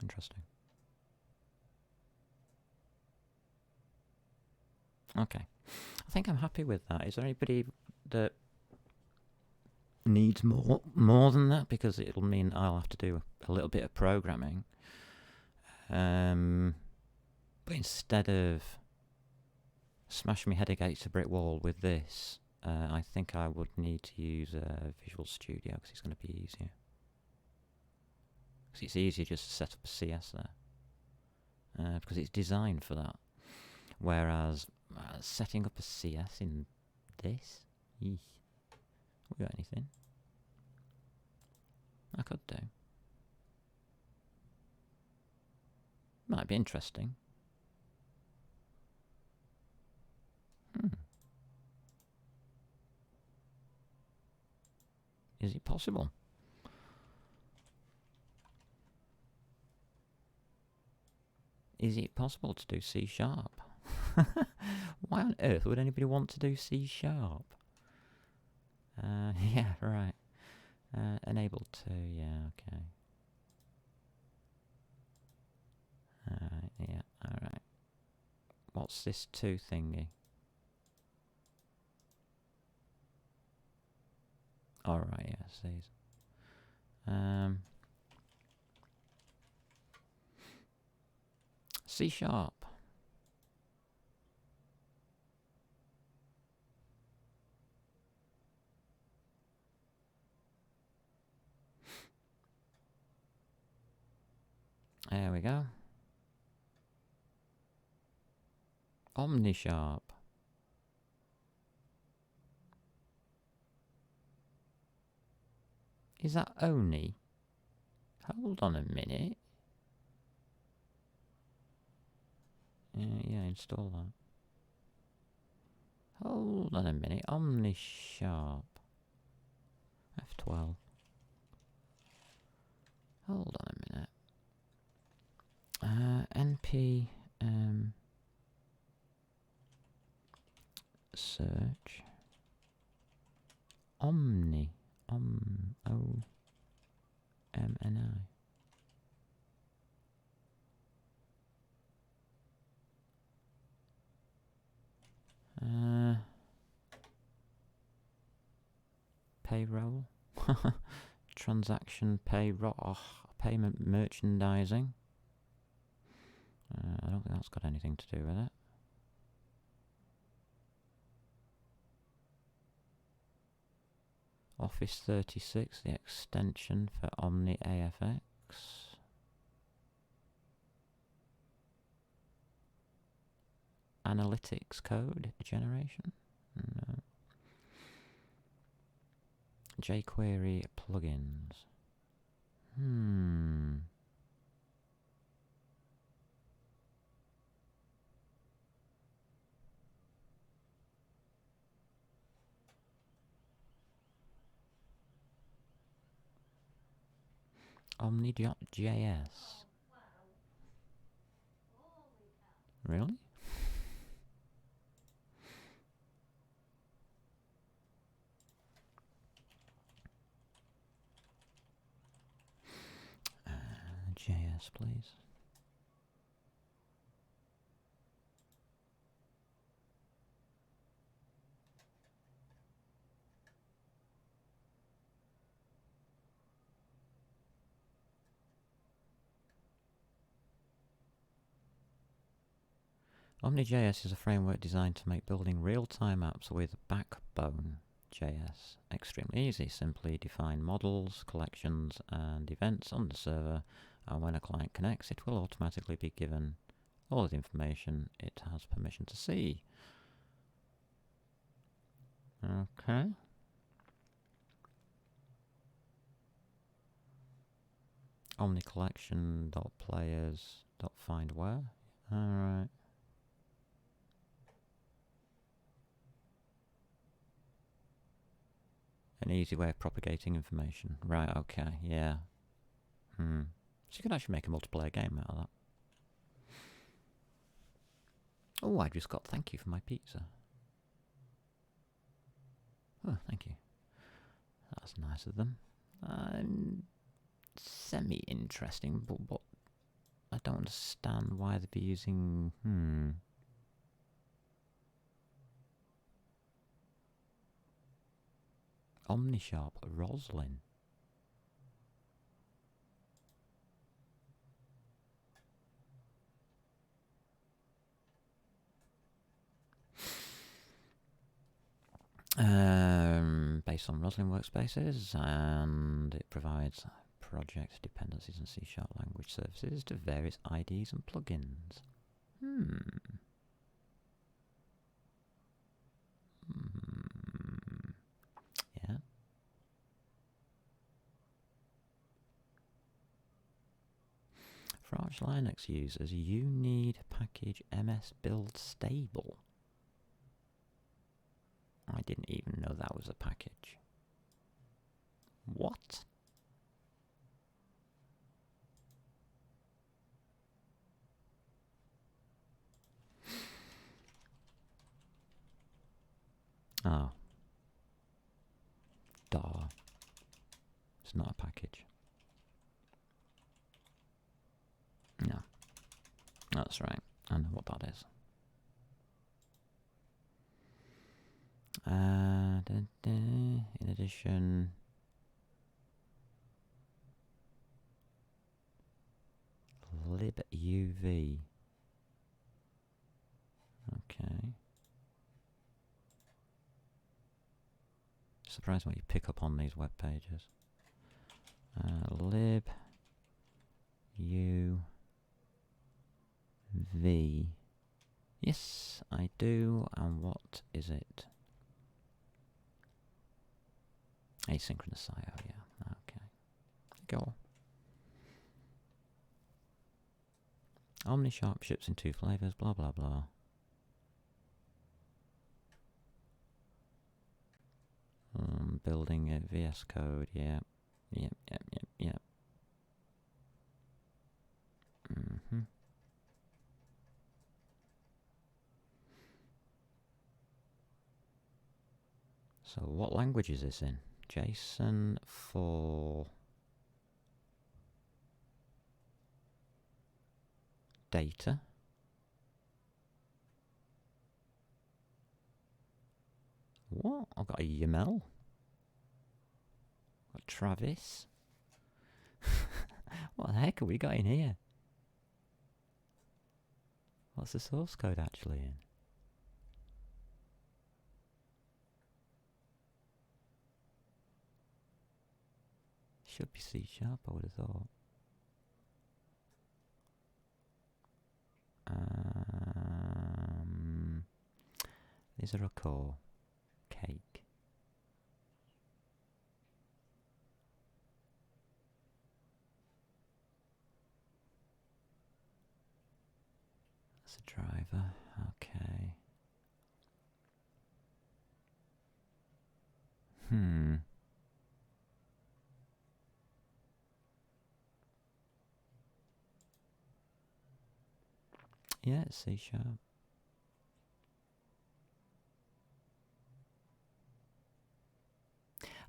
Interesting. Okay. I think I'm happy with that. Is there anybody that needs more than that? Because it'll mean I'll have to do a little bit of programming. But instead of smashing my head against a brick wall with this, I think I would need to use Visual Studio because it's going to be easier. Because it's easier just to set up a CS there. Because it's designed for that. Whereas setting up a CS in this, we got anything? I could do. Might be interesting. Is it possible? Is it possible to do C#? Why on earth would anybody want to do C#? Yeah, right. Enable to, yeah, okay. Alright, yeah, alright. What's this 2 thingy? Alright, yeah, these. C#. There we go. OmniSharp. Is that Oni? Hold on a minute. Yeah, install that. Hold on a minute. Omni Sharp. F12. Hold on a minute. NP search. Omni. O-M-N-I. Payroll. Transaction payroll. Oh, payment merchandising. I don't think that's got anything to do with it. Office 36, the extension for Omni AFX. Analytics code generation. No. jQuery plugins. Omni.js. Really? JS, please. Omni.js is a framework designed to make building real-time apps with Backbone.js extremely easy. Simply define models, collections, and events on the server, and when a client connects, it will automatically be given all the information it has permission to see. Okay. Omni collection.players.findWhere. Alright. An easy way of propagating information. Right, okay, yeah. So you can actually make a multiplayer game out of that. Oh, I just got thank you for my pizza. Oh, thank you. That's nice of them. Semi-interesting, but what... I don't understand why they'd be using... OmniSharp Roslyn. Based on Roslyn workspaces, and it provides project dependencies and C# language services to various IDs and plugins. Yeah. For Arch Linux users, you need package MS Build Stable. I didn't even know that was a package. What? Oh. Duh. It's not a package. No. That's right. I know what that is. In addition... libuv. Okay. Surprised what you pick up on these web pages. Libuv. Yes, I do. And what is it? Asynchronous I/O. Yeah. Okay. Go. OmniSharp ships in 2 flavors. Blah blah blah. building it. VS Code, yeah. Yep. So what language is this in? JSON for data. What? I've got a YAML. Got Travis. What the heck have we got in here? What's the source code actually in? Should be C#, I would have thought. These are a core. Cake. That's a driver. Okay. Yeah, it's C#.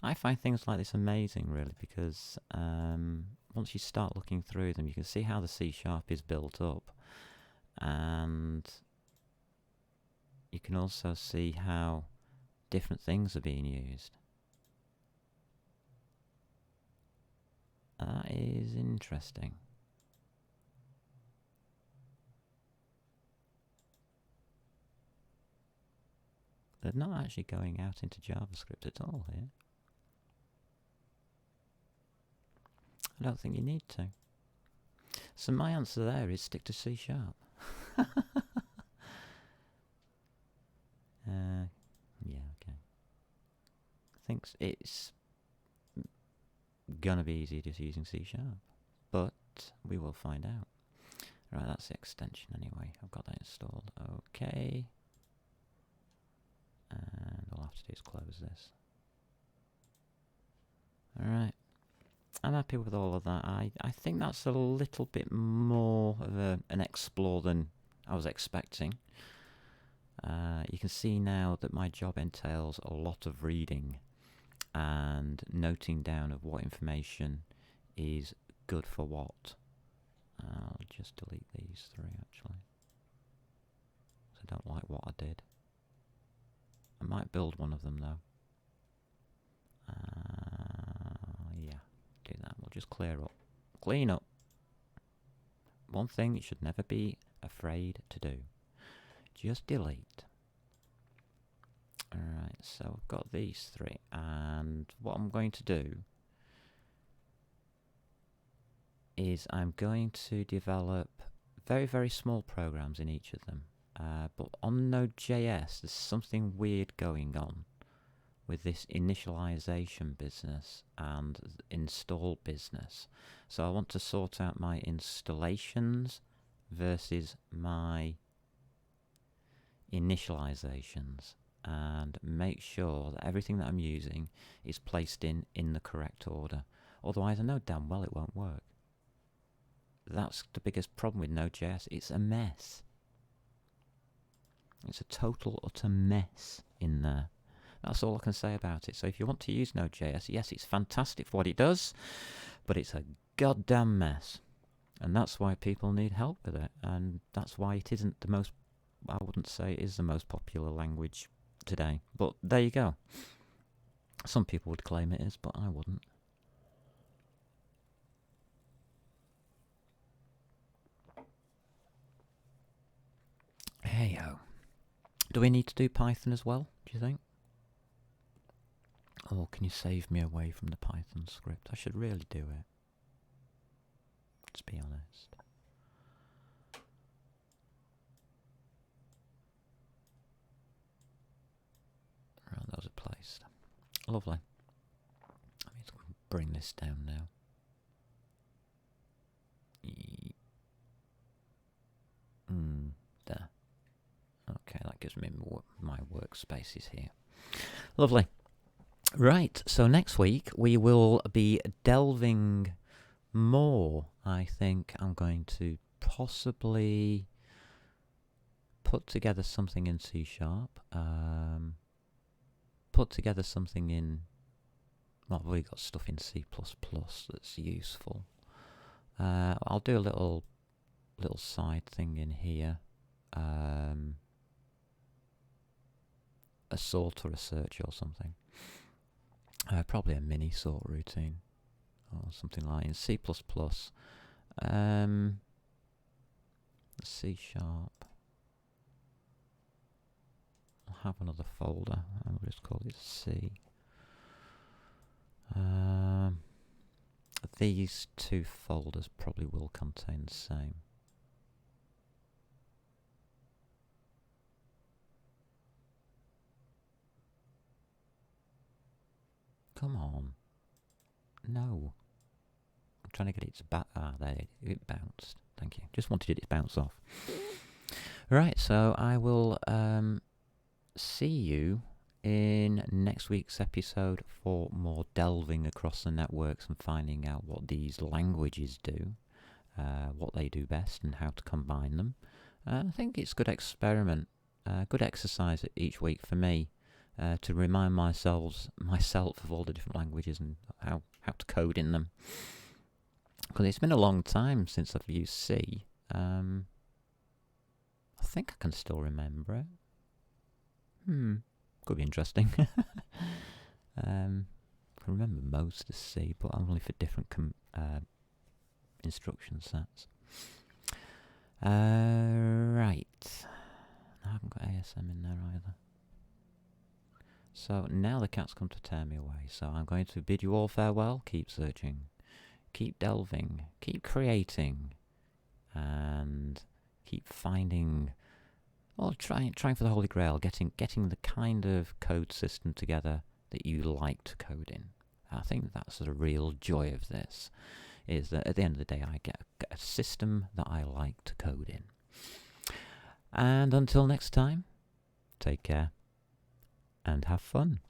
I find things like this amazing, really, because once you start looking through them, you can see how the C# is built up, and you can also see how different things are being used. That is interesting. They're not actually going out into JavaScript at all here. I don't think you need to. So my answer there is stick to C#. Yeah, okay. I think it's gonna be easy just using C#, but we will find out. Right, that's the extension anyway. I've got that installed. Okay. And all I have to do is close this. Alright. I'm happy with all of that. I think that's a little bit more of an explore than I was expecting. You can see now that my job entails a lot of reading and noting down of what information is good for what. I'll just delete these three actually. I don't like what I did. I might build one of them though. Yeah, do that. We'll just clear up. Clean up. One thing you should never be afraid to do. Just delete. Alright, so I've got these three, and what I'm going to do is I'm going to develop very, very small programs in each of them. But on Node.js, there's something weird going on with this initialization business and install business. So I want to sort out my installations versus my initializations and make sure that everything that I'm using is placed in the correct order. Otherwise, I know damn well it won't work. That's the biggest problem with Node.js. It's a mess. It's a total, utter mess in there. That's all I can say about it. So if you want to use Node.js, yes, it's fantastic for what it does, but it's a goddamn mess. And that's why people need help with it. And that's why it isn't the most, I wouldn't say it is the most popular language today. But there you go. Some people would claim it is, but I wouldn't. Hey-ho. Do we need to do Python as well, do you think? Or can you save me away from the Python script? I should really do it. Let's be honest. Right, those are placed. Lovely. Let me just bring this down now. There. Okay, that gives me my workspaces here. Lovely. Right, so next week we will be delving more. I think I'm going to possibly put together something in C#, put together something in, well, I've already got stuff in C++ that's useful. I'll do a little side thing in here, a sort or a search or something. Probably a mini sort routine or something like in C++. C#. I'll have another folder. I'll just call it C. These two folders probably will contain the same. Come on. No. I'm trying to get it to there it bounced. Thank you. Just wanted it to bounce off. Right, so I will see you in next week's episode for more delving across the networks and finding out what these languages do, what they do best and how to combine them. I think it's a good experiment, good exercise each week for me to remind myself of all the different languages and how to code in them. Because it's been a long time since I've used C. I think I can still remember it. Could be interesting. I can remember most of C, but only for different instruction sets. Right. I haven't got ASM in there either. So now the cat's come to tear me away, so I'm going to bid you all farewell. Keep searching, keep delving, keep creating, and keep finding, or trying for the Holy Grail, getting the kind of code system together that you like to code in. I think that's the real joy of this, is that at the end of the day I get a system that I like to code in. And until next time, take care and have fun.